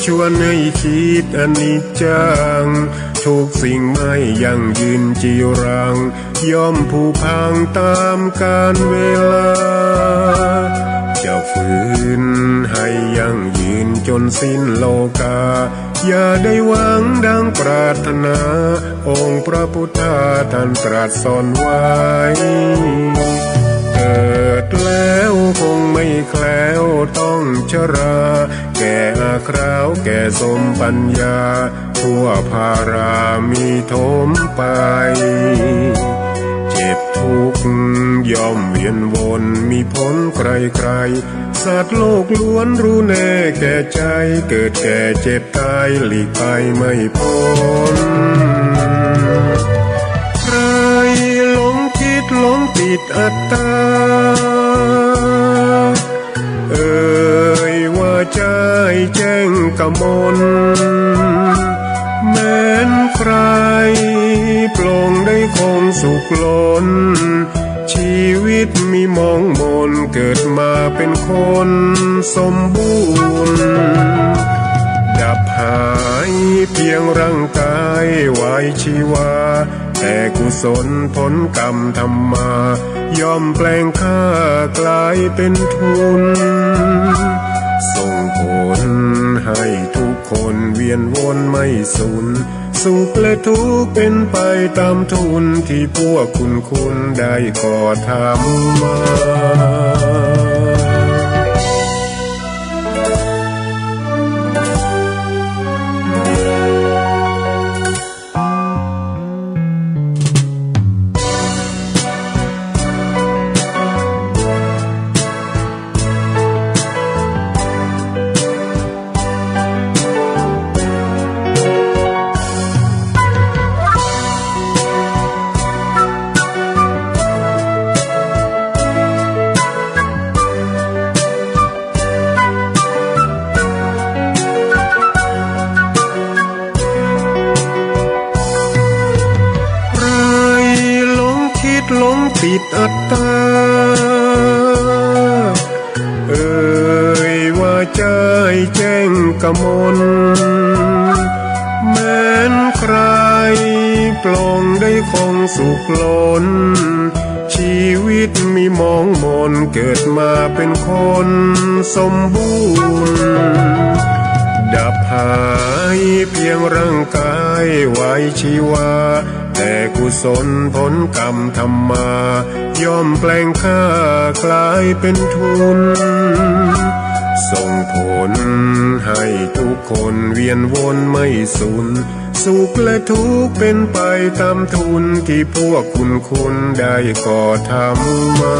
ชวนให้คิดอนิจจังทุกสิ่งไม่ยั่งยืนจีรังย่อมผุพังตามกาลเวลาจะฝืนให้ยั่งยืนจนสิ้นโลกาอย่าได้หวังดังปรารถนาองค์พระพุทธาท่านตรัสสอนไว้เกิดแล้วคงไม่แคล้วต้องชราแก่อาคราวแก่สมปัญญาทั่วภารามีถมไปเจ็บทุกข์ย่อมเวียนวนมีพ้นใครๆสัตว์โลกล้วนรู้แน่แก่ใจเกิดแก่เจ็บตายหลีกไปไม่พ้นใครหลงคิดหลงติดอัตตาว่าใจแจ้งกมลแม้นใครปลงได้คงสุขล้นชีวิตมีมองมนเกิดมาเป็นคนสมบูรณ์ดับหายเพียงร่างกายไว้ชีวาแต่กุศลผลกรรมทำมาย่อมแปลงค่ากลายเป็นทุนส่งผลให้ทุกคนเวียนวนไม่สูญสุขและทุกข์เป็นไปตามทุนที่พวกคุณได้ก่อทำมาหลงติดอัตตาว่าใจแจ้งกมลแม้นใครปลงได้คงสุขล้นชีวิตมีมองมนเกิดมาเป็นคนสมบูรณ์ดับหายเพียงร่างกายไว้ชีวาแต่กุศลผลกรรมทำมาย่อมแปลงค่ากลายเป็นทุนส่งผลให้ทุกคนเวียนวนไม่สูญสุขและทุกข์เป็นไปตามทุนที่พวกคุณได้ก่อทำมา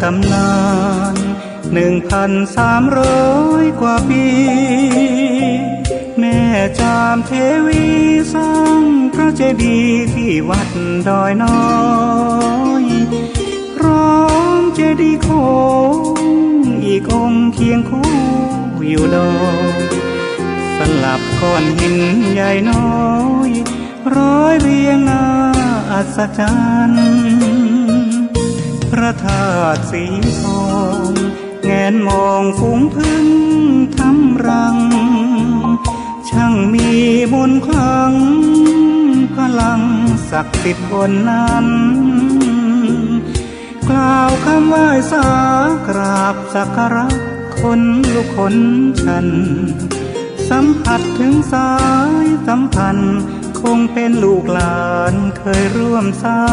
ตำนาน1,300 กว่าปีแม่จามเทวีสร้างพระเจดีย์ที่วัดดอยน้อยพร้อมเจดีย์โคอีกองค์เคียงคู่อยู่ดอยสลับก้อนหินใหญ่น้อยร้อยเรียงหน้าอัศจรรย์พระธาตุสีทองแงนมองฝูงพึ่งทำรังช่างมีมนต์ขลังพลังศักดิ์สิทธิ์บนนั้นกล่าวคำไหว้สากราบสักการะคนลุกคนชัน สัมผัสถึงสายสัมพันธ์คงเป็นลูกหลานเคยร่วมสร้า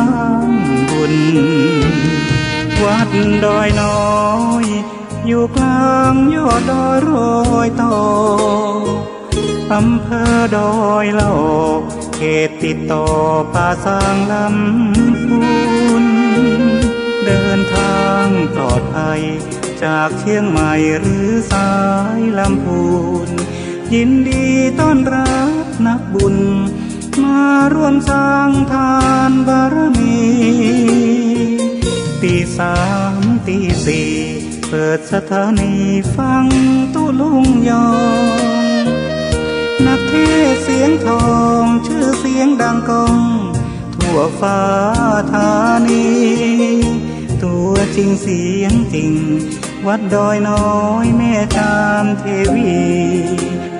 งบุญวัดดอยน้อยอยู่กลางยอดดอยโรยต่ออำเภอดอยหลอกเขตติดต่อป่าสางลำพูนเดินทางปลอดภัยจากเชียงใหม่หรือสายลำพูนยินดีต้อนรับนักบุญมาร่วมสร้างทานบารมีตีสามตีสี่เปิดสถานีฟังตุลุงยองนักเทศเสียงทองชื่อเสียงดังก้องทั่วฟ้าธานีตัวจริงเสียงจริงวัดดอยน้อยแม่จามเทวี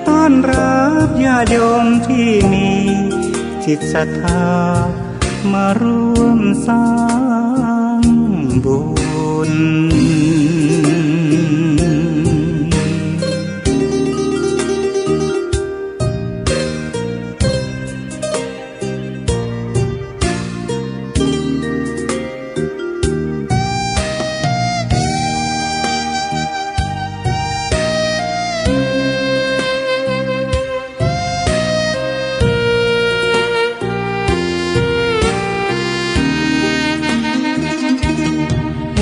ต้อนรับญาติโยมที่มีจิตศรัทธามาร่วมสร้างบุญ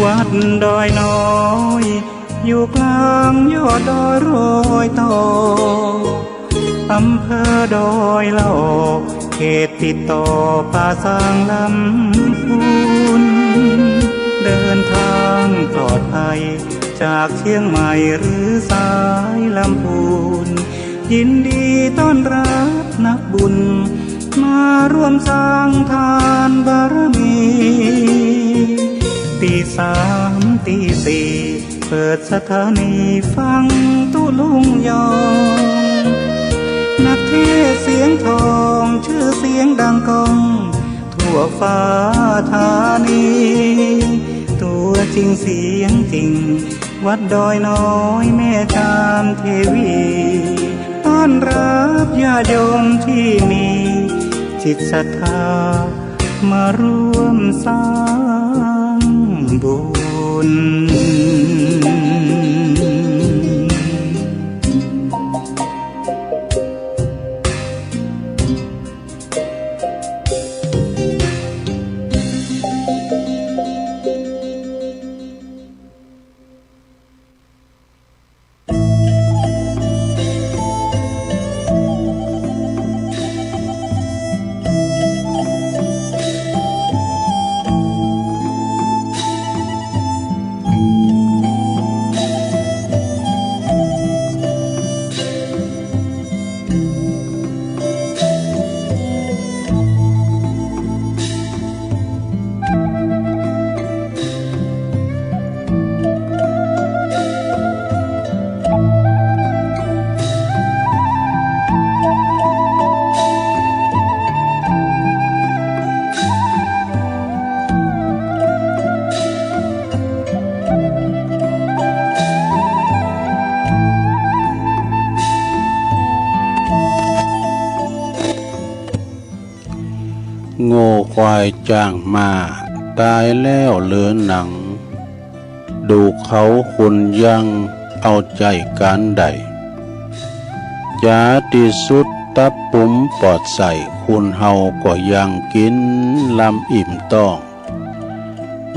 วัดดอยน้อยอยู่กลางยอดดอยโรยต่ออำเภอดอยหลอกเขตติดต่อป่าสางลำพูนเดินทางปลอดภัยจากเชียงใหม่หรือสายลำพูนยินดีต้อนรับนักบุญมาร่วมสร้างทานบารมีตีสามตีสี่เปิดสถานีฟังตุลุงยองนักเทศเสียงทองชื่อเสียงดังก้องทั่วฟ้าธานีตัวจริงเสียงจริงวัดดอยน้อยแม่จามเทวีต้อนรับญาติโยมที่มีจิตศรัทธามาร่วมสร้างบุญโง่ควายจ้างมาตายแล้วเหลือหนังดูเขาคุณยังเอาใจการใดยาที่สุดตับปุ๋มปอดใส่คุณเฮาก็ยังกินลำอิ่มต้อง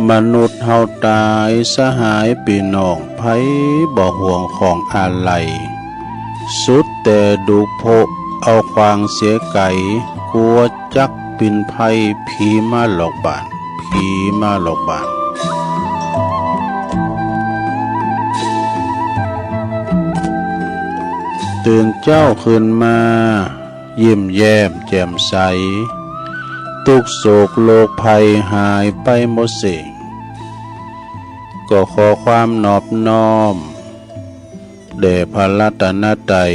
มนุษย์เฮาตายสหายพี่น้องไผบ่ห่วงของอะไรสุดแต่ดูโพเอาควางเสียไก่กลัวจักปินภัยผีมาหลอกบ้านผีมาหลอกบ้านตื่นเจ้าขึ้นมายิ้มแย้มแจ่มใสทุกโศกโลกภัยหายไปหมดสิ้นก็ขอความนอบน้อมแด่พระรัตนตรัย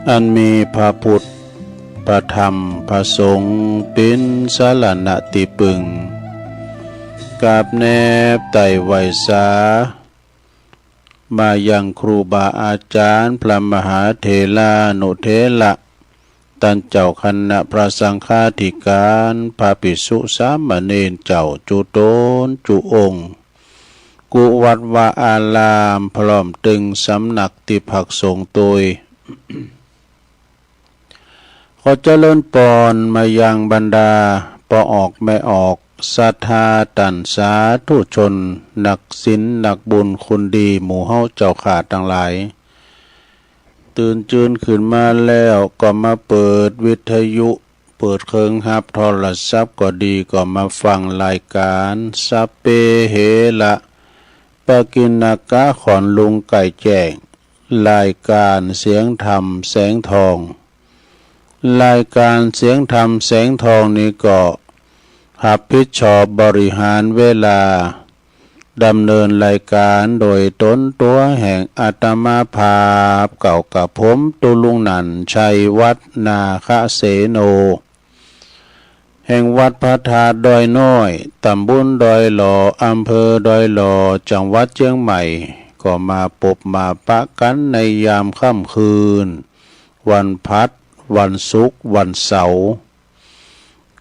อันมีพระพุทธพระธรรมพระสงฆ์เป็นสรณะที่พึ่งกราบแนบไต่ไหวสา มายังครูบาอาจารย์พระมหาเถรานุเถระตันเจ้าคณะพระสังฆาธิการพระภิกษุสามเณรเจ้าจุโตนจุองค์กุวัดวาอารามพร้อมตึงสำนักติภักสงฆ์โดย ขอเจริญปอนมายังบรรดาปอออกไม่ออกศรัทธาตันสาธุชนนักศีลนักบุญคุณดีหมู่เฮาเจ้าขาดทั้งหลายตื่นจืนขึ้นมาแล้วก็มาเปิดวิทยุเปิดเครื่องฮับโทรศัพท์ก็ดีก็มาฟังรายการสัพเพเหระปกิณกะขอนลุงไก่แจ้งรายการเสียงธรรมแสงทองรายการเสียงธรรมแสงทองนี้ก็รับผิดชอบบริหารเวลาดำเนินรายการโดยตนตัวแห่งอาตมาภาพเก่ากับผมตุลุงนันชัยวัดนาคเสโนแห่งวัดพระธาตุดอยน้อยตำบลดอยหล่ออำเภอดอยหล่อจังหวัดเชียงใหม่ก็มาพบมาปะกันในยามค่ำคืนวันพัดวันศุกร์วันเสาร์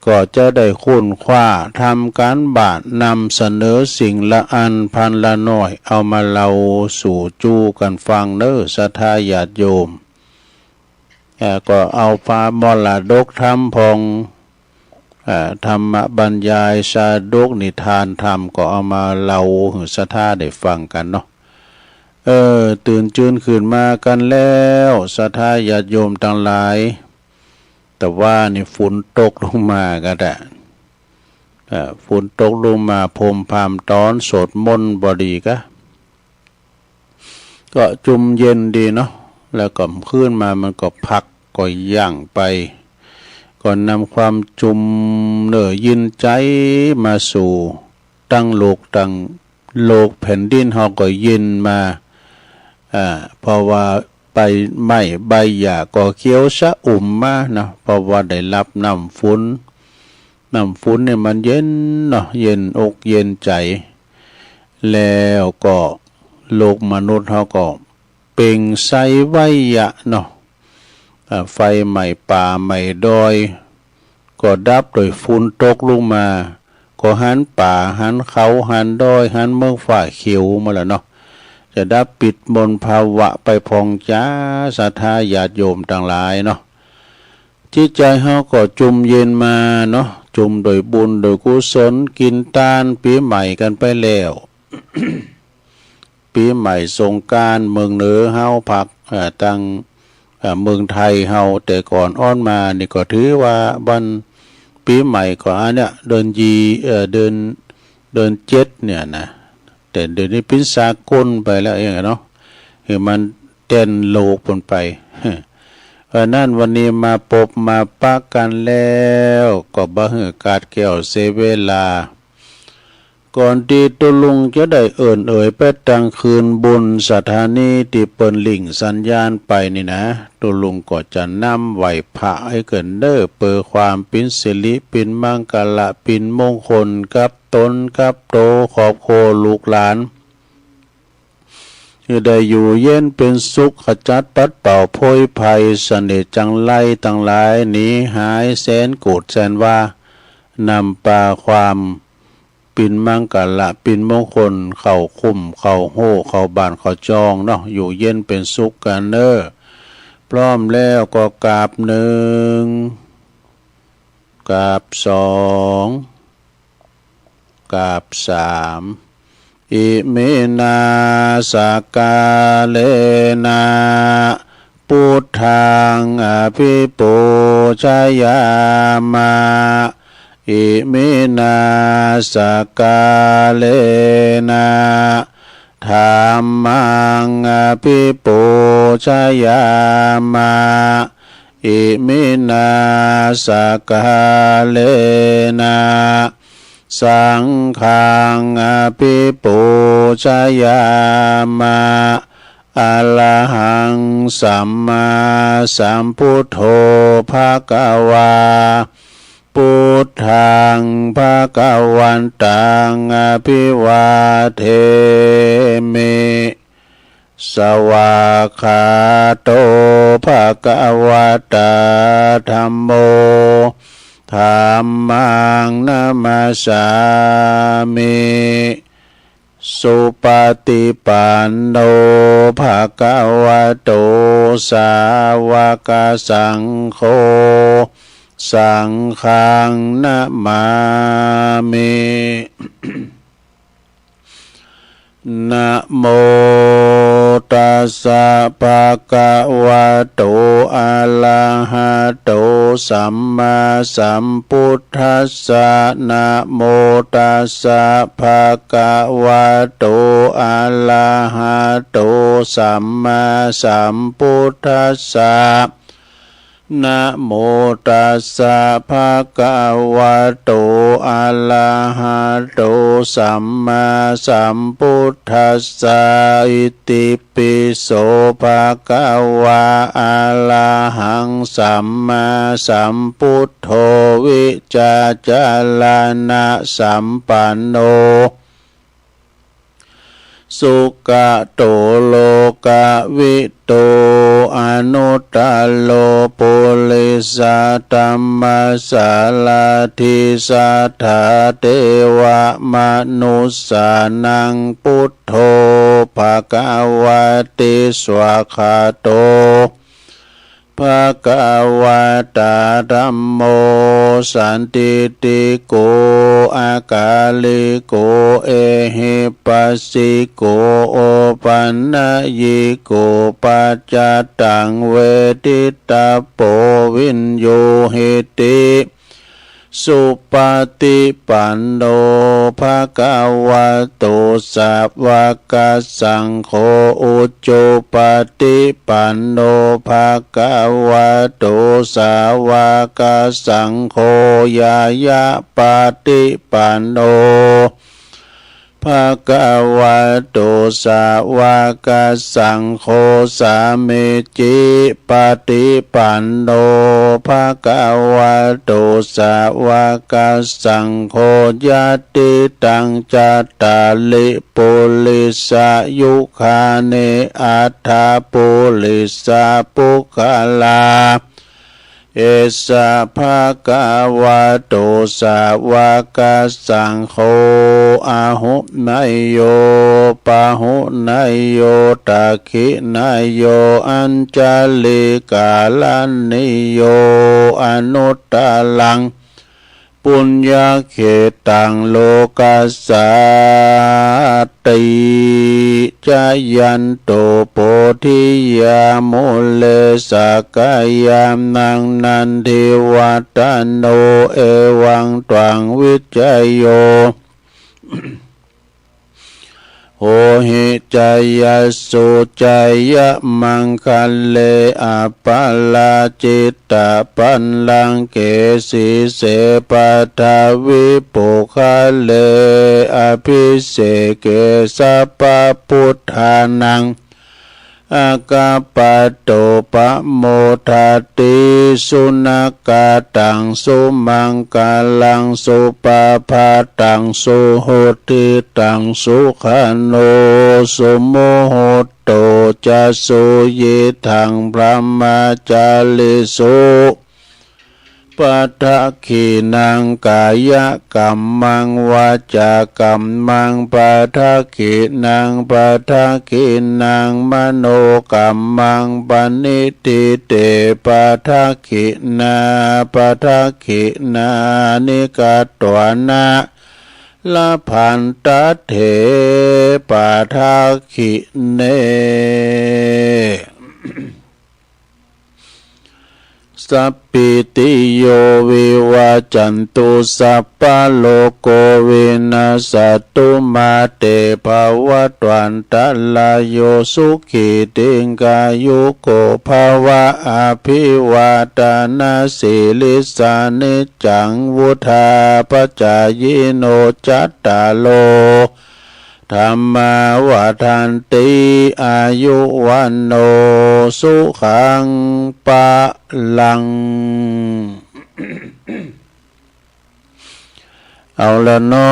ก็จะได้คุณคว้าทำการบ้านนำเสนอสิ่งละอันพันละน้อยเอามาเล่าสู่จูกันฟังเน้อศรัทธาญาติโยมก็เอาพามรดกธรรมพองธรรมบรรยายชาดกนิทานธรรมก็เอามาเล่าให้ศรัทธาได้ฟังกันเนาะตื่นจืนขึ้นมากันแล้วศรัทธาญาติโยมทั้งหลายแต่ว่านี่ฝนตกลงมาก็ได้ฝนตกลงมาพรมพามตอนสดมนต์บดีก็จุ่มเย็นดีเนาะแล้วก็ขึ้นมามันก็พักก็ย่างไปก่อนนำความจุ่มเน่อยินใจมาสู่ตั้งโลกแผ่นดินเฮาก็ยินมาเพราะว่าใบไม้ใบหญ้าก็เขียวชะอุ่มมานะเพราะว่าได้รับน้ำฝนเนี่ยมันเย็นเนาะเย็นอกเย็นใจแล้วก็โลกมนุษย์เขาก็เป่งใสไว้ยะเนาะไฟไหม้ป่าไหม้ดอยก็ดับโดยฝุ่นตกลงมาก็หันป่าหันเขาหันดอยหันเมืองฝ่าเขียวมาแล้วเนาะจะดับปิดมนภาวะไปพองจ้าศรัทธาญาติโยมต่างหลายเนาะจิตใจเฮาก็จุ่มเย็นมาเนาะจุ่มโดยบุญโดยกุศลกินตานปีใหม่กันไปแล้ว ปีใหม่สงกรานต์เมืองเหนือเฮาพักตั้งเมืองไทยเฮาแต่ก่อนอ้อนมานี่ก็ถือว่าวันปีใหม่ก็อันเนี้ยเดือนเจ็ดเนี่ยนะแต่เดี๋ยวนี้เป็นสากลไปแล้วเองเนาะคือมันเต้นโลกปนไปนั่นวันนี้มาพบมาปะกันแล้วก็บ่ฮือกาดแก้วเสเวลาก่อนที่ตุลุงจะได้เอ่ยไปตั้งคืนบุญสถานีที่เปิ้นลิงสัญญาณไปนี่นะตุลุงก็จะนำไหวพระให้เกินเด้อเปิดความปินสิริปินมังกละปินมงคลกับตนกับโตขอบโคลูกหลานจะได้อยู่เย็นเป็นสุขขจัดปัดเป่าโพยภัยเสน่ห์จังไล่ตั้งหลายหนีหายแสนโกรธแสนว่านำปาความปินมังกละปินมงคลเข้าคุ้มเข้าโห่เข้าบ้านเข้าจองเนาะอยู่เย็นเป็นสุขกันเน้อพร้อมแล้วก็กราบหนึ่งกราบสองกราบสามอิเมนาสกาเลนะพุทธังอภิปูชยามาอิเมนาสกาเลนะธัมมังอภิปูชยามาอิเมนาสกาเลนะสังฆังอภิปูชยามาอะระหังสัมมาสัมพุทโธภะคะวาพุทธังภะคะวันตังอภิวาเทมิ สวากขาโตภะคะวะตาธัมโมธัมมังนัมมัสสามิสุปฏิปันโนภะคะวะโตสาวกสังโฆสังฆังนะมามินะโมตัสสะภะคะวะโตอะระหะโตสัมมาสัมพุทธัสสะนะโมตัสสะภะคะวะโตอะระหะโตสัมมาสัมพุทธัสสะนะโมตัสสะภะคะวะโตอะระหะโตสัมมาสัมพุทธัสสะอิติปิโสภะคะวะอะระหังสัมมาสัมพุทโธวิจาจารณะสัมปันโนสุขโตโลกวิโตอนุตตโลปุริสธัมมัสสาราธิสัทธาเทวมนุสสานังพุทโธภควติสวากขาโตภะคะวะตาธัมโมสันติติโกอากาลิโกเอหิปัสสิโกโอปันนะยิโกปัจจตังเวทิตาโปวินโยหิติสุปฏิปันโนภะคะวะโตสาวกสังโฆอุจจุปฏิปันโนภะคะวะโตสาวกสังโฆยายะปฏิปันโนภะคะวะโตสาวกสังโฆสามิจิปฏิปันโนภะคะวะโตสาวกสังโฆญาติตังจัตตาลิปุริสายุคาเนอัฏฐปุริสาปุคลาเอสะภะคะวะโตสาวกสังโฆอาหุนายโยปะหุนายโยตักขินายโยอัญจลิกาลันนิโยอนุตตลังปุญญาเขตังโลกัสสาติจายันโตโพธิยามุเลสกายามนังนันทิวัตโนเอวังตวังวิจัยโยโหหิจายสุจายมังคัลเลอปัลลาจิตตปันลังเกสีเสปัทวิปุคะเลอภิเสเกสัพพพุทธานังอากาปโตปะโมทัตติสุนักตังสุมังกาลังสุปาภาตังสุโหติตังสุขันโนสุโมโหโตจะสุยิทังพระมาจาลิสุปัฏฐขีนังกายกัมมังวาจากัมมังปัฏฐขีนังปัฏฐขีนังมโนกัมมังปณิทิเตปัฏฐขีนาปัฏฐขีนานิกัตวนะละพันตเถปัฏฐขีเนสัพพิติโยวิวัจจันตุสัพพะโลกโกวินาศตุมาเตภวัตวันตลายโยสุขิติงกายุโกภวะอภิวาทนาสิลิสานิจังวุธาปจายโนจัตตาโลธรรมาวาทันติอายุวันโนสุขังปะลัง เอาละน้อ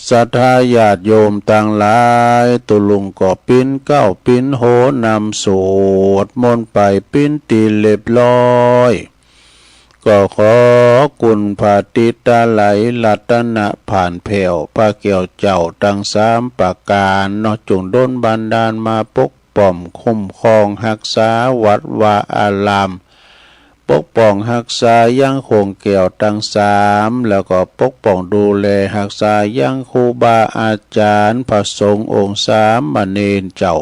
ศรัทธาญาติโยมต่างหลายตุลุงก็ปิ้นเก้าปิ้นโหนำสวดมนต์ไปปิ้นตีเรียบร้อยก็ขอกุณพาติตาไหลรัตนะผ่านแผ่วพระเกี่ยวเจ้าตั้งสามประการเนาะจงดลบันดาลมาปกป้องคุ้มครองรักษาวัดวาอารามปกป้องรักษายังคงเกี่ยวตั้งสามแล้วก็ปกป้องดูแลรักษายังครูบาอาจารย์พระสงฆ์องค์สามมเณรเจ้า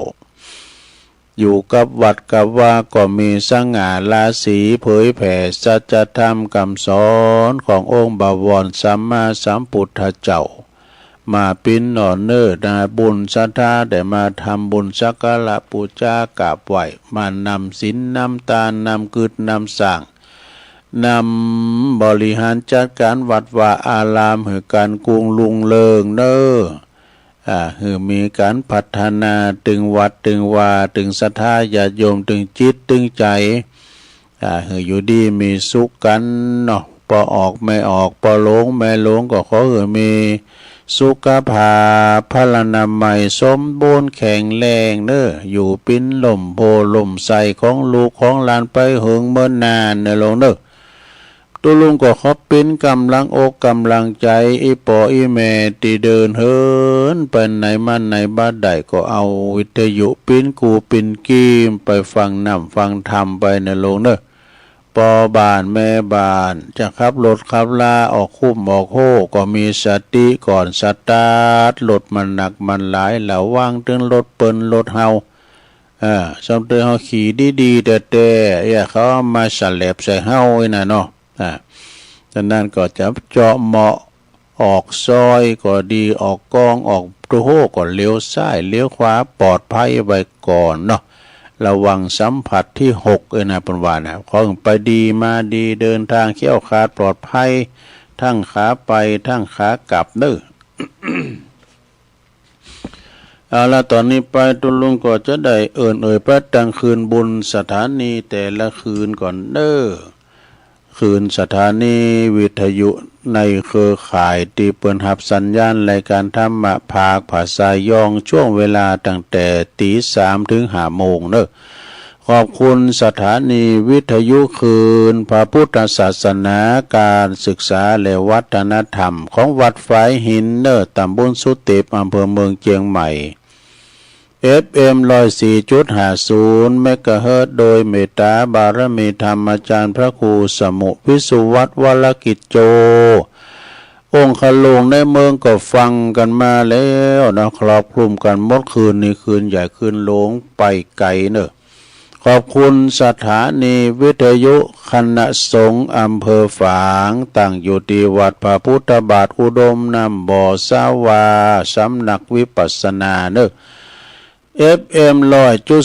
อยู่กับวัดกับว่าก็มีสง่าราศีเผยแผ่สัจธรรมคำสอนขององค์บวรสัมมาสัมพุทธเจ้ามาปิ้นหน่อเนิ่อนาบุญศรัทธาได้มาทำบุญสักการะบูชากราบไหว้มานำศีลนำทานนำกึศนำสร้างนำบริหารจัดการวัดวาอารามให้การกรุงลุงเริงเน้อคือมีการพัฒนาตึงวัดตึงวาตึงศรัทธาญาติโยมตึงจิตตึงใจคืออยู่ดีมีสุขกันเนาะพอออกไม่ออกพอหลงไม่หลงก็ขอมีสุขภาพพลานามัยสมบูรณ์แข็งแรงเน้ออยู่ปิ้นลมโพลมใสของลูกของหลานไปเหิงเมื่อนานเนลงเน้อตัวลุงก็ขอเป็นกำลังอกกำลังใจอีปออีแม่ที่เดินเหินไปไหนมาไหนบ้านใดก็เอาวิทยุปิ้นกูปิ้นกีมไปฟังนำฟังธรรมไปในโลงเนอะปอบ้านแม่บ้านจะขับรถขับลาออกคุ้มออกโคก็มีสติก่อนสตาร์ทรถมันหนักมันหลายแล้วว่างตึงรถเปิ้นรถเฮาสมเด็จเฮาขี่ดีๆแต่อย่าเขามาสลับใส่เฮาไว้น่ะเนาะดังนั้นก็จะเจาะเหมาะออกซอยก็ดีออกกองออกตัวโหก็เลี้ยวซ้ายเลี้ยวขวาปลอดภัยไว้ก่อนเนาะระวังสัมผัสที่6นะปนว่านะขอไปดีมาดีเดินทางเขี้ยวขาดปลอดภัยทั้งขาไปทั้งขากลับเด้อ เอาละตอนนี้ไปตุลุงก็จะได้เอ่ยพระตังคืนบุญสถานีแต่ละคืนก่อนเด้อคืนสถานีวิทยุในเครือข่ายที่เปิดรับสัญญาณรายการธรรมะภาคภาษายองช่วงเวลาตั้งแต่ตี 3 ถึง 5 โมงเนอะขอบคุณสถานีวิทยุคืนพระพุทธศาสนาการศึกษาและวัฒนธรรมของวัดฝายหินเนอะตำบลสุเตปอำเภอเมืองเชียงใหม่FM 104.50 เมกะเฮิรตซ์โดยเมตตาบารมีธรรมอาจารย์พระครูสมุพิสุวัฒน์วรกิจโจองค์ขลงในเมืองก็ฟังกันมาแล้วนะครอบคลุมกันหมดคืนนี้คืนใหญ่คืนหลงไปไกลเนอะขอบคุณสถานีวิทยุคณะสงฆ์อำเภอฝางตั้งอยู่ที่วัดพระพุทธบาทอุดมนำบ่อสาวาสำนักวิปัสสนาเนอะFM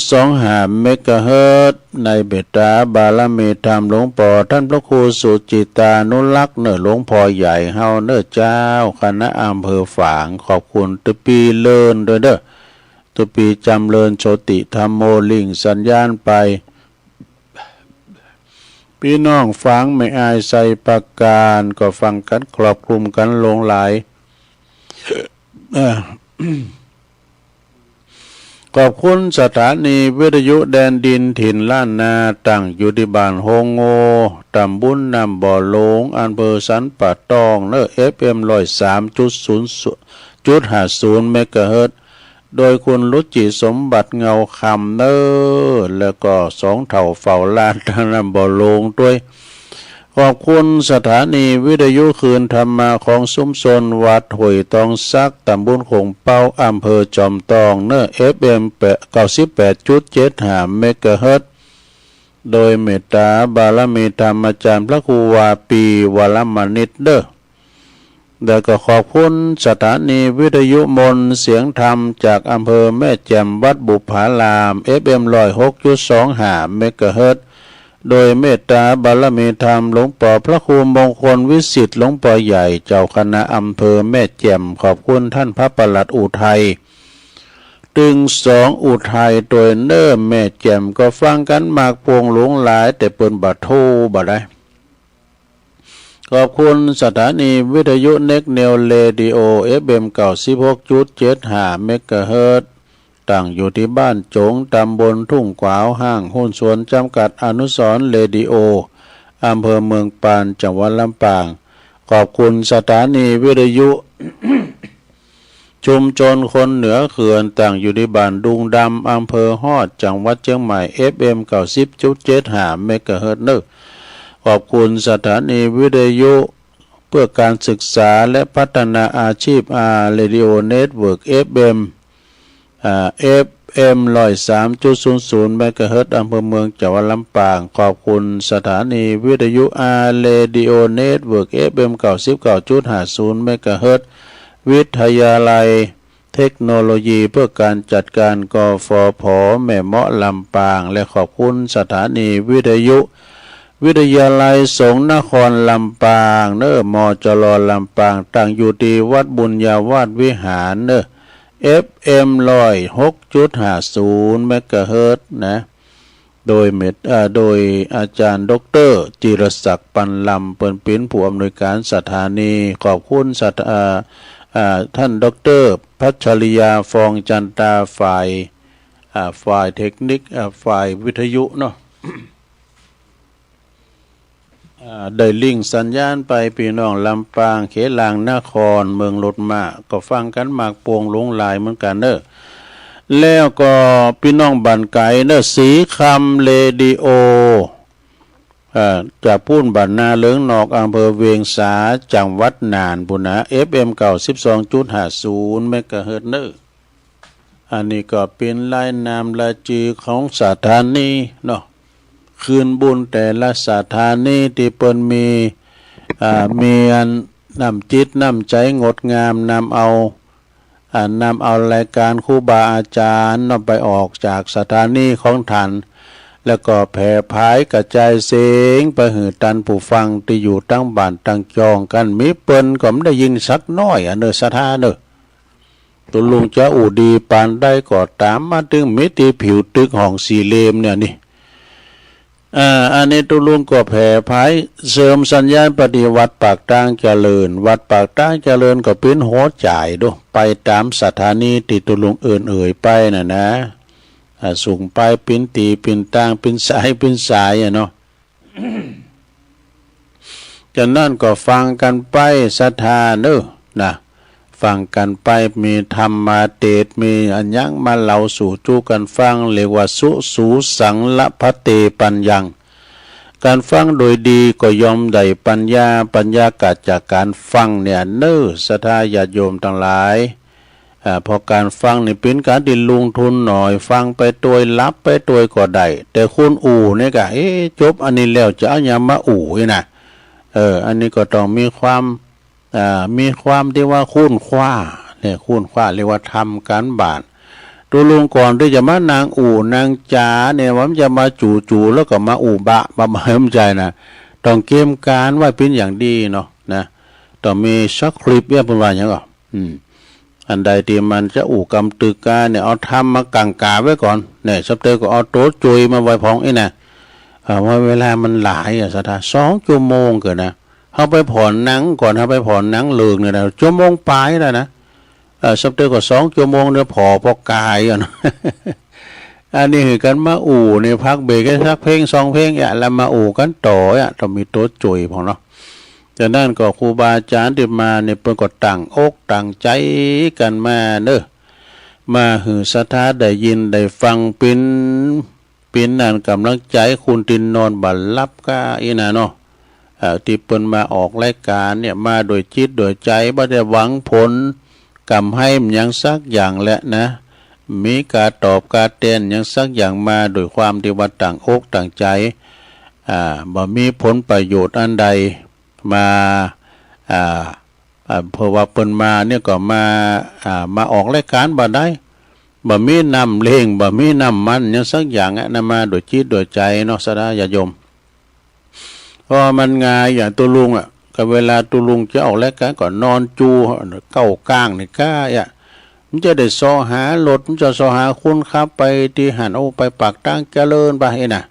100.25 เมกะเฮิรตซ์ในเบตาบารมีธรรมหลวงพ่อท่านพระครูสุจิตานุรักษ์เนื้อหลวงพ่อใหญ่เฮาเนื้อเจ้าคณะอำเภอฝางขอบคุณตุปีเลินด้วยเด้อตุปีจำเลินโชติธรรมโมลิงสัญญาณไปพี่น้องฟังไม่อายใส่ประการก็ฟังกันครอบคลุมกันลงหลายขอบคุณสถานีวิทยุแดนดินถิ่นล้านนาตั้งอยู่ที่บ้านโฮงโงตำบลนำบ่อหลงอำเภอสันป่าตองเนอะ FM 103.50 เมกะเฮิรตซ์โดยคุณรุจิสมบัติเงาคำเนอะแล้วก็2เถ่าเฝ้าลานนำบ่อหลงด้วยขอบคุณสถานีวิทยุคืนธรรมาของซุ้มชนวัดห้วยตองซักตำบลคงเป้าอำเภอจอมตองเนอะ FM 98.75 เมกะเฮิรตซ์โดยเมตตาบารมีธรรมอาจารย์พระครูวาปีวรมณิตเด้อแล้วก็ขอบคุณสถานีวิทยุมนเสียงธรรมจากอำเภอแม่แจ่มวัดบุพาราม FM 106.25 เมกะเฮิรตซ์โดยเมตตาบารมีธรรมหลวงปู่พระครูมงคลวิสิทธิ์หลวงปู่ใหญ่เจ้าคณะอำเภอแม่แจ่มขอบคุณท่านพระปลัดอุทัยตึง2อุทัยโดยเนิ่มแม่แจ่มก็ฟังกันมากพวงหลวงหลายแต่เปิ้นบ่โทบ่ได้ ขอบคุณสถานีวิทยุเน็กเนลเรดิโอ FM 96.75 เมกะเฮิรตซ์ตั้งอยู่ที่บ้านโจงตำบลทุ่งกวาวห้างหุ้นส่วนจำกัดอนุสรณ์เรดิโออำเภอเมืองปานจังหวัดลำปางขอบคุณสถานีวิทยุ ชุมชนคนเหนือเขื่อนตั้งอยู่ที่บ้านดุงดำอำเภอฮอดจังหวัดเชียงใหม่ FM 90.75 เมกะเฮิรตซ์ขอบคุณสถานีวิทยุเพื่อการศึกษาและพัฒนาอาชีพRadio Network FM FM 103.00 เมกะเฮิรตซ์อำเภอเมืองจังหวัดลำปางขอบคุณสถานีวิทยุ Radio Network FM 99.50 เมกะเฮิรตซ์วิทยาลัยเทคโนโลยีเพื่อการจัดการกฟผ.แม่เมาะลำปางและขอบคุณสถานีวิทยุวิทยาลัยสงฆ์นครลำปางมจรลำปางตั้งอยู่ที่วัดบุญญาวาสวิหารFM 106.50 เมกะเฮิรตซ์นะโดยอาจารย์ดร.จิรศักดิ์ปันลำเป็นผู้อำนวยการสถานีขอบคุณท่านดร.พัชริยาฟองจันตาฝ่ายเทคนิคฝ่ายวิทยุเนาะ ได้ลิงก์สัญญาณไปพี่น้องลำปางเขลางนครเมืองรถมาก็ฟังกันมากโป่งลงลายเหมือนกันแล้วก็พี่น้องบันไก่สีคำเรดิโอจากพูนบันนาเลิงนอกอำเภอเวียงสาจังหวัดน่านบุนะ FM 92.50 เมกะเฮิรตซ์อันนี้ก็เป็นรายนามรายชื่อของสถานีเนาะคืนบุญแต่ละสถานีที่เปิ้นมีน้ำจิตน้ำใจงดงามนำเอารายการครูบาอาจารย์นำไปออกจากสถานีของท่านแล้วก็แผ่พายกระจายเสียงไปหือตันผู้ฟังที่อยู่ตั้งบ้านตั้งจองกันมีเปิ้นก็ไม่ได้ยินสักน้อยสถานตุลุงจะอูดีปานได้ก็ตามมาถึงมิติผิวตึกห้องสี่เหลี่ยมเนี่ยนี่อันนี้ตุลุงก็แผ่พายเสริมสัญญาณปฏิวัติปากตั้งเจริญวัดปากตั้งเจริญก็เป็นหัวจ่ายดูไปตามสถานีที่ตุลุงเอ่ยไปนะสูงไปปิ้นตีปิ้นตั้งปิ้นสายเนาะ จากนั้นก็ฟังกันไปศรัทธานะฟังกันไปมีธรรมาเทศมีอัญญังมาเล่าสู่จูกันฟังเรียกว่าสุสังละพะเตปัญญังการฟังโดยดีก็ยอมได้ปัญญาเกิดจากการฟังเนี่ยศรัทธาญาติโยมทั้งหลายพอการฟังนี่เป็นการที่ลงทุนหน่อยฟังไปตัวรับไปตัวก็ได้แต่คุณเนี่ยก็จบอันนี้แล้วจะเอาอย่ามานะอันนี้ก็ต้องมีความที่ว่าคุ้นคว้าเนี่ยคุ้นคว้าเรียกว่าทำการบาทตัวลุงก่อนที่จะมานางนางจ๋าเนี่ยว่ามันจะมาจู่แล้วก็มาบะมาเหิมใจนะต้องเกมการไว้เป็นอย่างดีเนาะนะต้องมีสักคลิปเนี่ยเป็นว่าอย่างก็อันใดที่มันจะกำตึกกาเนี่ยเอาทำมากังกาไว้ก่อนเนี่ยสัปดาห์ก็เอาโต๊ะจุยมาไว้พองนะว่าเวลามันหลายสัก2 ชั่วโมงเกิดนะเขาไปผ่อนหนังก่อนเขาไปผ่อนหนังเลิกเนี่ยชั่วโมงปลายแล้วนะสัปดาห์ก็2 ชั่วโมงเนี่ยพอกายนะอันนี้คือกันมาเนี่ยพักเบรกสักเพลง2 เพลงแล้วมากันต่อต้องมีโต๊ะจุยพองเนาะจากนั้นก็ครูบาอาจารย์ที่มาเนี่ยเพิ่นก็ตั้งอกตั้งใจกันมามาหือศรัทธาได้ยินได้ฟังเป็นนั่นกำลังใจคุณตินนอนบัลลับก้านะเนาะที่เปิ้นมาออกรายการเนี่ยมาโดยจิตโดยใจบ่ได้หวังผลกำให้มันยังสักอย่างแหละนะมีการตอบการเต้นยังสักอย่างมาโดยความที่ว่าต่างอกต่างใจบ่มีผลประโยชน์อันใดมาเพราะว่าเปิ้นมาเนี่ยก็มาออกรายการบ่ได้บ่มีน้ำเล่งบ่มีน้ำมันยังสักอย่างนะมาโดยจิตโดยใจเนาะสดาญาโยมเพราะมันง่ายอย่างตัวลุงก็เวลาตัวลุงจะออกรายการก็นอนจูเก้าก้างนี่ก้ามันจะได้ซอหารถมันจะซอหาคุณครับไปที่หันไปปากตั้งเจริญไปนะ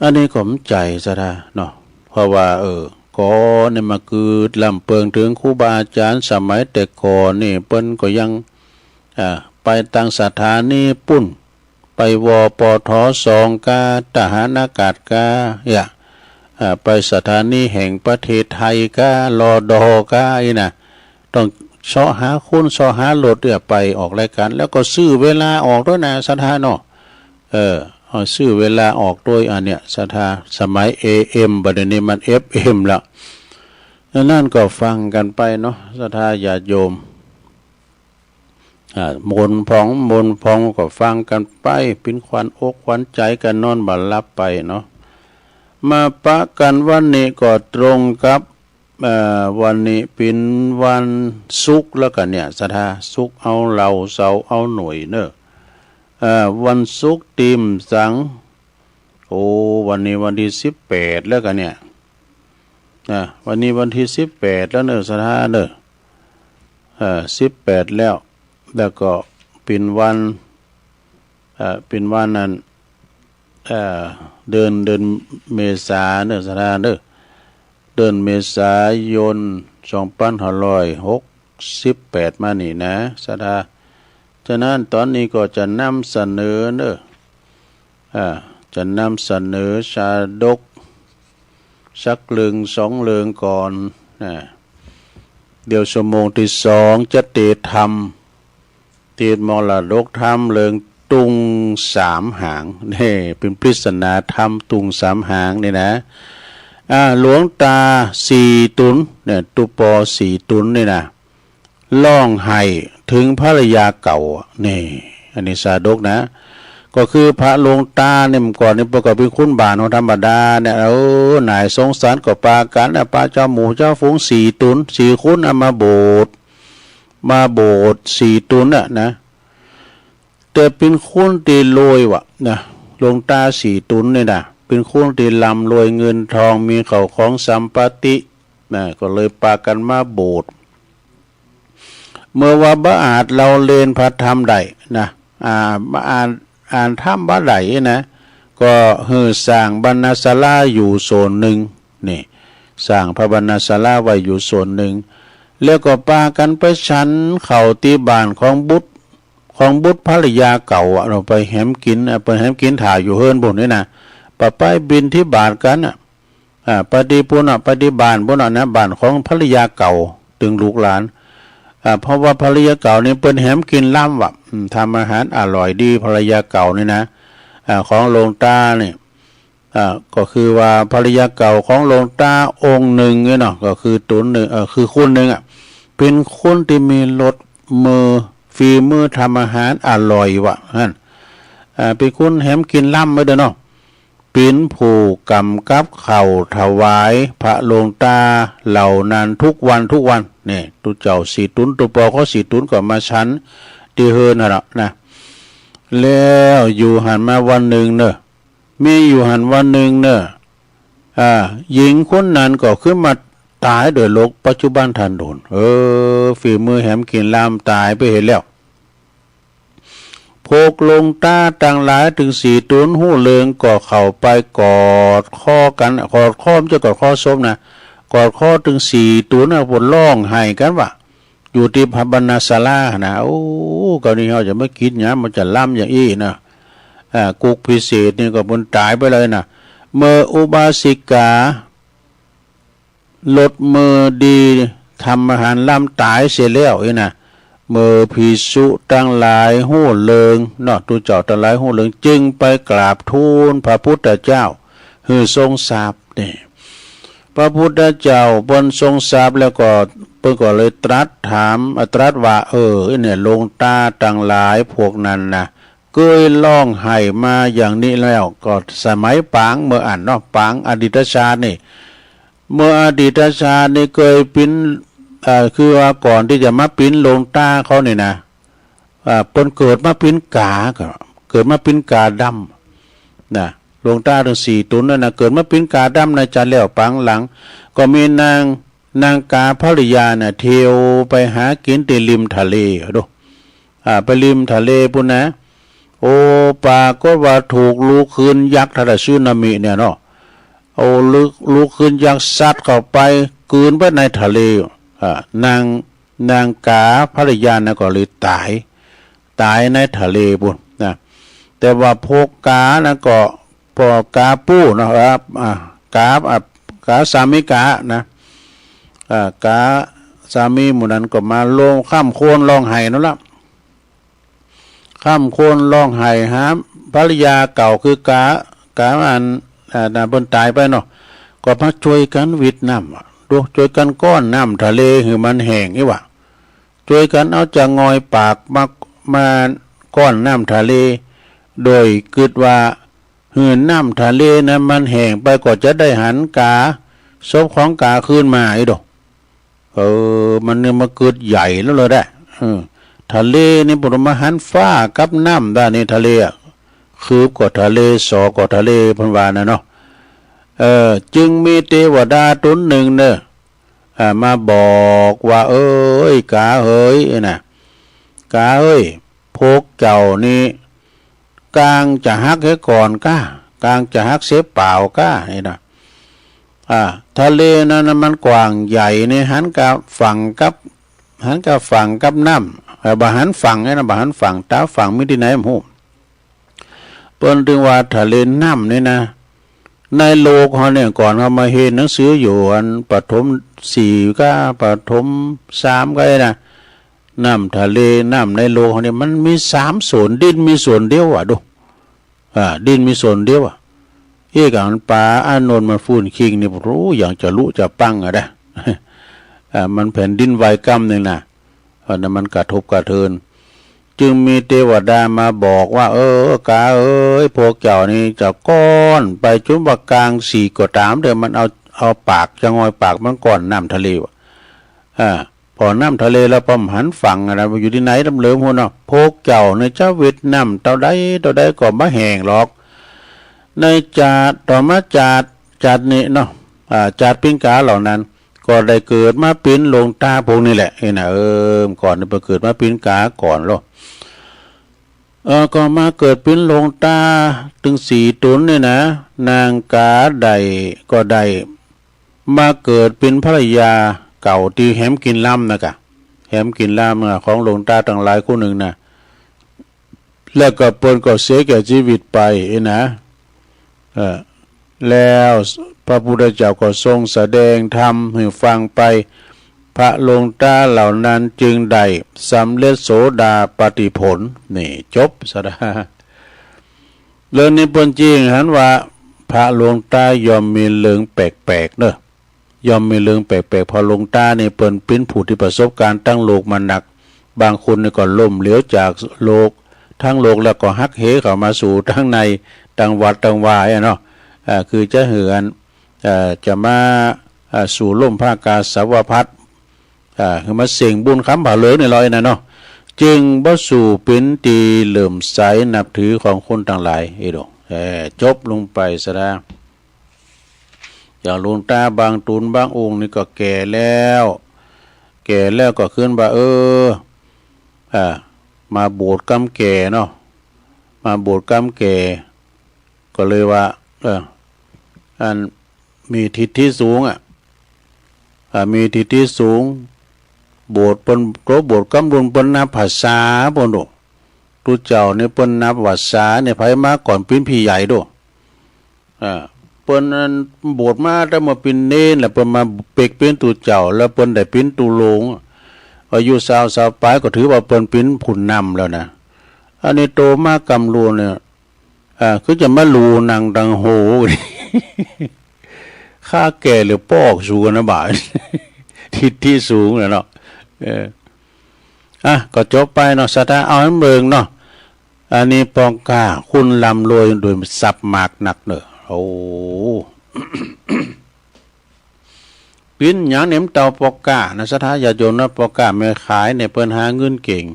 อันนี้ก็มใจสดาเนาะเพราะว่า ก่อนเนี่ยมาเกิดลำเปิงถึงครูบาอาจารย์สมัยแต่ก่อนนี่เปิ้นก็ยังไปตั้งสถานีปุ้นไปวปท2กาทหารอากาศกาไปสถานีแห่งประเทศไทยการอดอกาอีนะต้องเสาะหาคุณเสาะหาโหลดไปออกรายการแล้วก็ซื้อเวลาออกด้วยนะสถานเนาะซื้อเวลาออกด้วยอันเนี้ยสถาสมัย AM บัดนี้มัน FM แล้วนั่นก็ฟังกันไปเนาะสถาญาติโยมมนพองก็ฟังกันไปเป็นขวัญอกขวัญใจกันนอนบ่หลับไปเนาะมาปะกันวันนี้ก็ตรงกับวันนี้เป็นวันศุกร์แล้วกันเนี่ยสถาศุกร์เอาเราเสาร์เอาหน่วยเนอะวันศุกร์ติมสังวันนี้วันที่18แล้วกันเนี่ยวันนี้วันที่18แล้วเนอะสถาเนอะ18แล้วก็เป็นวันนั้นเดือนเมษาเนอะสถาเนอะเดือนเมษายน2568มานี่นะสถาฉะนั้นตอนนี้ก็จะนำเสนอเนอะจะนำเสนอชาดกสักเรื่อง2เรื่องก่อนเดี๋ยวชั่วโมงที่2จะเตธรรมเตมรดกธรรมเรื่องตุง3หางนี่เป็นปริศนาธรรมตุง3หางนี่นะหลวงตา4ตุนเนี่ยตุปอ4ตุนนี่นะร้องไห้ถึงภรรยาเก่านี่อันนี้สาดกนะก็คือพระหลวงตาเนี่ยก่อนนี่ประกอบเป็นคุณบาทธรรมดาเนี่ยนายสงสารก็ปากันปาเจ้าหมูเจ้าฝูง4ตุน4คุณมาโบสถ์4ตุนนะแต่เป็นคนที่รวยวะนะหลวงตา4ตุนเนี่ยนะเป็นคนที่ร่ำรวยเงินทองมีเข้าของสัมปตินะก็เลยปากันมาโบสถ์เมื่อว่าบ่อาจเราเรียนพระธรรมได้นะมาอ่านธรรมบ่ได้นะก็สร้างบรรณศาลาอยู่โซนหนึ่งนี่สร้างพระบรรณศาลาไว้อยู่โซนหนึ่งแล้วก็ปากันไปฉันเข้าที่บ้านของบุตรภรรยาเก่าเราไปแหมกินถ่ายอยู่เฮิรนบนนี่นะไปบินที่บาทกันปฏิบาลบุญนะบ้านของภรรยาเก่าถึงลูกหลานเพราะว่าภรรยาเก่านี่เป็นแหมกินล่ำว่ะทำอาหารอร่อยดีภรรยาเก่านี่นะของหลวงตาเนี่ยก็คือว่าภรรยาเก่าของหลวงตาองค์หนึ่งเนี่ยเนาะก็คือตุนหนึ่งคือคนหนึ่งเป็นคนที่มีรสมือฝีมือทำอาหารอร่อยว่ะนั่นเป็นคนแหมกินล่ำไม่เด้อเนาะปิ่นผูกกำกับเข่าถวายพระหลวงตาเหล่านั้นทุกวันเนี่ยตุเจ้า4ตุนตุปอเขา4ตุนก็มาชั้นที่เฮิรนนะแล้วอยู่หันมาวันหนึ่งเนอะมีอยู่หันวันหนึ่งเนอะหญิงคนนั้นก็ขึ้นมาตายโดยโรคปัจจุบันทันโดนฝีมือแหมกินลามตายไปเห็นแล้วพกลงตาต่างหลายถึง4ตุนหู้เลิงก็เข้าไปกอดข้อกันกอดข้อมจะกอดข้อซบนะกอดข้อถึง4ตุนบนร้องไห้กันว่าอยู่ที่พระบรรณศาลานะก็นี่เขาจะไม่คิดนะมันจะล่ำอย่างอี้นะกุกพิเศษนี่ก็บนตายไปเลยนะเมื่ออุบาสิกาลดมือดีทำอาหารล่ำตายเสียแล้วนะเมื่อภิกษุตั้งหลายหู้เลิงเนาะตุเจ้าตั้งหลายหู้เลิงจึงไปกราบทูลพระพุทธเจ้าทรงทราบนี่พระพุทธเจ้าบนทรงทราบแล้วก็เพิ่นก็เลยตรัสว่าเนี่ยลงตาตั้งหลายพวกนั้นนะเคยร้องไห้มาอย่างนี้แล้วก็สมัยปางเมื่อเนาะปางอดีตชาตินี่เมื่ออดีตชาตินี่เคยเป็นคือว่าก่อนที่จะมาปิ้นลงตาเขาเนี่ยนะเพิ่นเกิดมาปิ้นกาดำนะลงตาถึง4ตุนนั่นนะเกิดมาปิ้นกาดำในจันแล้วปังหลังก็มีนางกาภริยาน่ะเที่ยวไปหากินที่ริมทะเลดูไปริมทะเลพุ่นนะปากก็ว่าถูกลูกคืนยักษ์ทะเลสึนามิเนี่ยเนาะ เอาลุกขึ้นยังซัดเข้าไปกืนไปในทะเลนางกาภรรยานะก็เลยตายในทะเลบุญนะแต่ว่าพวกกานะก็พอกาปู้นะครับกาสามิกานะกาสามีหมู่นั้นก็มาลงข้ามโคนร้องไห้นั่นละข้ามโคนร้องไห้หาภรรยาเก่าคือกาอันบนตายไปเนาะก็มาช่วยกันวิดน้ำดูช่วยกันก้อนน้ำทะเลคือมันแห้งนี่วะช่วยกันเอาจะงอยปากมาก้อนน้ำทะเลโดยคิดว่าหืนน้ำทะเลนะมันแห้งไปก็จะได้หันกาศพของกาขึ้นมาไอ้ดอกมันเนี่ยมาเกิดใหญ่แล้วเลยได้ทะเลนี่ปรมาหันฟ้ากับน้ำด้านนี้ทะเลคืบกว่าทะเลสอกว่าทะเลพันวานะเนาะจึงมีเทวดาตนหนึ่งเนี่ยมาบอกว่าเอ้ยกาเฮ้ยนะกาเอ้ยพวกเจ้านี่กลางจะฮักให้ก่อนก้ากลางจะฮักเสียเปล่าก้าไอ้นะทะเลนั้นมันกว้างใหญ่นี่หันกับฝั่งกับน้ำบาหันฝั่งไอ้นะบาหันฝั่งตาฝั่งไม่ได้ไหนหูเปิ้นถึงว่าทะเลน้ำนี่นะในโลกเขาเนี่ยก่อนเขามาเห็นหนังสืออยู่อันปฐม4ก็ปฐม3ก็ไอ้นะน้ำทะเลน้ำในโลกเขาเนี่ยมันมี3ส่วนดินมีส่วนเดียวดูดินมีส่วนเดียวกันปลาอานนท์มันฟุ้นคิงนี่รู้อย่างจะรู้จะปังได้มันแผ่นดินไหวกำหนึ่งนะเพราะนั้นมันกระทบกระเทือนจึงมีเทวดามาบอกว่ากาเอ้ยพวกเจ้านี่จะก้อนไปจุ่มกลาง4ก็ตามเดี๋ยวมันเอาปากจะงอยปากมันก่อนน้ำทะเลพอน้ำทะเลแล้วพอหันฝั่งอะไรอยู่ที่ไหนลำเหลืองหัวเนาะพวกเจ้าในเจ้าเวทน้ำเต่าใดก็มาแห้งหรอกในต่อมาจัดนี่เนาะจัดปิ้งกาเหล่านั้นก็ได้เกิดมาปิ้นลงตาพวกนี้แหละนะก่อนไปเกิดมาปิ้นกาก่อนหรอก็มาเกิดปิ้นลงตาถึง4 ตนนี่นะนางกาใดก็ได้มาเกิดเป็นภรรยาเก่าที่แหมกินล่ำนะกะแหมกินล่ำของลงตาต่างหลายคู่หนึ่งนะแล้วก็เปิ้นก็เสียแก่ชีวิตไปนะแล้วพระพุทธเจ้าก็ทรงแสดงธรรมให้ฟังไปพระลงตาเหล่านั้นจึงได้สำเร็จโสดาปัตติผลนี่จบสดาเรื่องนี้เป็นจริงหันว่าพระลงตายอมมีเรื่องแปลกๆเนอะยอมมีเรื่องแปลกๆพอลงตาเนี่ยเปิ้นเป็นผู้ที่ประสบการณ์ตั้งโลกมาหนักบางคนนี่ก็ล่มเหลวจากโลกทั้งโลกแล้วก็ฮักเหเข้ามาสู่ทั้งในต่างวัดต่างวายเนาะคือจะเหือนจะมาสู่ล่มภาคกาสาวพัฒคือมาเสียงบุญคำผ่าเหลือในลอยนะเนาะจึงบ่สู่เป็นตีเหลื่อมใสนับถือของคนต่างหลายดอกจบลงไปซะแล้วอย่างหลวงตาบางตูนบางองค์นี่ก็แก่แล้วก็ขึ้นว่ามาโบสถ์กำแก่เนาะมาโบสถ์กำแก่ก็เลยว่าอันมีทิศที่สูงมีทิศที่สูงโบสถ์เปิ้นโบสถ์กำบุญเปิ้นนับภาษาเปิ้นดูตุเจ้าเนี่ยเปิ้นนับภาษาเนี่ยไผมาก่อนเป็นพี่ใหญ่ดูเปิ้นโบสถ์มาแต่มาเป็นเนนแล้วเปิ้นมาเป็กเป็นตุเจ้าแล้วเปิ้นได้เป็นตุหลงอายุ20ปลายก็ถือว่าเปิ้นเป็นผู้นำแล้วนะอันนี้โตมากำรูเนี่ยคือจะมาลูนางดังโหข้าแก่หรือปอกสูงนะบ่าทิศที่สูงเนาะก็จบไปเนาะสตาเอาให้เบิ่งเนาะอันนี้ปองกาคุณลำรวยโดยสับหมากหนักเนอะโอ้ปิ้นหยังเนี่ยมเตาปองกานะสถาญาโยนนะปองกาแม่ขายเนี่ยเปิ้นหาเงินเก่ง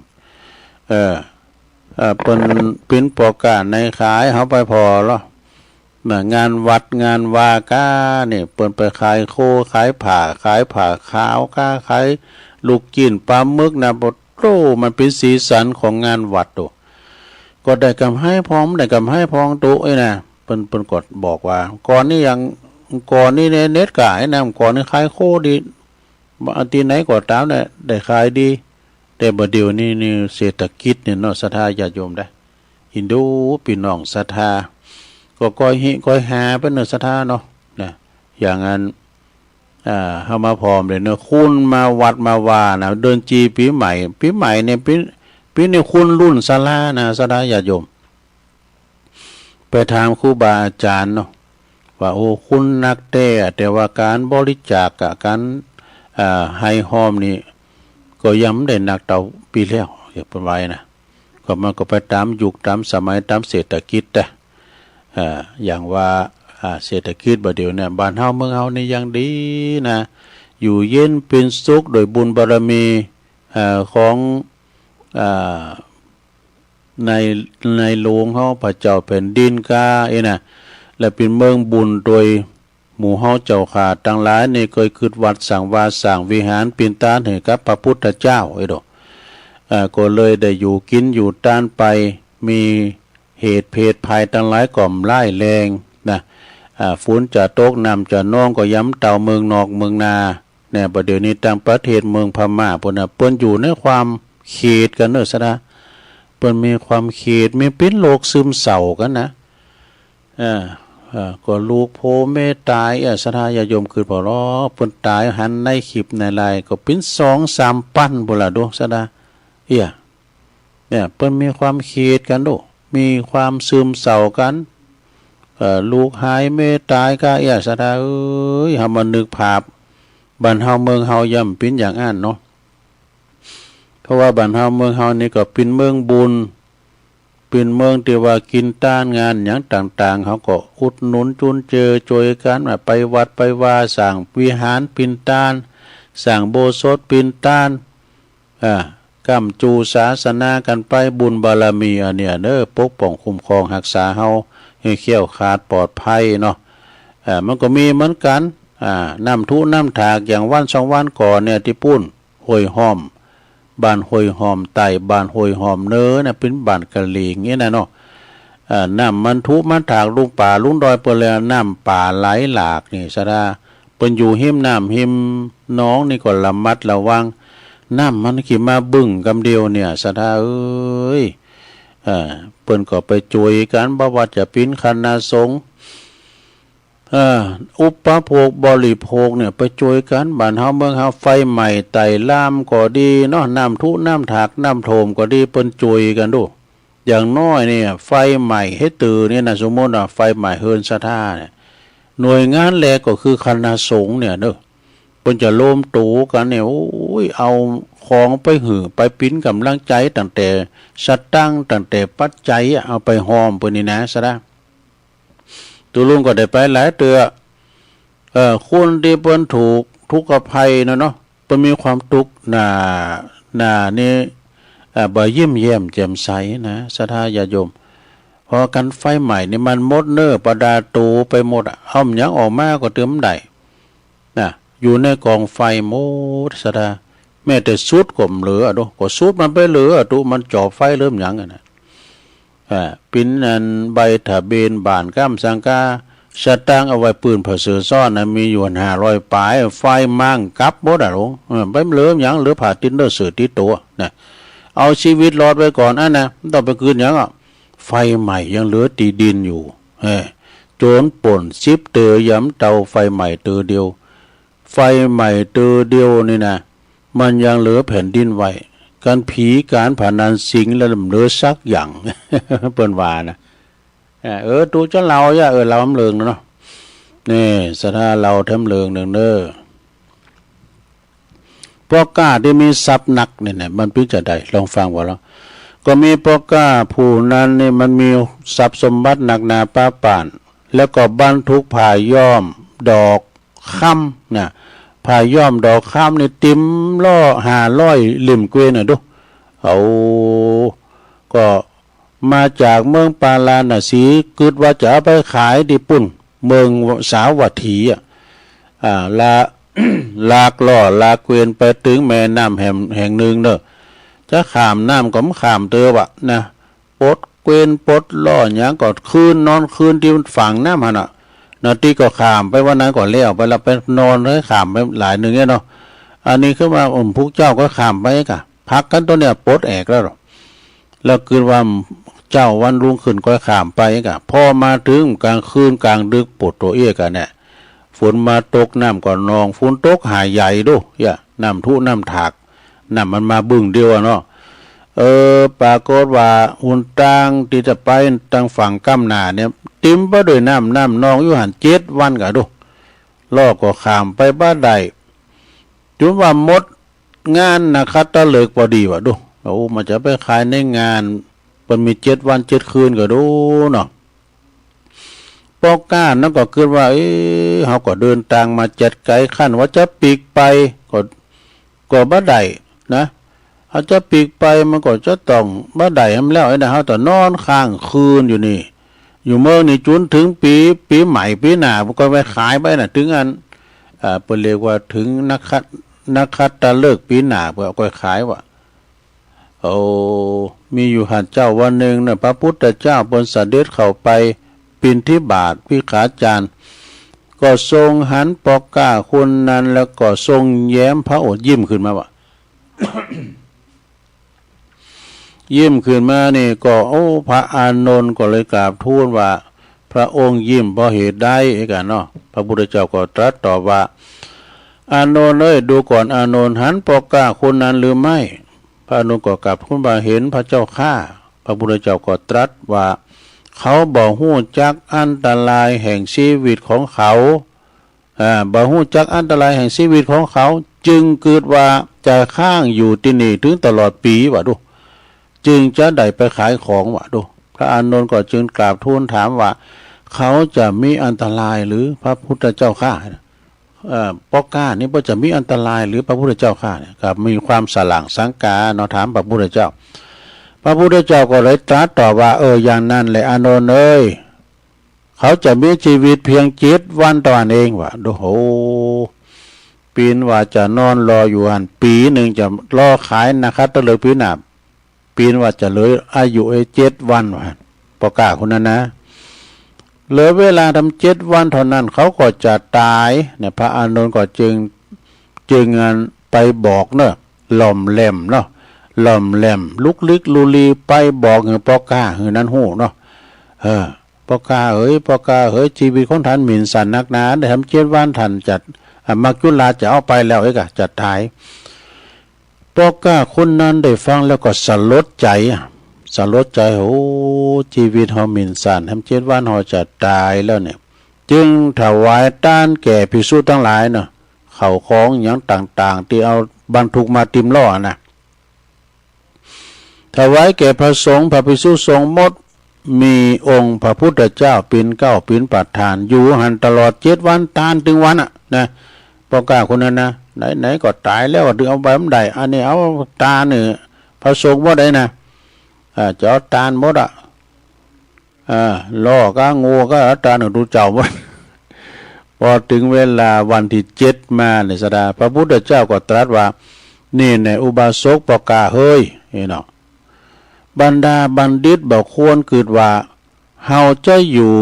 เป็นปิ้นปอกาในขายเขาไปพอแล้วงานวัดงานวาก้าเนี่ยเปิ้นไปขายโคขายผ่าขาวก้าขายลูกกินปลาหมึกนะบดโตมันเป็นสีสันของงานวัดตัวก็ได้กำให้พร้อมได้กำให้พองตุนะเปิ้นกดบอกว่าก่อนนี้ยัง ก่อนนี่เนี่ยเน็ตกะไอ้น้ำก่อนนี่ขายโคดีอันที่ไหนก็ตามเนี่ยได้ขายดีแต่บ่เดี๋ยวนี้นี่เศรษฐกิจเนี่ยเนาะศรัทธาญาติโยมได้ฮินดูพี่น้องศรัทธาก็ก้อยหาเป็นเนื้อศรัทธาเนาะนะอย่างนั้นเฮามาพร้อมเลยเนาะคุณมาวัดมาว่านะเดินจีปีใหม่เนี่ยปีนี้คุณรุ่นศาลานะศรัทธาญาติโยมไปถามครูบาอาจารย์เนาะว่าโอ้คุณนักแต่ว่าการบริจาคกับการให้หอมนี่ก็ย้ำได้หนักเต่าปีแล้วอย่าเป็นไว้นะก็มันก็ไปตามยุคตามสมัยตามเศรษฐกิจแต่อย่างว่าเศรษฐกิจบ่เดี๋ยวเนี่ยบ้านเฮาเมืองเฮานี่ยังดีนะอยู่เย็นเป็นสุขโดยบุญบารมีของในหลวงเฮาพระเจ้าแผ่นดินกานะและเป็นเมืองบุญโดยหมู่เฮาเจ้าขาทั้งหลายนี่เคยคิดวัดสร้างวาสร้างวิหารปีนตานให้กับพระพุทธเจ้าดอกก็เลยได้อยู่กินอยู่ต้านไปมีเหตุเพศภัยทั้งหลายก่อมไล่แรงนะฝนจะตกน้ำจะนองก็ย้ำเต่าเมืองนอกเมืองนาเนี่ยประเดี๋ยวนี้ต่างประเทศเมืองพม่าเปิ้นอยู่ในความเขตกันเนอะซะนะเปิ้นมีความเขตมีเป็นโรคซึมเศร้ากันนะก็ลูกโพแม่ตายศรัทธาญาติโยมคือพอล้อเปิ้นตายหันในคลิปในไลน์ก็เป็น2-3ปั้นพุ่นล่ะโดซะนะเนี่ยเปิ้นมีความเขตกันโดมีความซึมเศร้ากันลูกหายแม่ตายก็ศรัทธาเฮามานึกภาพบ้านเฮาเมืองเฮาย่ำเป็นอย่างนั้นเนาะเพราะว่าบ้านเฮาเมืองเฮานี่ก็เป็นเมืองบุญเป็นเมืองที่ว่ากินต้านงานอย่างต่างๆเขาก็อุดหนุนจุนเจือช่วยกันไปวัดไปว่าสร้างวิหารปินต้านสร้างโบสถ์ปินต้านกำจูศาสนากันไปบุญบารมีอันเนี้ยเด้อปกป้องคุ้มครองรักษาเฮาให้เขี้ยวขาดปลอดภัยเนาะมันก็มีเหมือนกันน้ำทุน้ำถากอย่างวัน2 วันก่อนเนี่ยที่ปุ้นห้วยห้อมบ้านห้วยหอมไต่บ้านห้วยหอมเนื้อเนี่ยเป็นบ้านกะหรี่อย่างเงี้ยนะเนาะน้ำมันทุมันถากลุงป่าลุงดอยเปิ้นแล้วน้ำป่าไหลหลากนี่ซะดาเปิ้นอยู่หิมน้ำหิมน้องนี่ก็ระมัดระวังน้ำมันขี่มาบึ้งกำเดียวเนี่ยซะดาเปิ้นก็ไปช่วยกันบ่ว่าจะเป็นคณะสงฆ์อุปโภคบริโภคเนี่ยไปช่วยกันบ้านเฮาเมืองเฮาไฟใหม่ไต่ลามก็ดีเนาะน้ำทุน้ำถากน้ำโถมก็ดีเปิ้นช่วยกันดูอย่างน้อยเนี่ยไฟใหม่ให้ตื่นเนี่ยนะสมมติว่าไฟใหม่เฮิรนศรัทธาเนี่ยหน่วยงานแรกก็คือคณะสงฆ์เนี่ยเด้อเปิ้นจะโลมตูกันเนี่ยโอ้ยเอาของไปหือไปปิ้นกำลังใจตั้งแต่สตังค์ตั้งแต่ปัจจัยเอาไปหอมเปิ้นนี่นะซะนะตัวลุงก็ได้ไปหลายเตือคนที่เปิ้นถูกทุกข์ภัยเนาะเปิ้นมีความทุกข์หน้านี่บ่ยิ้มแย้มแจ่มใสนะศรัทธาญาติโยมพอกันไฟใหม่นี่มันมดเน้อประดาตูไปหมดเอาหยังออกมาก็เติมได้นะอยู่ในกองไฟหมดศรัทธาแม้แต่สุดก็เหลือดูก็สุดมันไปเหลือตุมันจ่อไฟเริ่มหยังนะปิ้นอันใบทะเบียนบ้านก้ามสังกาสตังเอาไว้ปืนเผาเสือซ่อนนะมีอยู่500 ปลายไฟมั่งกับบ่ได้หรอกไปเหลือหยังเหลือผ้าตินเด้อเสือติดตัวนะเอาชีวิตรอดไว้ก่อนนะต้องไปคืนหยังไฟใหม่ยังเหลือตีดินอยู่โจรป่นซิบเตอย้ำเตาไฟใหม่เตอเดียวไฟใหม่เตอเดียวนี่นะมันยังเหลือแผ่นดินไว้การผีการผ่านันสิงและเหลือสักอย่างเปิ้นว่านะตูจะเราเราทำเลิงเนาะนี่ศรัทธาเราทำเลิงหนึ่งเด้อพวกกล้าที่มีทรัพย์หนักเนี่ยมันพิจารณาลองฟังว่าแล้วก็มีพวกกล้าผู้นั้นนี่มันมีทรัพย์สมบัติหนักหนาป้าป่านแล้วก็บรรทุกผ่าย้อมดอกค่ำเนี่ยผ่าย้อมดอกข้ามนี่ติมล่อ500 ลิ่มเกวียนดูเอาก็มาจากเมืองปาลาณสีกึดว่าจะไปขายที่ปุ่นเมืองสาวัตถีลากล่อลากเกวียนไปถึงแม่น้ำแห่งหนึ่งเนอะจะข้ามน้ำก็ข้ามเตอวะนะปดเกวียนปดล่ออย่างก็คืนนอนคืนที่ฝั่งน้ำน่ะ นาทีก็ขามไปวันนั้นก่อนเลี้ยวไปแล้วไปนอนเลยขามไปหลายหนึ่งเนี่ยเนาะอันนี้ขึ้นมาพวกเจ้าก็ขามไปกะพักกันตัวเนี่ยปลดแอกแล้วหรอแล้วคือว่าเจ้าวันรุ่งขึ้นก็ขามไปกะพอมาถึงกลางคืนกลางดึกปวดตัวเอี้ยกันเนี่ยฝนมาตกน้ำก่อนนองฝนตกหายใหญ่ดูอย่าน้ำทุน้ำถากน้ำมันมาบึ้งเดียวเนาะปรากฏว่าหุ่นตังที่จะไปทางฝั่งก้ำหนาเนี่ยติ้มไปด้วยน้ำนองอยู่หัน7 วันกะดูล่อก็ขามไปบ้านใดจุดว่ามดงานนะครับตะเลิกพอดีวะดูโอ้มันจะไปขายในงานมันมี7 วัน 7 คืนก็ดูเนาะปอก้านั่นก็คือว่าเขาก็เดินทางมาจัดไกลขั้นว่าจะปีกไปก็บ้าใดนะเขาจะปีกไปมันก็จะต้องบ้าใดทำแล้วนะเขาแต่นอนค้างคืนอยู่นี่อยู่เมื่อนี่จนถึงปีใหม่ปีหน้าก็ไปขายไปนะถึงอันเป็นเรียกว่าถึงนักคัตเลิกปีหน้าก็ขายว่ะมีอยู่หันเจ้าวันหนึ่งนะพระพุทธเจ้าบนเสด็จเข้าไปปิณฑบาตพิขาจารย์ก็ทรงหันปอกก้าคนนั้นแล้วก็ทรงแย้มพระโอษฐ์ยิ้มขึ้นมาว่ะ ยิ้มขึ้นมานี่ก็พระอานนท์ก็เลยกราบทูลว่าพระองค์ยิ้มเพราะเหตุใดกันเนาะพระพุทธเจ้าก็ตรัสตอบว่าอานนท์เอ้ยดูก่อนอานนท์หันปอกก้าคนนั้นหรือไม่พระอานนท์ก็กราบทูลว่าเห็นพระเจ้าข้าพระพุทธเจ้าก็ตรัสว่าเขาบ่ฮู้จักอันตรายแห่งชีวิตของเขาบ่ฮู้จักอันตรายแห่งชีวิตของเขาจึงเกิดว่าจะข้างอยู่ที่นี่ถึงตลอดปีวะดูจึงจะได้ไปขายของวะดูพระอานนท์ก็จึงกราบทูลถามว่าเขาจะมีอันตรายหรือพระพุทธเจ้าข้าปอกก้านี่จะมีอันตรายหรือพระพุทธเจ้าข้าเนี่ยครับมีความสลางสังกาเนาะถามพระพุทธเจ้าพระพุทธเจ้าก็เลยตรัสตอบว่าอย่างนั้นแหละอานนท์เอ้ยเขาจะมีชีวิตเพียง7 วันต่อวันเองวะดูโหปีนว่าจะนอนรออยู่หันปีหนึ่งจะรอขายนะครับตะเลยปีหนาปีนว่าจะเลยอายุ7 วันวะปอกก้าคนนั้นนะเหลือเวลาทำ7 วันเท่านั้นเขาก็จะตายเนี่ยพระอานนท์ก็จึงไปบอกเนาะหล่อมแหลมเนาะหล่อมแหลมลุกลึกลูลีไปบอกเงปอก้านั้นหูเนาะปอก้าปอก้าชีวิตของท่านหมิ่นสันนักหนาได้ทำ7 วันท่านจัดมักจุลาจะเอาไปแล้วกะจัดท้ายปอก้าคนนั้นได้ฟังแล้วก็สลดใจชีวิตเฮาหมิ่นสันทำ7 วันเฮาจะตายแล้วเนี่ยจึงถวายต้านแก่ภิกษุทั้งหลายเนาะเข้าของอย่างต่างๆที่เอาบรรทุกมาติมล้อนะถวายแก่พระสงฆ์พระภิกษุสงฆ์หมดมีองค์พระพุทธเจ้าเป็นเก้าเป็นประธานอยู่หันตลอด7 วันตานถึงวันนะปอกก้าคนนั้นนะไหนก็ตายแล้วถึงเอาไปมันได้อันนี้เอาตาเนี่ยพระสงฆ์บ่ได้นะจะเอาตานหมดล่อก็งูก็ตาหนึ่งดูเจ้าหมดพอถึงเวลาวันที่7มาในสดาพระพุทธเจ้าก็ตรัสว่านี่ในอุบาสกปอกก้าเฮ้ยเนาะบรรดาบัณฑิตบอกควรเกิดว่าเฮาจะอยู่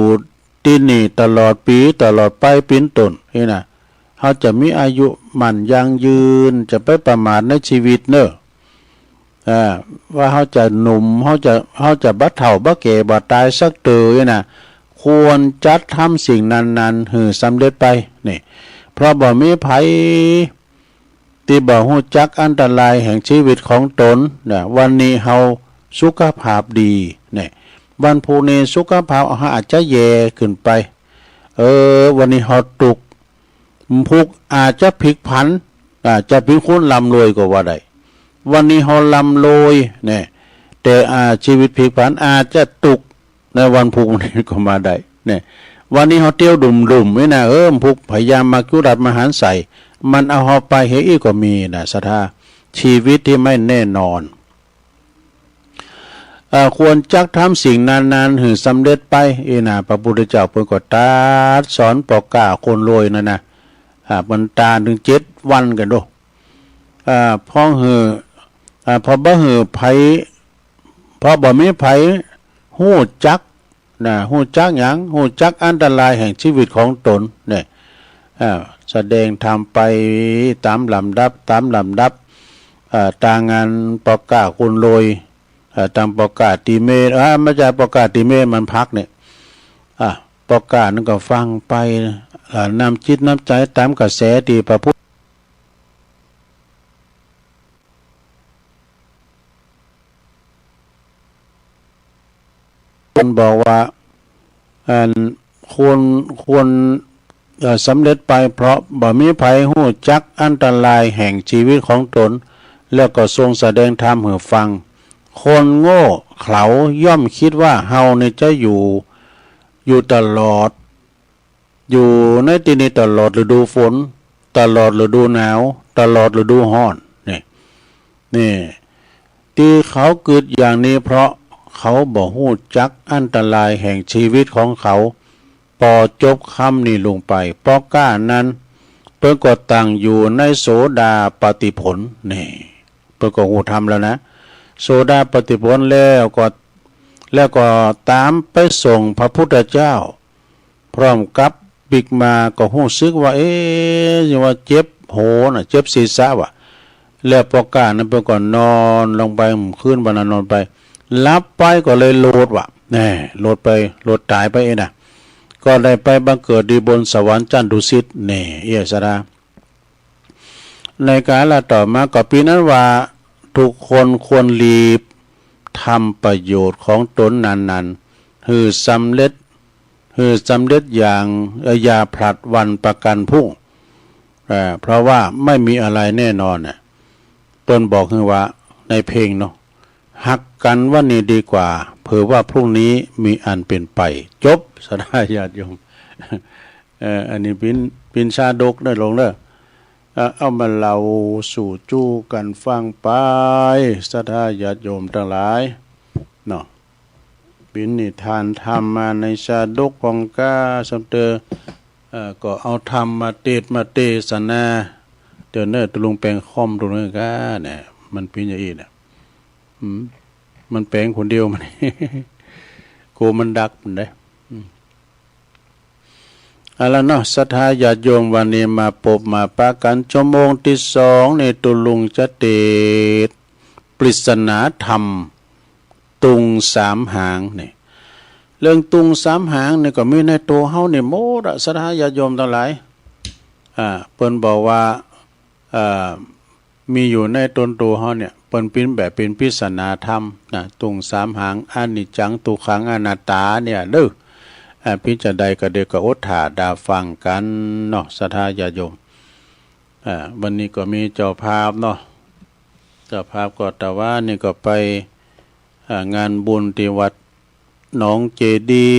ที่นี่ตลอดปีตลอดไปเป็นต้นนะเฮาจะมีอายุมั่นยั่งยืนจะไปประมาทในชีวิตเนอะว่าเฮาจะหนุ่มเฮาจะบัดเฒ่าบัดแก่บัดตายสักเตอนะควรจัดทำสิ่งนั้นๆให้สำเร็จไปนี่เพราะบ่มีไผที่บ่ฮู้จักอันตรายแห่งชีวิตของตนเนี่ยวันนี้เฮาสุขภาพดีเนี่ยวันพรุ่งนี้สุขภาพอาจจะแย่ขึ้นไปวันนี้เฮาตุกพุกอาจจะพลิกผันจะเป็นคนร่ำรวยก็ว่าได้วันนี้เฮาร่ำรวยเนี่ยแต่ชีวิตพลิกผันอาจจะตุกในวันพรุ่งนี้ก็มาได้เนี่ยวันนี้เฮาเที่ยวดุ่มๆไว้นะพุกพยายามมากุรัดมหันใส่มันเอาเฮาไปเฮอีก็มีนะศรัทธาชีวิตที่ไม่แน่นอนควรจักทำสิ่งนั้นๆให้สำเร็จไปนะพระพุทธเจ้าเพิ่นก็ตรัสสอนปอกก้าคนรวยนั่นนะมันตาถึง7 วันกันดูพอบ่มีไผฮู้จัก นะหูจักหยังหูจักอันตรายแห่งชีวิตของตนเนี่ยแสดงทำไปตามลำดับตางงานปอกาคุณโรยตามปอกาตีเมตไม่ใช่ปอกาตีเมตมันพักเนี่ยปอกานั่นก็ฟังไปนำจิตน้ำใจตามกระแสที่พระพุทธคนบอกว่าควรสำเร็จไปเพราะบ่มีภัยหู้จักอันตรายแห่งชีวิตของตนแล้วก็ทรงแสดงธรรมให้ฟังคนโง่เขลาย่อมคิดว่าเฮาเนี่ยจะอยู่ตลอดอยู่ในที่นี้ตลอดฤดูฝนตลอดฤดูหนาวตลอดฤดูร้อนนี่ที่เขาเกิดอย่างนี้เพราะเขาบ่ฮู้จักอันตรายแห่งชีวิตของเขาพอจบคำนี้ลงไปปอก้านั้นเพิ่นก็ตั้งอยู่ในโสดาปฏิผลนี่เพิ่นก็ฮู้ธรรมแล้วนะโสดาปฏิผลแล้วก็ตามไปส่งพระพุทธเจ้าพร้อมกับบิกมาก็ฮู้สึกว่าว่าเจ็บโหน่ะเจ็บศีรษะว่ะแล้วปอก้านั้นเพิ่นก็นอนลงไปคืนวันนั้นนอนไปหลับไปก็เลยโลดว่ะโลดตายไปน่ะก็ได้ไปบังเกิดดีบนสวรรค์จันทดุสิตสดาในกาลต่อมาก็ปีนั้นว่าทุกคนควรรีบทำประโยชน์ของตนนั้นๆคือสำเร็จอย่างอย่าผลัดวันประกันพรุ่งเพราะว่าไม่มีอะไรแน่นอนต้นบอกคือว่าในเพลงเนาะหักกันว่านี่ดีกว่าเผื่อว่าพรุ่งนี้มีอันเป็นไปจบสดาญาติโยมอันนี้ปินชาดกได้ลงเด้อเอามาเล่าสู่จู้กันฟังไปสดาญาติโยมทั้งหลายเนาะปินนิทานธรรมมาในชาดกของก้าสมเตอก็เอาธรรมมาเทศนาเดี๋ยวเน้อตะลุงแปลงคอมตรงนั้นก้าเนี่ยมันปินอย่างอีเนี่ยมันแปลงคนเดียวมัน โกมันดักมันได้แล้วเนาะศรัทธาญาติโยมวันนี้มาพบมาปะกันชั่วโมงที่2ในตุลุงจะเตศปริศนาธรรมตุง3หางนี่เรื่องตุง3หางนี่ก็มีในตัวเฮานี่โมดศรัทธาญาติโยมทั้งหลายเพิ่นบอกว่ามีอยู่ในตนตัวเฮาเนี่ยเปิ้นเป็นแบบเป็นปริศนาธรรมนะตุง3หางอนิจจังทุกขังอนัตตาเนี่ยเด้อพิจารณาก็เด็กก็อดถาดาฟังกันเนาะศรัทธาญาติโยมวันนี้ก็มีเจ้าภาพเนาะเจ้าภาพก็แต่ว่านี่ก็ไปงานบุญที่วัดหนองเจดี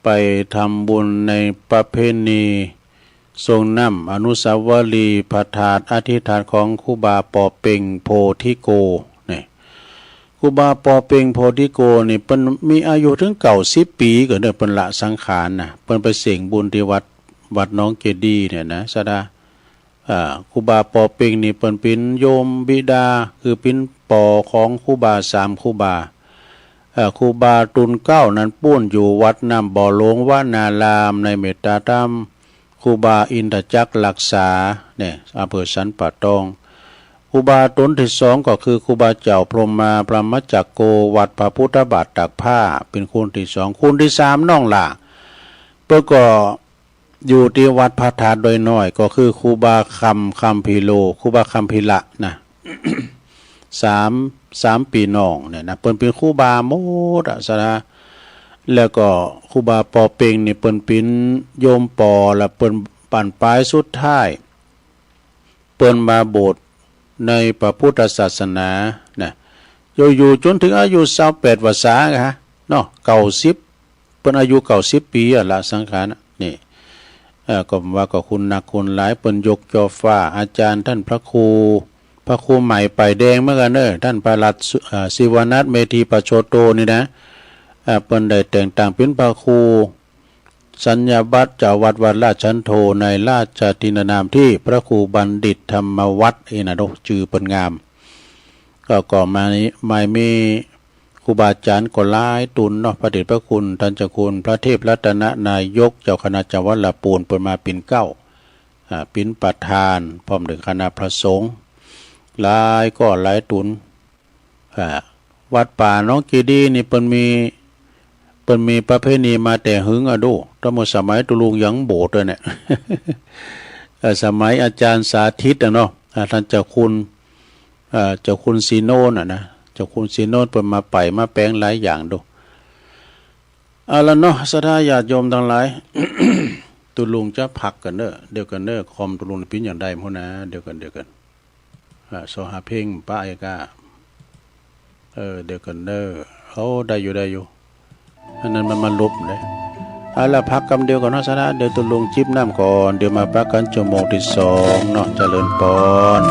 ไปทำบุญในประเพณีทรงนำอนุสาวรีย์พระธาตุอธิษฐานของครูบาปอเป่งโพธิโกนี่ครูบาปอเป่งโพธิโกนี่เพิ่นมีอายุถึง90 ปีก็เด้อเพิ่นละสังขารน่ะเพิ่นไปเสงบุญที่วัดหนองเจดีเนี่ยนะสดาครูบาปอเป่งนี่เพิ่นเป็นโยมบิดาคือเป็นปอของครูบา3ครูบาครูบาตุน9นั้นป้วนอยู่วัดน้ำบ่อหลวงวานารามในเมตตาธรรมครูบาอินทจักรรักษาเนี่ยอำเภอสันป่าตองครูบาตนที่2ก็คือครูบาเจ้าพรหมมาพระมจักโกวัดพระพุทธบาทตักผ้าเป็นคนที่2คนที่3น้องล่ะเพื่อก็อยู่ที่วัดพระธาตุโดยน้อยก็คือครูบาคำพิโลครูบาคำพิละนะ 3ปีน้องเนี่ยนะเปิ้นเป็นครูบาโมดสนะแล้วก็ครูบาปอเป่งนี่เปิ้นเป็นโยมปอและเปิ้นปั่นปลายสุดท้ายเปิ้นมาโบสถ์ในพระพุทธศาสนานะอยู่จนถึงอายุ28 พรรษาฮะเนาะ90เปิ้นอายุ90 ปีละสังขารนี่ก็ว่าก็คุณนักคุณหลายเปิ้นยกจอฟ้าอาจารย์ท่านพระครูใหม่ไปแดงเหมือนกันเด้อท่านประหลัดศิวนัสเมธีปโชโตนี่นะเปิ้นได้แต่งตั้งเป็นพระครูสัญญาบัตรเจ้าวัดราชชันโทในราชทินานามที่พระครูบัณฑิตธรรมวัฒน์นะดอกชื่อเปิ้นงามก็มานี้ไม่มี ครูบาอาจารย์ก็หลายตุนเนาะพระเดชพระคุณท่านเจ้าคุณพระเทพรัตนนายกเจ้าคณะจังหวัดลำพูนเปิดมาเป็นเก้าเป็นประธานพร้อมถึงคณะพระสงฆ์หลายก็หลายตุนวัดป่าน้องกีดีนี่เปิ้นมีประเพณีมาแต่หึงอะดูตั้งแต่สมัยตุลุงยังโบสถ์เลยเนี่ย สมัยอาจารย์สาธิตเนาะท่านเจ้าคุณซีโนน่ะนะเจ้าคุณซีโนเปิ้นมาไปมาแปลงหลายอย่างดูเอาละเนาะศรัทธาญาติโยมทั้งหลาย ตุลุงจะพักกันเด้อเดี๋ยวกันเด้อคอมตุลุงเป็นอย่างใดพุ่นนะเดี๋ยวกันโซหาเพ่งป้าไอ้กาเดี๋ยวกันเด้อเขาได้อยู่อันนั้นมันลบเลยเอาละพักกำเดียวก่อนเนาะศรัทธาเดี๋ยวตุลุงจิบน้ำก่อนเดี๋ยวมาพักกันชั่วโมงที่2เนาะเจริญพร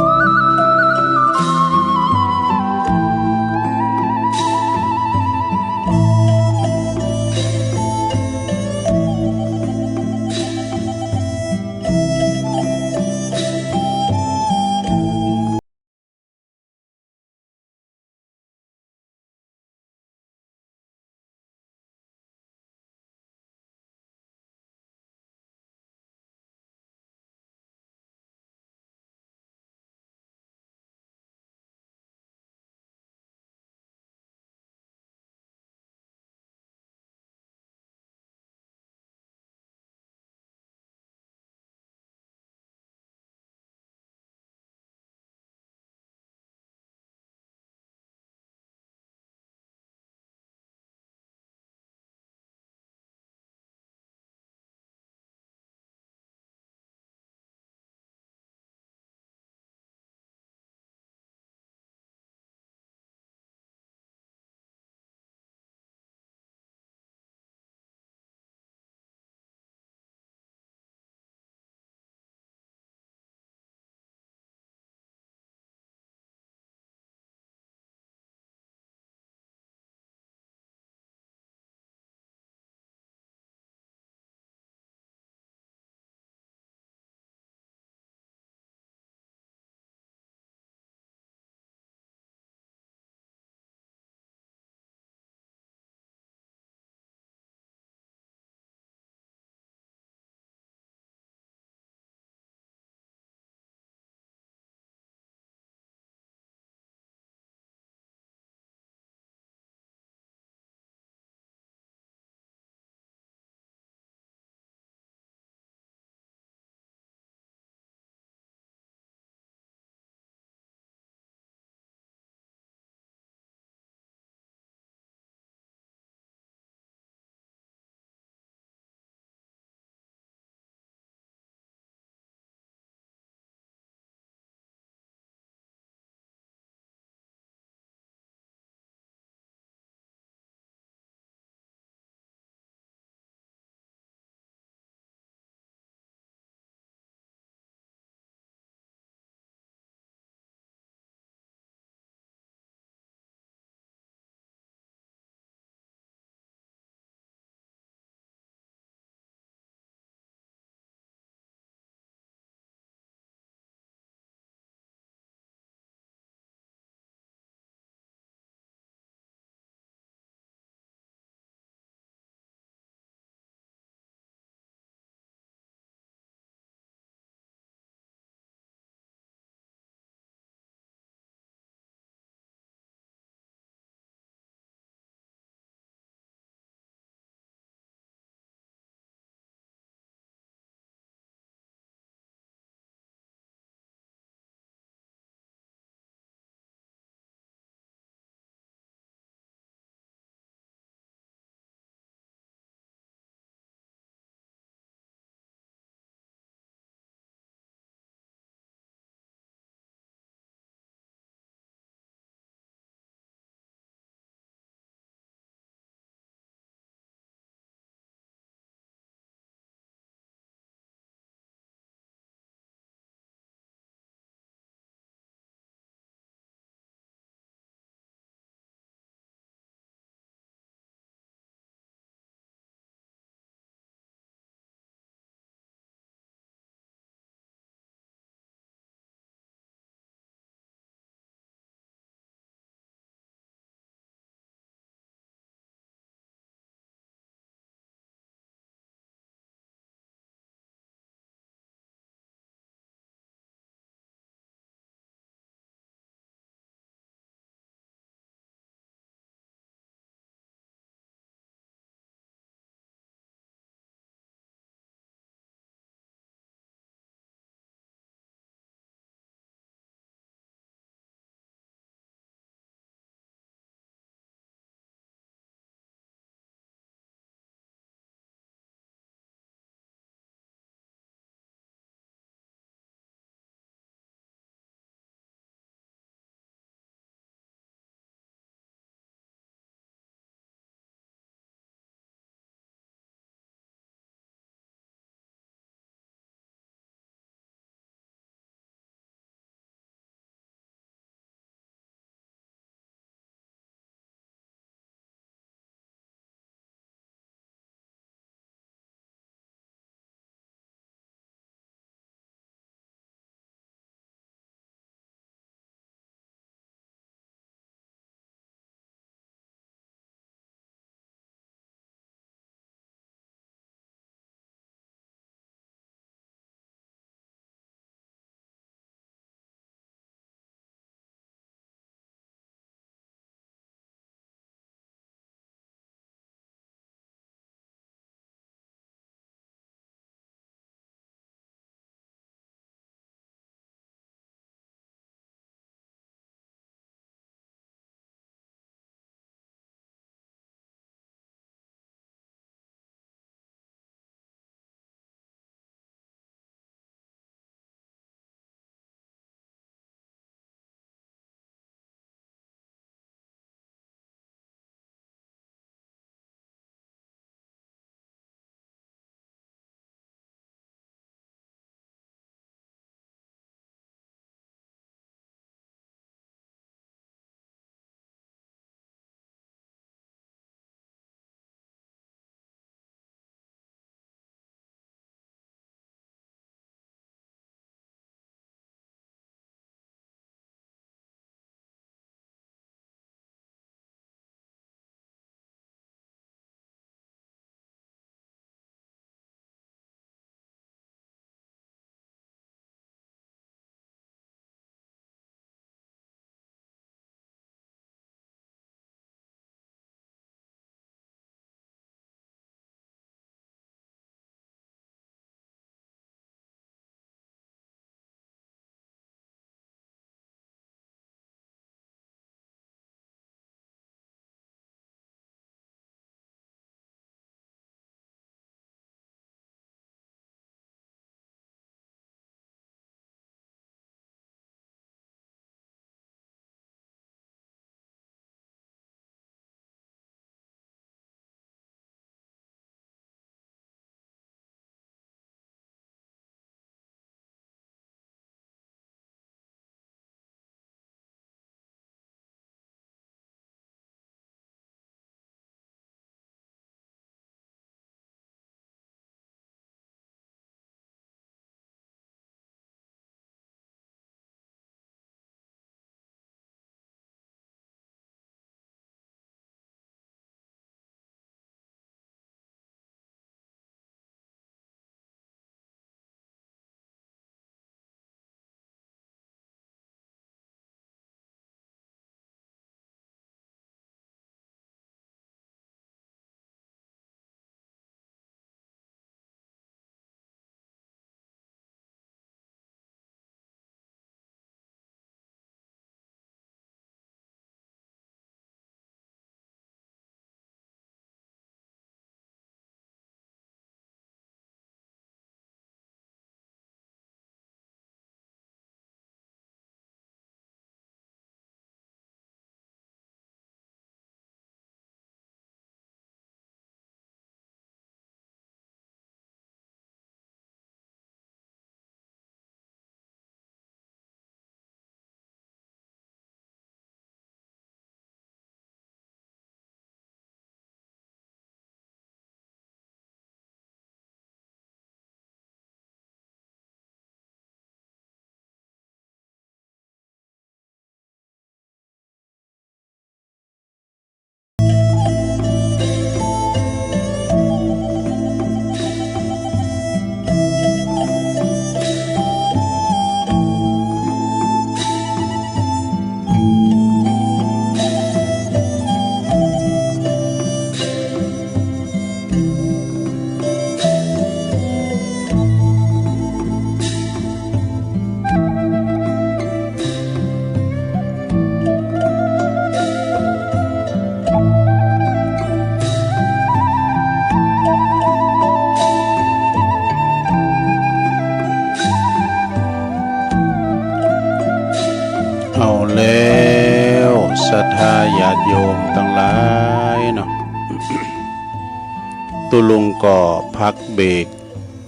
ตุลุงก็พักเบรก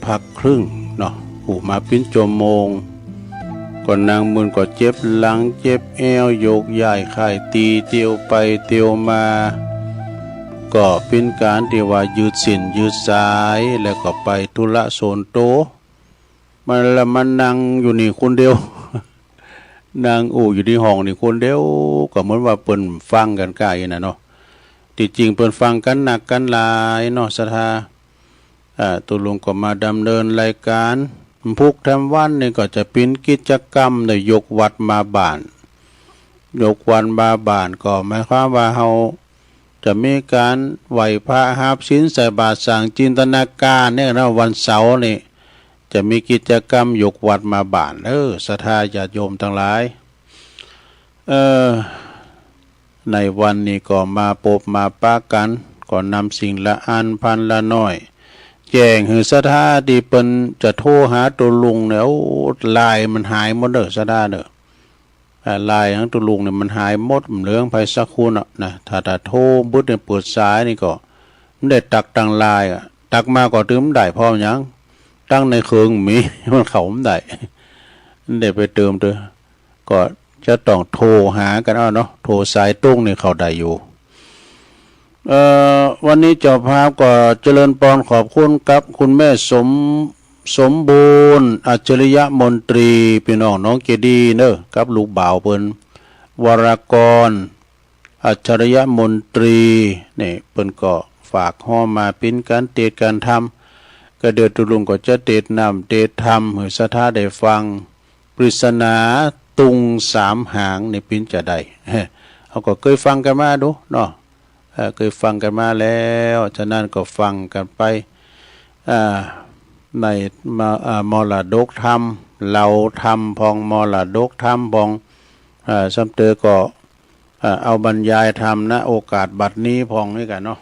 พักครึ่งเนาะหูมาปิ้นชั่วโมงก็นางมืนก็เจ็บหลังเจ็บเอวโยกย้ายค่ายตีเตียวไปเตียวมาก็เป็นการที่ว่ายืดสินยืดสายแล้วก็ไปธุระโซนโตมันละมันนั่งอยู่นี่คนเดียว นางอยู่ที่ห้องนี่คนเดียวก็เหมือนว่าเปิ้นฟังกันกายนะเนาะที่จริงเปิ้นฟังกันหนักกันหลายเนาะศรัทธาตุลุงก็มาดำเนินรายการพุกทำวันนี่ก็จะเป็นกิจกรรมในยกวัดมาบ้านยกวันมาบ้านก็หมายความว่าเฮาจะมีการไหวพระหาบศีลใส่บาตรสั่งจินตนาการเนี่ยนะวันเสาร์นี่จะมีกิจกรรมยกวัดมาบ้านศรัทธาญาติโยมทั้งหลายในวันนี้ก็มาปบมาปะกันก็นำสิ่งละอันพันละน้อยแจ้งให้ศรัทธาที่เปิ้นจะโทรหาตัวลุงแล้วลายมันหายหมดศรัทธาลายของตัวลุงเนี่ยมันหายหมดเหลืองไปสักคูนะถ้าโทรบึดเนี่ยเปิดสายนี่ก็มันได้ตักตังลายตักมาก็ถึงได้พร้อมยังตั้งในเครื่องมีมันเขาไม่ได้ได้ไปเติมด้วยก็จะต้องโทรหากันเนาะโทรสายตุ้งเนี่ยเขาได้อยู่วันนี้เจ้าภาพก็เจริญปอนขอบคุณกับคุณแม่สมบูรณ์อัจฉริยะมนตรีพี่น้องน้องเจดีเนอะกับลูกบ่าวเปิ้นวรากรอัจฉริยะมนตรีนี่เปิ้นก็ฝากห้อมาปิ้นการเตดการทำก็เดือดตุลุงก็จะเตดนำเตดทำให้ศรัทธาได้ฟังปริศนาตุงสามหางในปิ้นจะได้เขาก็เคยฟังกันมาดูเนาะเคยฟังกันมาแล้วฉะนั้นก็ฟังกันไปในมรดกธรรมเราทำพองมรดกธรรมพองซัมเตอก็เอาบรรยายธรรมณโอกาสบัดนี้พองนี่กันเนาะ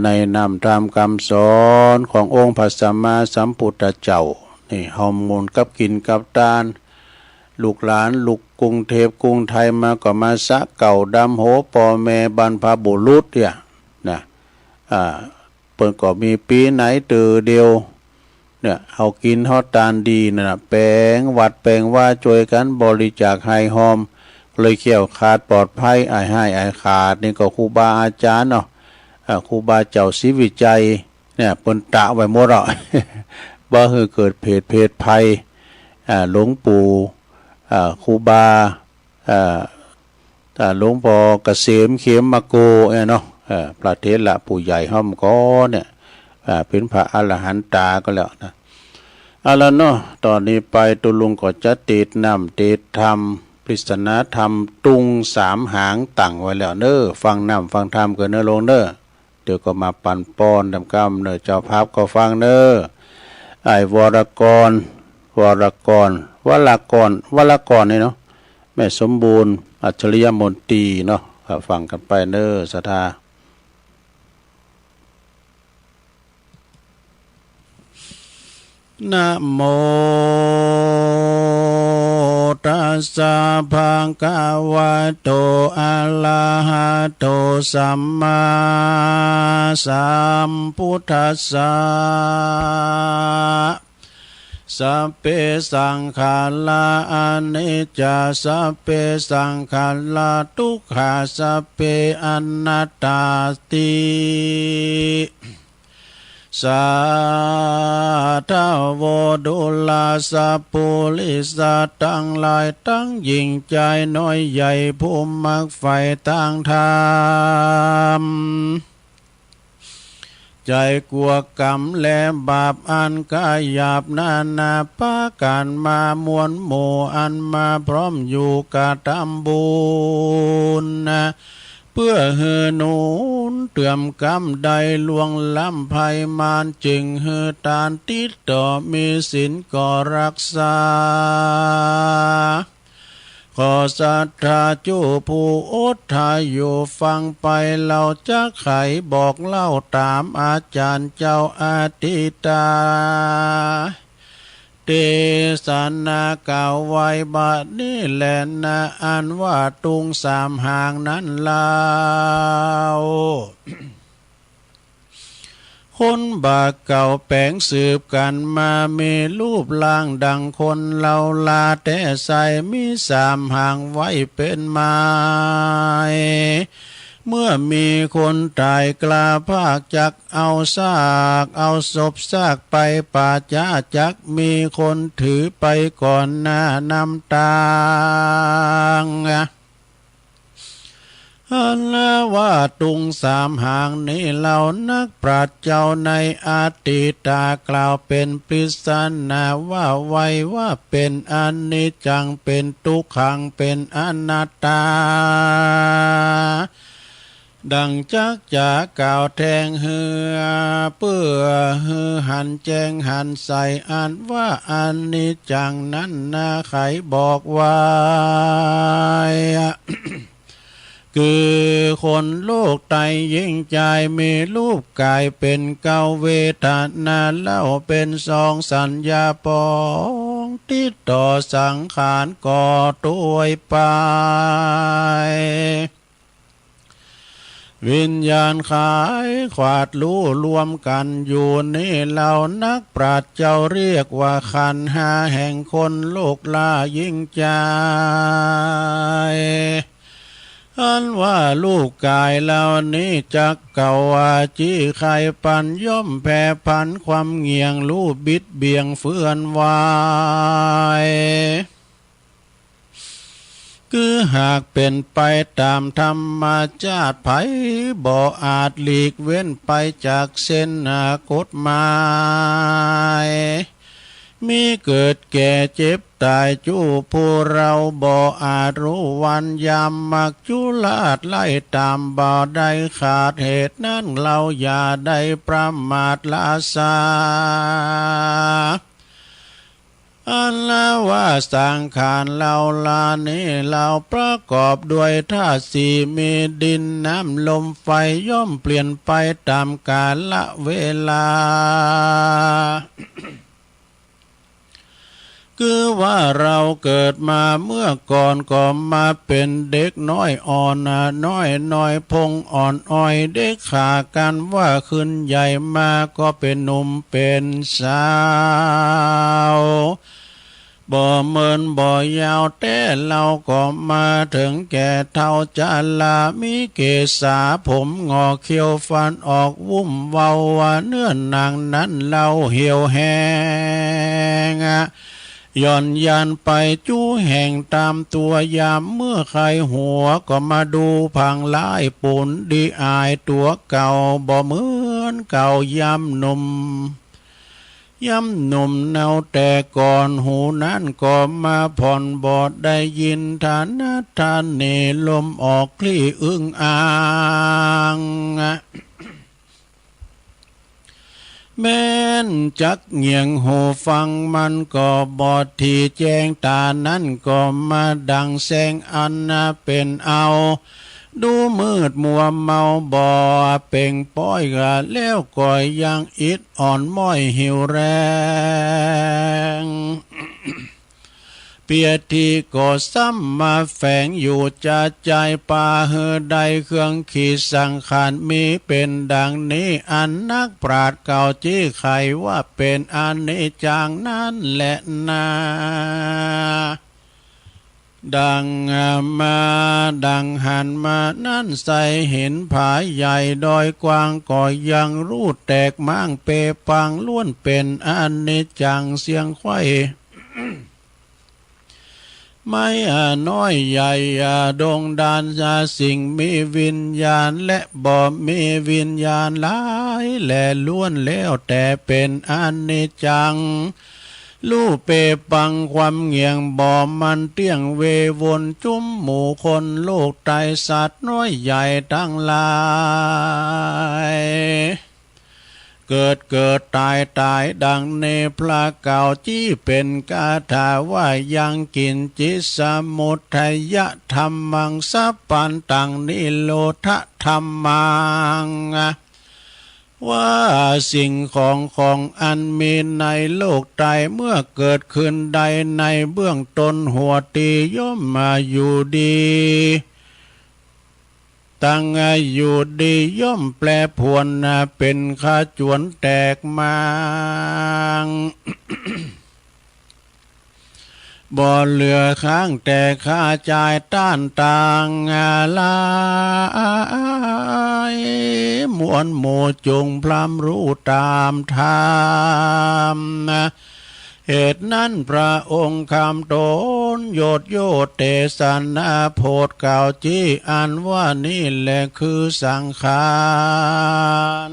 ในนำธรรมคำสอนขององค์พระสัมมาสัมพุทธเจ้านี่ฮอร์โมนกับกินกับตาลลูกหลานลูกกรุงเทพกรุงไทยมาก็มาสะเก่าดำโหปอแม่บรรพบุรุษเนี่ยนะเปิดก็มีปีไหนเตือเดียวเนี่ยเอากินฮอดตาลดีนะแปลงวัดแปลงว่าช่วยกันบริจาคให้หอมเลยเขี่ยวขาดปลอดภัยไอ้ขาดนี่ก็ครูบาอาจารย์เนาะครูบาเจ้าศิวิจัยเนี่ยเปิ้นตะไว้หมดอ่ะ บ่ให้เกิดเพศภัยหลวงปู่ครูบาหลวงพ่อเกษมเขมมาโกเนาะพระเถระผู้ใหญ่ห้อมก้อเนี่ยเป็นพระอรหันตาก็แล้วนะเอาละเนาะตอนนี้ไปตุลุงก็จะเตดนำเตดธรรมปริศนาธรรมตุงสามหางตั้งไว้แล้วเน้อฟังนำฟังธรรมกันเน้อลงเน้อเดี๋ยวก็มาปั่นป้อนดำกำเน้อเจ้าภาพก็ฟังเน้อไอ้วรกรนี่เนาะแม่สมบูรณ์อัจฉริยมนตรีเนาะฟังกันไปเน้อศรัทธานะโมตัสสะภะคะวะโตอะระหะโตสัมมาสัมพุทธัสสะสัพเพสังขาราอนิจจาสัพเพสังขาราทุกขาสัพเพอนัตตาติสัทธาวดุลาสัพพุลิสัตทั้งหลายทั้งยิ่งใจน้อยใหญ่ผู้มักใฝ่ต่างธรรมใจกลัวกรรมและบาปอันกายหยาบนาปะการมามวลหมู่อันมาพร้อมอยู่กะทำบุญเพื่อเฮือหนุนเตื่อมกรรมใดลวงล้ำภัยมารจึงเฮือตานติดต่อมีศีลก่อรักษาขอศรัทธาจูผู้อดทายอยู่ฟังไปเราจะไขบอกเล่าตามอาจารย์เจ้าอาทิตาเตสนาเก่าไว้บัดนี้แลนะอันว่าตุงสามหางนั้นลาว คนบาเก่าแปลงสืบกันมามีรูปร่างดังคนเราลาแต่ใส่มีสามหางไว้เป็นไม้เมื่อมีคนตายกล้าภาคจักเอาซากเอาศพซากไปป่าจ้าจักมีคนถือไปก่อนหน้านำตางอันละว่าตุงสามหางนี้เหล่านักปราชญ์เจ้าในอาติตากล่าวเป็นปริศนาว่าไว้ว่าเป็นอนิจจังเป็นทุกขังเป็นอนัตตาดังจักจาก่าวแทงเหือเปื้อหือหันแจงหันใส่อันว่าอนิจจังนั้นนาไขบอกไว้คือคนโลกไตยิ่งใจมีรูปกายเป็นเก้าเวทนาเล่าเป็นสองสัญญาปองติดต่อสังขารก่อตัวไปวิญญาณขายขวาดรู้รวมกันอยู่นี่เหล่านักปราชญ์เจ้าเรียกว่าขันธ์ห้าแห่งคนโลกลายิ่งใจอันว่าลูกกายเหล่านี้จักเก่าวาจีไข่ปันย่อมแผ่พันความเงียงรูปบิดเบียงเฟื่อนวายคือหากเป็นไปตามธรรมชาติไผบ่อาจหลีกเว้นไปจากเส้นกฎหมายมีเกิดแก่เจ็บตายจู้ผู้เราบ่อาจรู้วันยามมักจุลาดไล่ตามบ่ได้ขาดเหตุนั้นเราอย่าได้ประมาทละสาอันละว่าสังขารเราลานี้เราประกอบด้วยธาตุสี่มีดินน้ำลมไฟย่อมเปลี่ยนไปตามกาลเวลาคือว่าเราเกิดมาเมื่อก่อนก็มาเป็นเด็กน้อยอ่อนน้อยพงอ่อนอ้อยเด็กขากันว่าขึ้นใหญ่มาก็เป็นหนุ่มเป็นสาวบ่เมินบ่ยาวแต่เราก็มาถึงแก่เท่าจะลามีเกศาผมงอเขียวฟันออกวุ่มเว้าว่าเนื้อนางนั้นเราเหี่ยวแห้งย่อนยันไปจู้แห่งตามตัวยามเมื่อใครหัวก็มาดูพังลายปุ่นดีอายตัวเก่าบ่เหมือนเก่ายำหนุ่มเนาแต่ก่อนหูนั้นก็มาผ่อนบอดได้ยินฐานะทานเนลมออกคลี่อึ้งอ่างแม้นจักเงียงหูฟังมันก็บอดที่แจ้งตานั้นก็มาดังแสงอันเป็นเอาดูมืดมัวเมาบ่เป่งป้อยกะแล้วก็ยังอิดอ่อนม้อยหิวแรงเปียทีก็ซ้ำมาแฝงอยู่จะใจป่าเฮือใดเครื่องขีดสังขารมีเป็นดังนี้อันนักปราชญ์เก่าจี้ไขว่าเป็นอนิจจังนั้นแหละนาดังมาดังหันมานั่นใส่เห็นผาใหญ่ดอยกว้างก็ยังรูดแตกมั่งเปปังล้วนเป็นอนิจจังเสียงไข้ ไม่น้อยใหญ่ดงดานสิ่งมีวิญญาณและบ่มีวิญญาณหลายและล้วนแล้วแต่เป็นอนิจจังลู่เปปังความเงียงบ่มันเตี้ยงเววนจุ้มหมู่คนโลกไตสัตว์น้อยใหญ่ทั้งหลายเกิดตายดังในพระเก่าจี้เป็นคาถาว่ายังกินจิสมุทัยธรรมังสัพพันตังนิโรธธรรมังว่าสิ่งของอันมีในโลกใดเมื่อเกิดขึ้นใดในเบื้องต้นหัวตีย่อมมาอยู่ดี ตั้งอยู่ดีย่อมแปรผวนเป็นขาจวนแตกมางบ่เหลือค้างแต่ข้าจ่ายต้านต่างลายมวลหมู่จงพลัมรู้ตามธรรมเหตุนั้นพระองค์คำตนโยดโยเตสันนาโพดกล่าวจี้อันว่านี่แหละคือสังขาร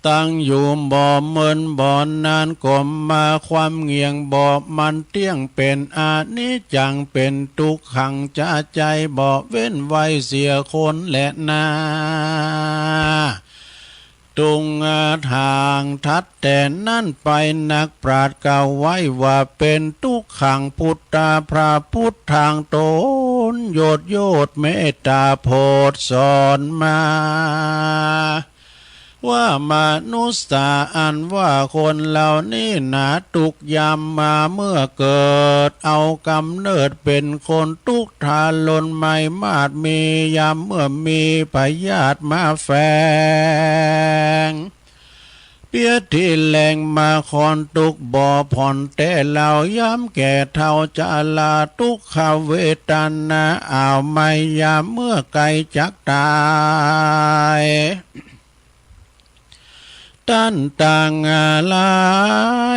ตั้งอยู่บ่เมินบ่นานก่อมมาความเงียงบ่มันเตี้ยงเป็นอานิจจังเป็นทุกขังจะใจบ่เว้นไว้เสียคนและนาตุงทางทัดแต่นั่นไปนักปราชญ์กล่าวไว้ว่าเป็นทุกขังพุทธาพระพุทธทางตนโยดโยดเมตตาโพธิสอนมาว่ามนุษย์อันว่าคนเหล่านี้หนาทุกยามมาเมื่อเกิดเอากำเนิดเป็นคนทุกทาลนไม่มาดมียามเมื่อมีพยาธิมาแฝงเปียที่แหลงมาคอนทุกบ่อผ่อนแต่เหล่าย้ำแก่เท่าจะลาทุกขเวทนาอ่าวไม่ยามเมื่อไกลจักตายตันต่างลา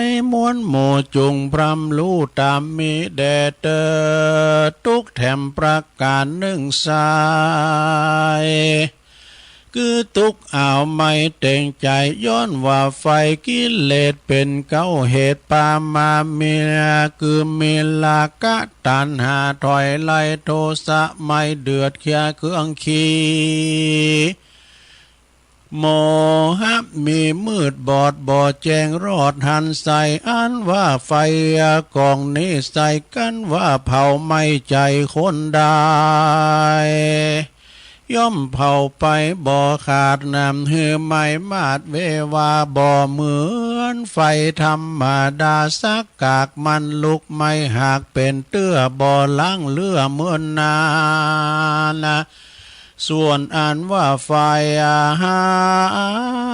ยมวลหมู่จุงพรำรู้ตามมีแดเตอทุกแถมประการหนึ่งสายคือทุกอ่าวไม่เต่งใจย้อนว่าไฟกิเลสเป็นเก้าเหตุปามาเมียคือมีลากะตัณหาถอยไล่โทสะไม่เดือดเคียเครื่องขีโมหะมีมืดบอดบ่แจ้งรอดหันใส่อันว่าไฟกองนี้ใส่กันว่าเผาไม่ใจคนได้ย่อมเผาไปบ่ขาดน้ำหือไม่มาดเววาบ่เหมือนไฟธรรมดาสักกากมันลุกไม่หากเป็นเตื้อบ่ล้างเลือเมื่อนานส่วนอันว่าไฟอาหา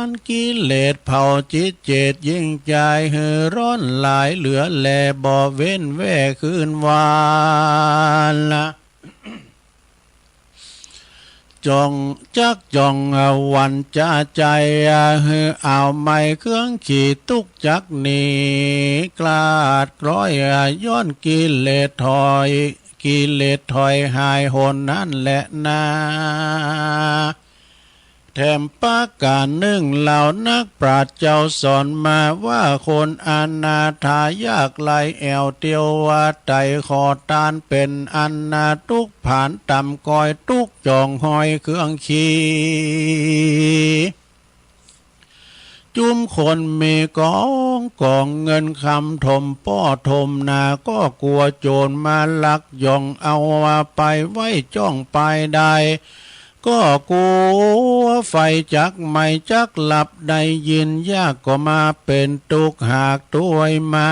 รกิเลสเผาจิตเจตยิ่งใจเหือร้อนหลายเหลือแลบ่เว้นแว่คืนวานจองจักจองวันจะใจเหือเอาไม่เครื่องขี่ตุกจักหนีกลาดกร้อยย้อนกิเลสถอยกิเลสถอยหายหนนั่นแหละนาแถมปาการหนึ่งเหล่านักปราชญ์เจ้าสอนมาว่าคนอนาถายากไลแอวเตียวว่าไตขอตานเป็นอันนาทุกผ่านต่ำกอยทุกจองหอยเครื่องขี้จุ้มคนมีกองเงินคำถมป้อถมนาก็กลัวโจรมาลักย่องเอาไปไว้จ้องไปได้ก็กลัวไฟจักไม่จักหลับได้ยินยากก็มาเป็นตุกหากตัวมา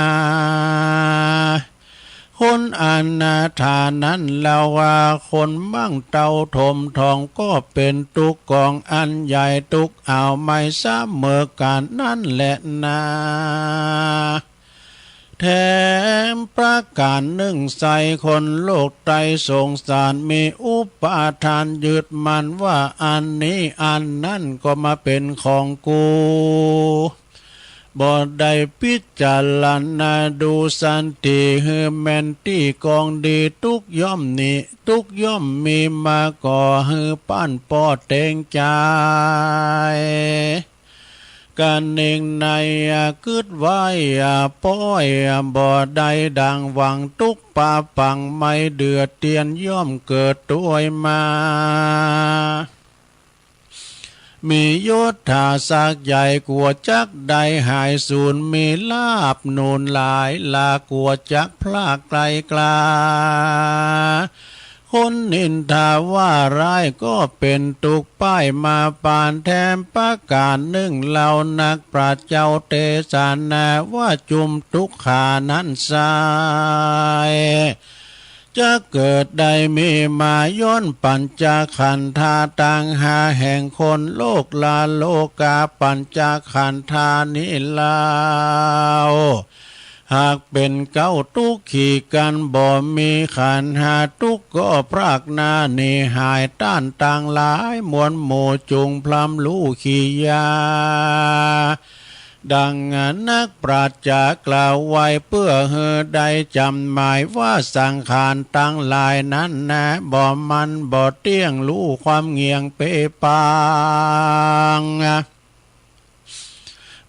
คนอนาถานั้นเล่าว่าคนมั่งเตาถมทองก็เป็นตุกกองอันใหญ่ตุกเอาไม่เสมอกันนั่นแหละนาแถมประการหนึ่งใส่คนโลกไตสงสารมีอุปาทานยึดมันว่าอันนี้อันนั่นก็มาเป็นของกูบ่ได้พิจารณาดูสันติฮือแมนที่กองดีทุกย่อมนี้ทุกย่อมมีมาก่อฮือปั้นปอเตงใจการเองในกึดไว้ป้อยบ่ได้ดังหวังทุกป่าปังไม่เดือดเตียนย่อมเกิดตัวมามีโยธาสักใหญ่กลัวจักใดหายสูญมีลาบนูนหลายลากลัวจักพลากไกลกลาคนนินทาว่าร้ายก็เป็นตุกป้ายมาปานแถมประการหนึ่งเหล่านักปราชญ์เจ้าเตสานาว่าจุมทุกขานั้นสาย จะเกิดใดมีมาย้อนปัญจขันธาตังหาแห่งคนโลกลาโลกาปัญจขันธานิลาวหากเป็นเก้าทุกขี่กันบ่มีขันหาทุกก็พรากนาเนหายต้านต่างหลายมวลหมู่จุงพลัมลู่ขี่ยาดังนักปราชญ์กล่าวไว้เพื่อเฮอได้จำหมายว่าสังขารตั้งหลายนั้นนะบ่มันบ่เตี้ยงรู้ความเงียงเปปาง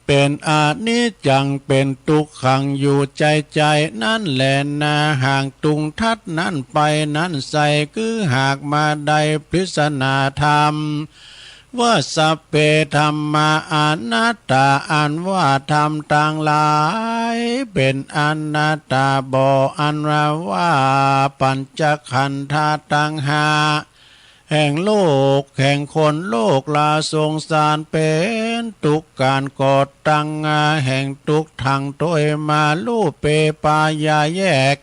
เป็นอานิจจังเป็นทุกขังอยู่ใจนั่นแหละนาห่างตุงทัดนั่นไปนั่นใส่คือหากมาได้พิศนาธรรมว่าสัพเพธรรมาอนัตตาอันว่าธรรมต่างหลายเป็นอนัตตาบ่อันว่าปัญจขันธาตังหาแห่งโลกแห่งคนโลกลาสงสารเป็นทุกการกอดตังแห่งทุกทางตัวมาลู่เปปายาแยก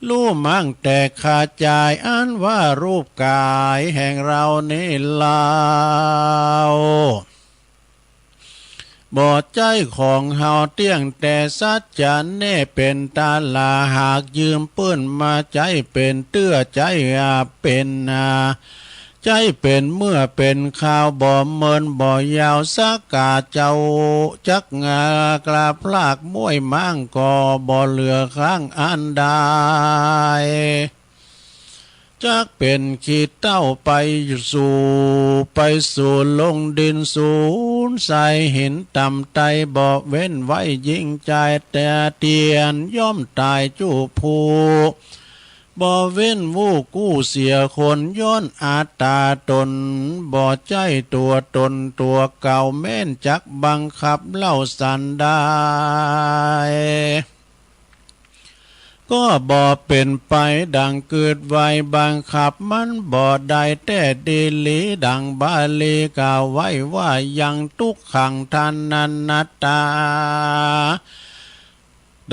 ลู่มั่งแต่ขาดใจอันว่ารูปกายแห่งเรานี่ลาวบ่ใจของเฮาเตี้ยงแต่สัจจะเน่เป็นตาลาหากยืมปื้นมาใจเป็นเตื้อใจเป็นใจเป็นเมื่อเป็นข่าวบ่เมินบ่ยาวสักกาเจ้าจักงากลาพลากม้วยมั่งก็บ่เหลือข้างอันใดจักเป็นขีดเต้าไปสู่ลงดินสูญใส่หินต่ำไตบ่เว้นไว้ยิ่งใจแต่เตียนย่อมตายจูผูบ่เว้นวู้กู้เสียคนย้อนอาตาตนบ่ใจตัวตนตัวเก่าแม่นจักบังคับเล่าสันได้ก็บ่เป็นไปดังเกิดไว้บังคับมันบ่ได้แต่ดีลีดังบาลีกล่าวไว้ว่ายังทุกขังทันนันนัตตา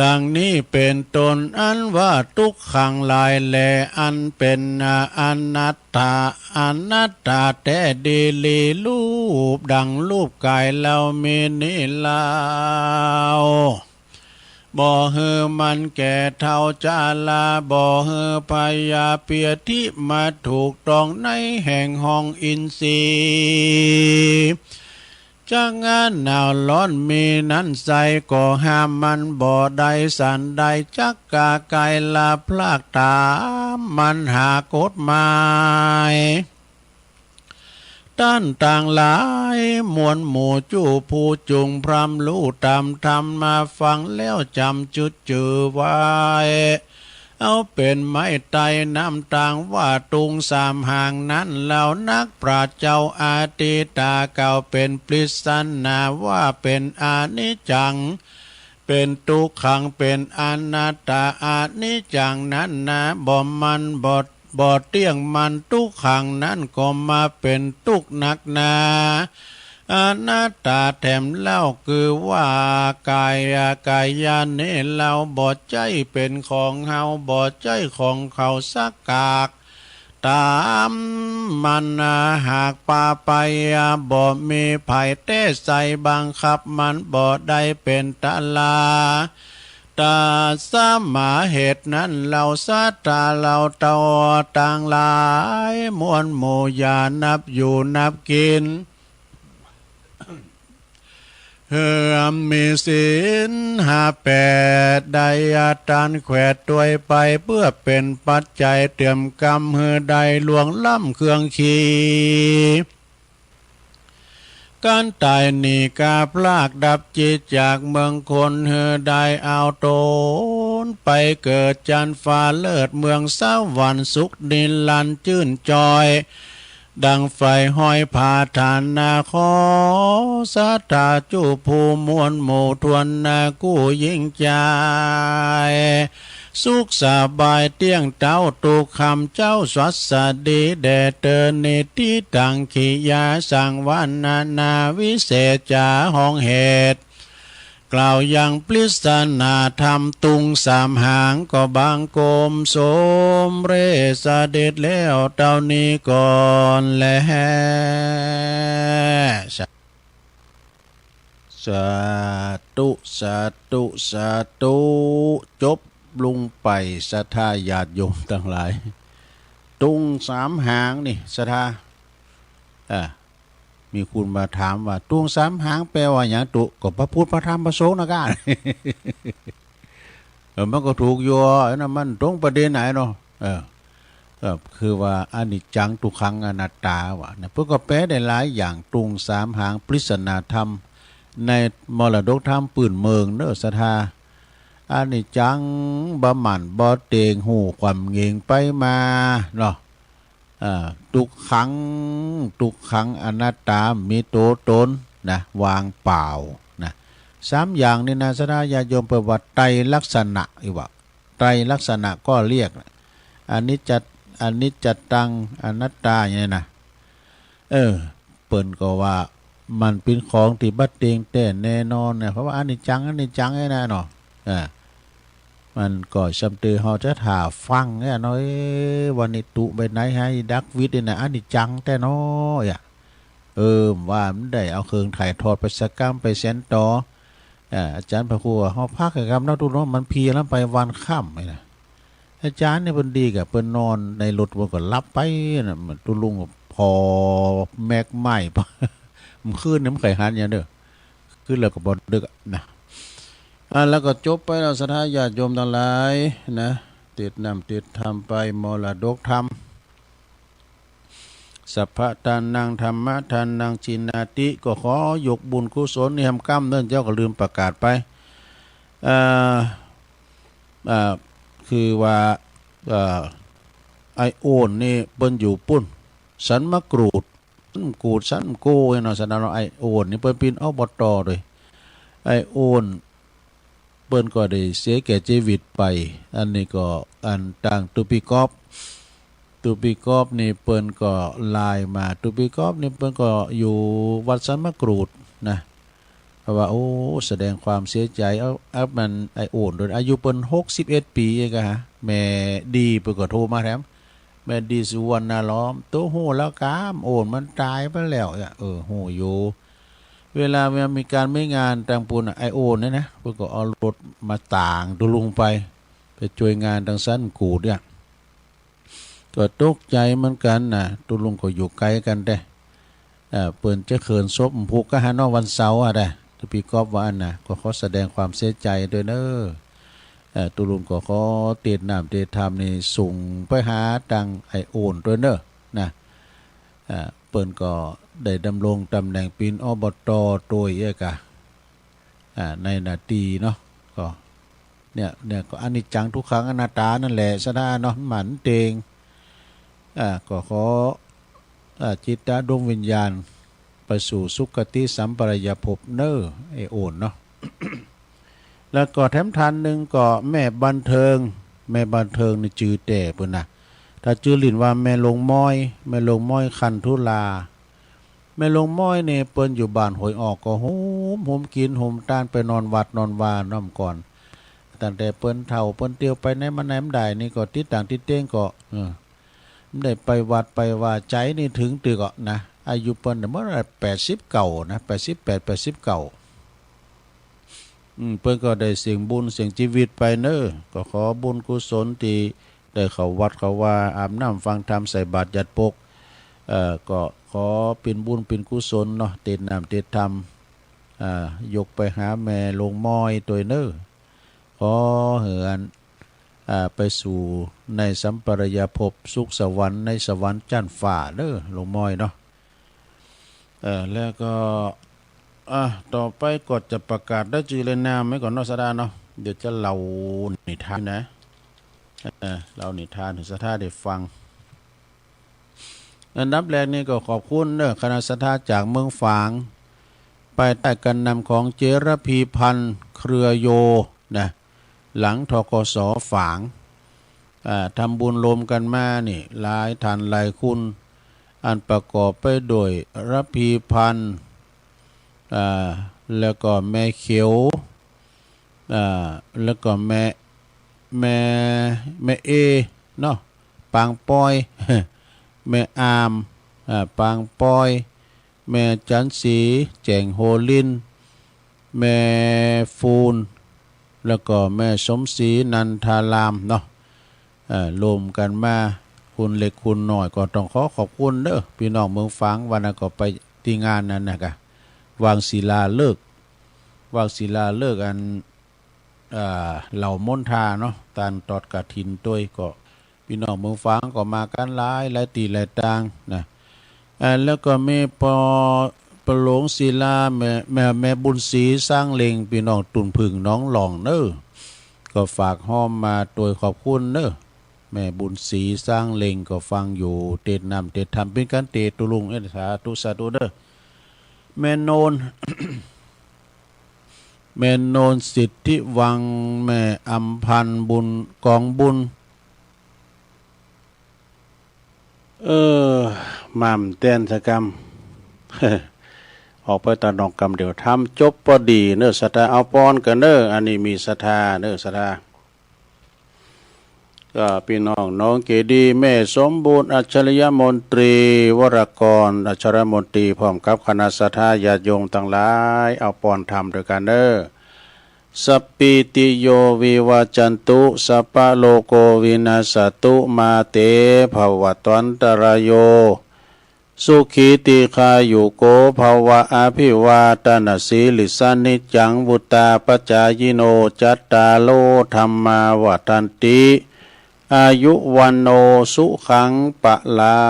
ดังนี้เป็นตนอันว่าทุกขังหลายแลอันเป็นอนัตตาแต่ดีลีรูปดังรูปกายเรามีนี่ลาวบ่เฮอมันแก่เท่าจาลาบ่เฮอพยาเปียทิมาถูกต้องในแห่งห้องอินทรีย์จังงานหนาวร้อนมีนั้นใส่ก็ห้ามมันบ่ได้สันใดจักกาไกลาพลากตามมันหากฎหมายต้านต่างหลายมวลหมู่จู้ผู้จุงพรำรู้ตามธรรมมาฟังแล้วจำจุดจือไว้เอาเป็นไม้ไตน้ำต่างว่าตุงสามห่างนั้นเหล่านักปราชญ์เจ้าอาติตาเก่าเป็นปริศนาว่าเป็นอานิจจังเป็นทุกขังเป็นอนัตตาอานิจจังนั้นนะบ่มันบ่เตี้ยงมันทุกขังนั้นก็มาเป็นทุกหนักหนาอนัตตาแถมเล่าคือว่ากายาเนเล่าบ่ใจเป็นของเฮาบ่ใจของเขาสักกากตามมันหากปาไปบ่มีไผเต้ใส่บังคับมันบ่ได้เป็นตาลาตาสมาเหตุนั้นเราสัตตาเราเตาต่างหลายมวลหมู่ยานับอยู่นับกินเฮือมมีศีล58ได้อาจารย์แขวดตัวไปเพื่อเป็นปัจจัยเตรียมกรรมเฮือใดหลวงล่ำเครื่องขีการตายนี่กาพลากดับจิตจากเมืองคนเฮือใดเอาโตนไปเกิดจันฟ้าเลิศเมืองสวรรค์สุขนิรันดร์ชื่นจอยดังไฟห้อยผาฐานนาขอสัตตาจูภูมวลหมู่ทวนนากู้ยิ่งใจสุขสบายเตี้ยงเต้าตุคำเจ้าสวัสดีแด่เตนิติตังขียาสังวานาวิเศษจาห้องเหตุ กล่าวอย่างปริศนาธรรมตุงสามหางก็บางโกมโสมเรสเด็จแล้วเต่านี้ก่อนแลสาธุสาธุสาธุจบลุงไปศรัทธาญาติโยมทั้งหลายตุงสามหางนี่ศรัทธามีคุณมาถามว่าตุงสามหางแปลว่าอย่างตุก็พระพุทธพระธรรมพระสงฆ์นะกันมันก็ถูกโยนะมันตรงประเด็นไหนเนาะคือว่าอนิจจังทุกขังอนัตตาว่ะนะเพื่อก็แปลได้หลายอย่างตุงสามหางปริศนาธรรมในมรดกธรรมปืนเมืองเน้อศรัทธาอนิจจังบะหมั่นบ่เตงหูความเงงไปมาเนาะทุกขังอนัตตามีโตตนนะวางเปล่านะสามอย่างนี่นะศรัทธาญาโยมประวัติไตรลักษณะอีกว่าไตรลักษณะก็เรียกอนิจจตังอนัตตาอย่างนี้นะเปิ่นก็ว่ามันเป็นของที่บัดเตงแต่แน่นอนเนี่ยเพราะว่าอนิจจังไอ้นะเนาะมันก็จำเตือเขาจะถ่าฟังเนี่ยน้อยวันนี้ตุไปไหนให้ดักวิทย์เนี่ยอนิจจังแต่น้อยว่ามันได้เอาเครื่องถ่ายทอดไปสักกรรมไปเซนต่ออาจารย์พระครูเขาพักกับนักตุนมันเพียแล้วไปวันค่ำเลยนะอาจารย์เนี่ยเป็นดีกับเป็นนอนในรถมันก็รับไปนะมันตุลุงพอแม็กไหม้ปะมันขึ้นน้ำไข่หันอย่างเด้อขึ้นแล้วก็บอดดึกนะแล้วก็จบไปเราศรัทธาญาติโยมทั้งหลายนะติดนำติดทำไปมรดกธรรมสัพพะทานังธรรมะทานังชินาติก็ขอยกบุญกุศลนี่ทำกรรมเนื่องเจ้าก็ลืมประกาศไปคือว่าไอโอนนี่เปิ้นอยู่ปุ่นสันมะกรูดสันโก้เนาะสันเราไอโอนนี่เปิ้นปีนอบตเลยไอโอนเปิ้นก็ได้เสียแก่ชีวิตไปอันนี้ก็อันต่างตุปิกอบนี่เปิ้นก็ลายมาตุปิกอบนี่เปิ้นก็อยู่วัดสันมะกรูดนะเพราะว่าโอ้แสดงความเสียใจเอามันไอโอนโดยอายุเปิ้น61 ปีเองฮะแม่ดีเปิ้นก็โทรมาแถมแม่ดีสุวรรณล้อมโตโหแล้วกามโอนมันตายไปแล้วโหอยู่เวลามีการไม่งานต่างปูนไอโอนเนี่ยนะเพื่อก็เอารถมาต่างตุลุงไปช่วยงานทางสั้นกูดเนี่ยก็ตกใจเหมือนกันนะตุลุงก็อยู่ไกลกันได้เปิ่นจะเขินซบผูกก็หานอกวันเสาร์ได้ตุปีกอบว่าอันนะก็ขอแสดงความเสียใจด้วยเนอะตุลุงก็ขอเตียนน้ำเตียนธรรมนี่ส่งไปหาดังไอโอนด้วยเนอะนะเปิ่นก็ได้ดำรงตำแหน่งปีนอบตโดยในนาทีเนาะก็เนี่ยก็อนิจจังทุกขังอนัตตานั่นแหละซะนะเนาะหมันเตงก็ขอจิตดวงวิญญาณไปสู่สุคติสัมปรายภพเนอไอโอนเนาะ แล้วก็แถมทันหนึ่งก็แม่บันเทิงนี่จือแต่เพิ่นนะถ้าจือหลินว่าแม่ลงม้อยคันทุลาแม่ลงม้อยเนี่ยเปิ้นอยู่บ้านหอยออกก็โหมกินโหมต้านไปนอนวัดนอนวาน้ำก่อนตั้งแต่เปิ้นเฒ่าเปิ้นเตียวไปไหนมาไหนมันได้นี่ก็ติดต่างติดเต้งก็ได้ไปวัดไปว่าใจนี่ถึงตึกนะอายุเปิ้นเมื่อ80เก่านะ88 89เปิ้นก็ได้เสียงบุญเสียงชีวิตไปเนอะก็ขอบุญกุศลที่ได้เข้าวัดเข้าว่าอาบน้ำฟังธรรมใส่บาตรยัดปกก็ขอเป็นบุญเป็นกุศลเนาะเต็ดน้ำเต็ดธรรมยกไปหาแม่ลงม้อยตัวเนอะขอเหือนไปสู่ในสัมปรายภพสุขสวรรค์ในสวรรค์จันทร์ฝ่าเนอะลงม้อยเนาะแล้วก็ต่อไปก็จะประกาศได้จื่อเลยนามไว้ก่อนเนาะสดาเนาะเดี๋ยวจะเล่านิทานนะเล่านิทานถึงสถาได้ฟังอันดับแรกนี่ก็ขอบคุณเนอะคณะศรัทธาจากเมืองฝางไปใต้การนำของเจรพีพันธ์เครือโยนะหลังทกส.ฝางทำบุญรวมกันมานี่หลายทานหลายคุณอันประกอบไปโดยรพีพันธ์แล้วก็แม่เขียว แล้วก็แม่เอเนาะปางปอย แม่อามปางปอยแม่จันสีแจงโฮลินแม่ฟูนแล้วก็แม่สมศรีนันทารามเนาะรวมกันมาคุณเล็กคุณน้อยก็ต้องขอบคุณเด้อพี่น้องเมืองฝางวันนั้นก็ไปที่งานนั้นนะกะวางศิลาฤกษ์อันเหล่ามนทาเนาะตานตอดกะถินตัวก็พี่น้องเมืองฝางก็มากันหลายตีหลายต่างนะแล้วก็แม่ประหลงศิลาแม่บุญศรีสร้างเลงพี่น้องตุนผึ่งน้องหลองเน้อก็ฝากห้อมมาโดยขอบคุณเน้อแม่บุญศรีสร้างเลงก็ฟังอยู่เตดนำเตดทำเป็นการเตดตุลุงสาธุเด้อแม่โนน แม่โนนสิทธิวังแม่อัมพันธ์บุญกองบุญม่ำเต้นสกรรม ออกไปตอนนอกกรรมเดี๋ยวทำจบพอดีเนื้อศรัทธาเอาปอนกันเนื้ออันนี้มีศรัทธาเนื้อศรัทธาก็พี่น้องเกดีแม่สมบูรณ์อัจฉริยมนตรีวรกรอัจฉริยมนตรีพร้อมกับคณะศรัทธาญาติโยมทั้งหลายเอาปอนทำด้วยกันเด้อสัพพิติโยวิวัจจันตุสัพพะโลโกวินาศตุมาเตภวัตวันตรายโยสุขีติคายุโกภวะอภิวาตนาสีลิสานิจังวุตาปัจจายโนจัตตาโลธรรมาวัฏันติอายุวันโนสุขังปะลา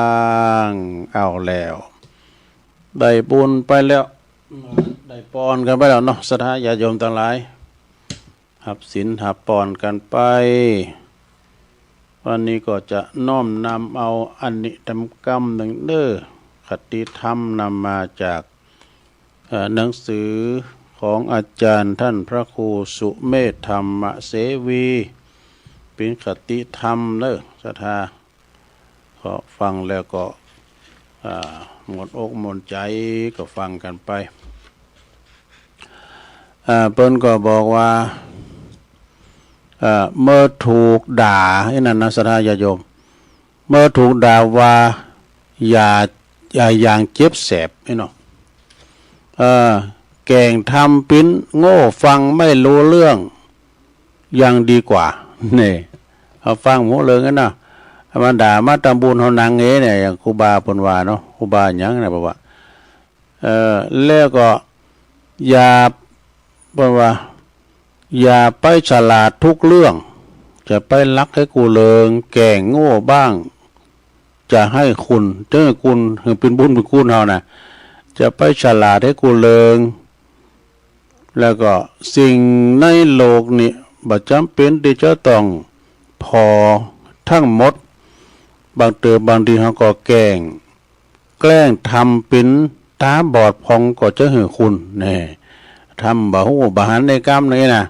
งเอาแล้วได้บุญไปแล้วได้ปอนกันไปแล้วเนาะศรัทธาญาติโยมทั้งหลายหับศีลหับปอนกันไปวันนี้ก็จะน้อมนำเอาอันนิธรรมกรรมหนึ่งเด้อคติธรรมนำมาจากหนังสือของอาจารย์ท่านพระครูสุเมธธรรมเสวีเป็นคติธรรมเด้อศรัทธาก็ฟังแล้วก็หมดอกหมดใจก็ฟังกันไปเปิ้นก็บอกว่าเมื่อถูกด่าไอ้นั่นนะศรัทธาญาติโยมเมื่อถูกด่าว่าอย่างเจ็บแสบไอ้เนาะแกงทำปิ้นโง่ฟังไม่รู้เรื่องยังดีกว่าเนี่ยเอาฟังหมดเลยงั้นนะมันด่ามาตำบุญเฮานางเอ๋เนี่ยอย่างครูบาปนว่าเนาะครูบาหยังนะบอกว่าแล้วก็อย่าบอกว่าอย่าไปฉลาดทุกเรื่องจะไปลักให้กูเลิงแก่งโง่บ้างจะให้คุณเจ้าคุณเป็นบุญเป็นคุณเฮานะจะไปฉลาดให้กูเลิงแล้วก็สิ่งในโลกนี้บ่จำเป็นที่จะต้องพอทั้งหมดบางบางทีเฮาก็แกล้งทำเป็นตาบอดพองก็จะให้คุณแน่ทำบ่ฮู้บ่หันในกรรมนี้นะ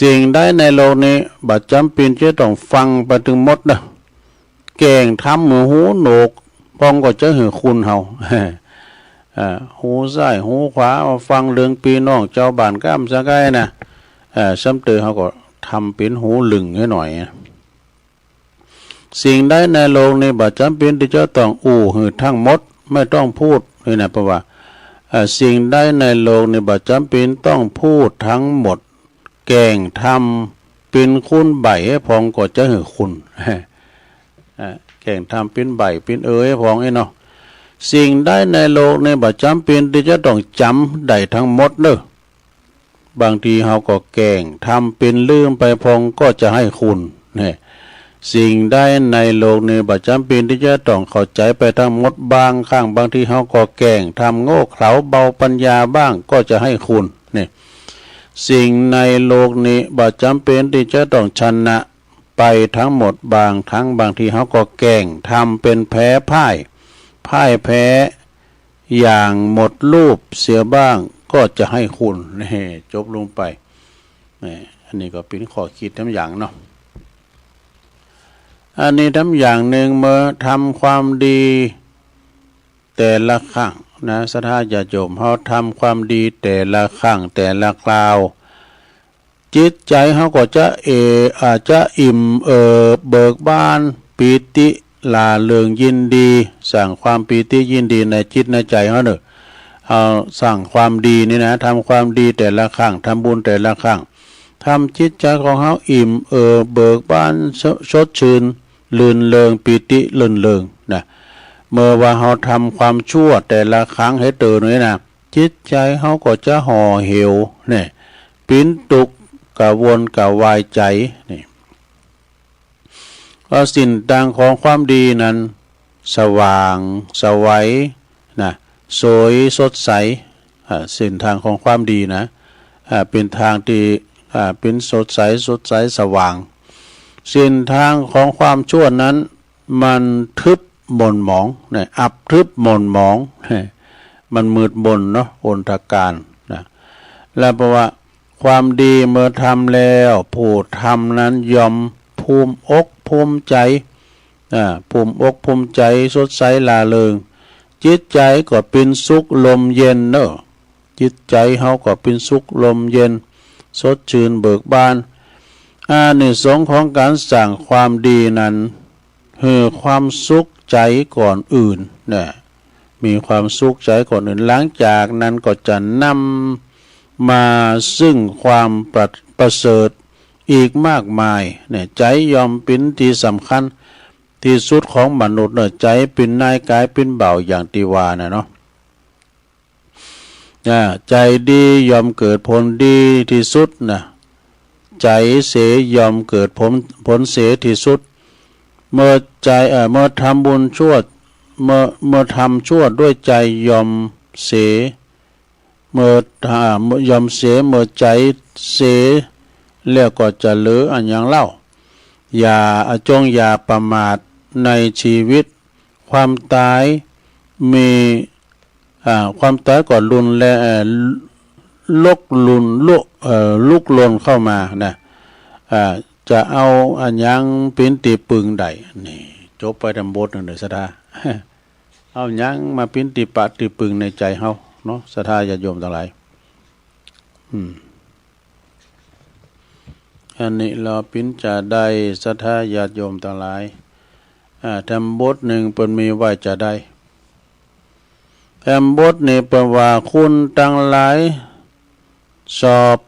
สิ่งใดในโลกนี้บ่จำเป็นจะต้องฟังไปถึงหมดนะแกงทำมือหูโหนกพองก็จะให้คุณเฮาหูซ้ายหูขวาฟังเรื่องพี่น้องเจ้าบ้านก้ามสักไกนะซ้ำเตือเฮาก็ทำเป็นหูลึงให้หน่อยสิ่งใดในโลกนี้บ่จำเป็นที่จะต้องหือทั้งหมดไม่ต้องพูดนี่นะเพราะว่าสิ่งใดในโลกนี้บ่จำเป็นต้องพูดทั้งหมดแกงทำเป็นคุณใบให้พองก็จะให้คุณแกงทำเป็นใบเป็นให้พองไอ้เนาะสิ่งใดในโลกนี้บ่จำเป็นที่จะต้องจำได้ทั้งหมดเด้อบางทีเฮาก็แกงทำเป็นลืมไปพองก็จะให้คุณเนี่ยสิ่งใดในโลกนี้บ่จำเป็นที่จะต้องเข้าใจไปทั้งหมดบางครั้งบางทีเฮาก็แกล้งทำโง่เขลาเบาปัญญาบ้างก็จะให้คุณนี่สิ่งในโลกนี้บ่จำเป็นที่จะต้องชนะไปทั้งหมดบางทีเฮาก็แกล้งทำเป็นแพ้พ่ายแพ้อย่างหมดรูปเสียบ้างก็จะให้คุณนี่จบลงไปนี่อันนี้ก็เป็นข้อคิดทั้งอย่างเนาะอันนี้ทำอย่างหนึ่งเมื่อทำความดีแต่ละครั้งนะศรัทธาญาติโยมเขาทำความดีแต่ละครั้งแต่ละคราว จิตใจเขาก็จะอาจจะอิ่มเบิกบานปีติลาเริงยินดีสั่งความปีติยินดีในจิตในใจเขาเนอะเอาสั่งความดีนี่นะทำความดีแต่ละครั้งทำบุญแต่ละครั้งทำจิตใจของเขาอิ่มเบิกบานสดชื่นลื่นเริงปีติลื่นเริงนะเมื่อว่าเขาทำความชั่วแต่ละครั้งให้ตื่นนี่นะจิตใจเขาก็จะห่อเหี่ยวเนี่ยปิ้นตุกกะวนกะวายใจนี่ก็สิ่งต่างของความดีนั้นสว่างสวัยนะสวยสดใสสิ่งทางของความดีนะเป็นทางที่เป็นสดใสสว่างสิ่งทางของความชั่วนั้นมันทึบหม่นหมองเนี่ยอับทึบหม่นหมองมันมืดมนเนาะอนทการนะแล้วเพราะว่าความดีเมื่อทำแล้วผู้ทำนั้นยอมภูมิอกภูมิใจภูมิอกภูมิใจสดใสลาเริงจิตใจก็เป็นสุขลมเย็นเนอะจิตใจเฮาก็เป็นสุขลมเย็นสดชื่นเบิกบานอานิสงส์ของการสั่งความดีนั้นคือความสุขใจก่อนอื่นเนี่ยมีความสุขใจก่อนอื่นหลังจากนั้นก็จะนำมาซึ่งความประเสริฐอีกมากมายเนี่ยใจยอมเป็นที่สำคัญที่สุดของมนุษย์เนี่ยใจเป็นนายกายเป็นเบาอย่างที่ว่านะเนาะใจดียอมเกิดผลดีที่สุดนะใจเสียยอมเกิดผลเสียที่สุดเมื่อใจเมื่อทำบุญชั่วเมื่อทำชั่วด้วยใจยอมเสียเมื่อยอมเสียเมื่อใจเสียแล้วก็จะเหลืออันอย่างเล่าอย่าประมาทในชีวิตความตายมีความตายก็ลุนและลุกลนเข้ามานะจะเอาอันยังเป็นตีปึงใดนี่จบไปทำบทหนึ่งเลยสดาเอายังมาเป็นตีปะตีปึงในใจเฮาเนาะศรัทธาญาติโยมทั้งหลายอันนี้เราปิ้นจะได้ศรัทธาญาติโยมทั้งหลายทำบทหนึ่งเป็นมีไว้จะได้ทำบทนี้เป็นว่าคุณทั้งหลายสอบ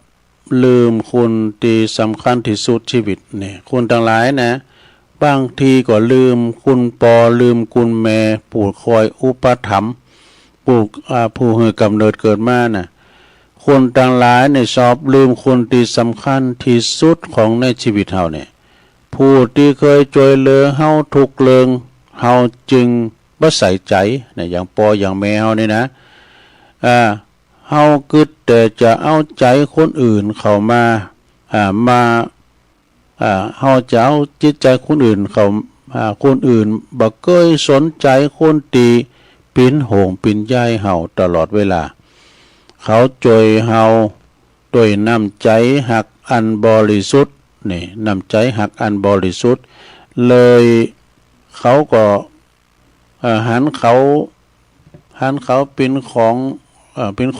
ลืมคุณที่สำคัญที่สุดชีวิตเนี่ยคุณทั้งหลายนะบางทีก็ลืมคุณปอลืมคุณแม่ผู้คอยอุปถัมภ์ผู้ให้กำเนิดเกิดมาน่ะคนทั้งหลายในสอบลืมคนที่สำคัญที่สุดของในชีวิตเฮาเนี่ยผู้ที่เคยช่วยเหลือเฮาทุกเรื่องเฮาจึงบ่ใส่ใจเนี่ยอย่างปออย่างแม่เฮานี่นะเฮาคิดแต่จะเอาใจคนอื่นเข้ามาเฮาจะเอาจิตใจคนอื่นเขาคนอื่นบ่เคยสนใจคนตีปิ่นโหงปิ่นใยเฮาตลอดเวลาเขาช่วยเฮาด้วยน้ำใจหักอันบริสุทธิ์นี่น้ำใจหักอันบริสุทธิ์เลยเขาก็หันเขาเป็นข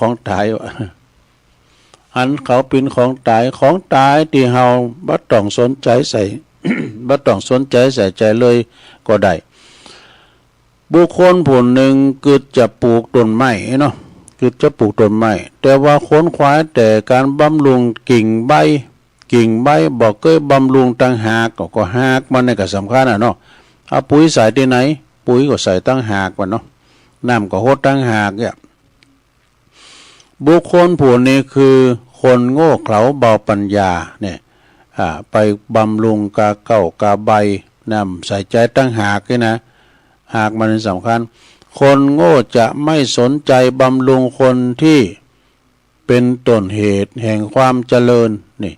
องตายหันเขาเป็นของตายที่เฮาบ่ต้องสนใจใส่ บ่ต้องสนใจใส่ใจเลยก็ได้บุคคลผู้หนึ่งเกิดจะปลูกต้นไม้เนาะคือจะปลูกต้นไม้แต่ว่าค้นคว้าแต่การบำรุงกิ่งใบบอกเคยบำรุงตั้งหากก็หากมันนี่ก็สำคัญเนาะเอาปุ๋ยใส่ที่ไหนปุ๋ยก็ใส่ตั้งหากว่าเนาะน้ำก็โหดตั้งหากเนี่ยบุคคลผู้นี้คือคนโง่เขลาเบาปัญญาเนี่ยไปบำรุงกาเก้ากาใบน้ำใส่ใจตั้งหากนี่นะหากมันสำคัญคนโง่จะไม่สนใจบำรุงคนที่เป็นต้นเหตุแห่งความเจริญนี่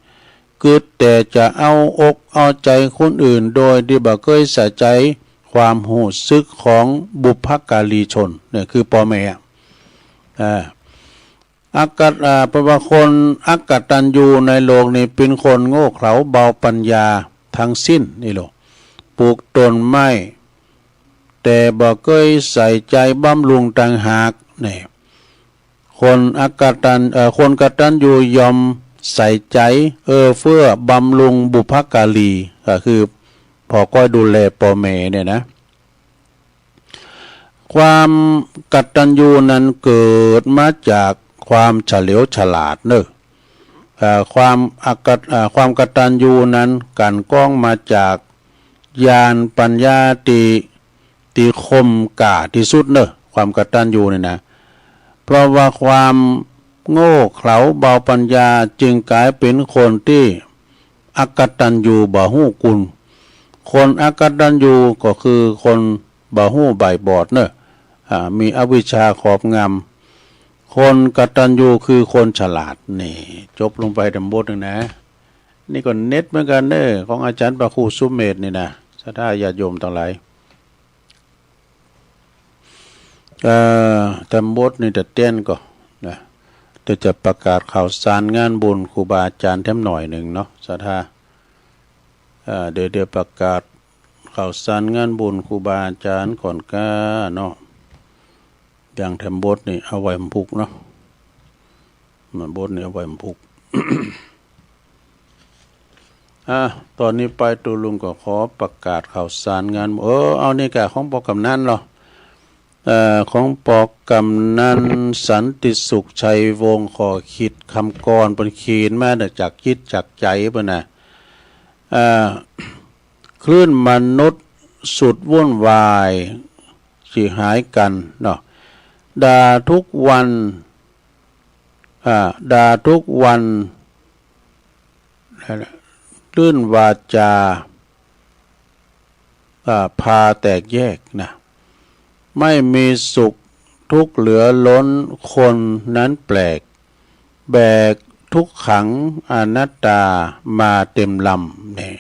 คือแต่จะเอาอกเอาใจคนอื่นโดยที่บ่เคยใส่ใจความหูซึกของบุพการีชนเนี่ยคือพ่อแม่เพราะว่าคนอักตัญญูในโลกนี้เป็นคนโง่เขลาเบาปัญญาทั้งสิ้นนี่โลกปลูกต้นไม้แต่บ่เคยใส่ใจบำรุงต่างหากนี่คนกตัญญูยอม ใส่ใจเฟื้อบำรุงบุพการีก็คือพอก้อยดูแลพ่อแม่เนี่ยนะความกตัญญูนั้นเกิดมาจากความเฉลียวฉลาดเนอะความกตัญญูนั้นกันก้องมาจากญาณปัญญาตีคมกล้าที่สุดเนอะความกตัญญูเนี่ยนะเพราะว่าความโง่เขลาเบาปัญญาจึงกลายเป็นคนที่อกตัญญูบ่ฮู้กุลคนอกตัญญูก็คือคนบ่ฮู้ใบบอดเนอะมีอวิชชาครอบงำคนกตัญญูคือคนฉลาดนี่จบลงไปดำบทหนึ่งนะนี่ก็เน็ตเหมือนกันเนอะของอาจารย์ประครูสุเมธนี่นะสัทธาญาติโยมทั้งหลายดำบทนี่จะเต้นก็นะจะประกาศข่าวสารงานบุญครูบาอาจารย์แถมหน่อยหนึ่งเนาะสัทธาเดี๋ยวประกาศข่าวสารงานบุญครูบาอาจารย์ก่อนก้าเนาะอย่างแถมบทนี่เอาไว้มพุกเนาะมันบทนี่เอาไว้มพุก ตอนนี้ไปตูลุงก็ขอประกาศข่าวสารงานเอานี่กะของปอกำนันเหรอของปอกกำนันสันติสุขชัยวงศ์ขอคิดคำกรเป็นขีนมาจากคิดจากใจป่ะนะคลื่นมนุษย์สุดวุ่นวายสิหายกันเนาะด่าทุกวันคลื่นวาจาพาแตกแยกนะไม่มีสุขทุกข์เหลือล้นคนนั้นแปลกแบกทุกขังอนัตตามาเต็มลำเนี่ย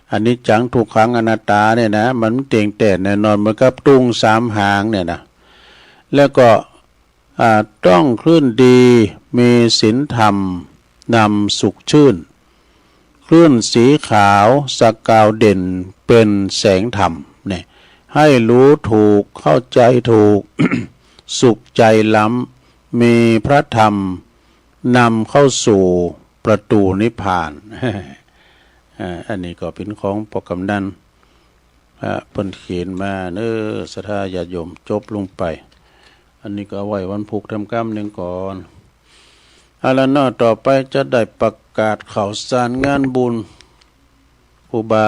อันนี้จังทุกขังอนัตตาเนี่ยนะมันเต่งแต่แน่นอนเหมือนกับตุงสามหางเนี่ยนะแล้วก็ต้องคลื่นดีมีศีลธรรมนำสุขชื่นคลื่นสีขาวสกาวเด่นเป็นแสงธรรมเนี่ยให้รู้ถูกเข้าใจถูก สุขใจล้ำมีพระธรรมนำเข้าสู่ประตูนิพพาน อันนี้ก็เป็นของปกำนันเพิ่นเขียนมาสัทธาญาติโยมจบลงไปอันนี้ก็เอาไว้วันพุกทำกรรมหนึ่งก่อนแล้วนอกต่อไปจะได้ประกาศข่าวสารงานบุญครูบา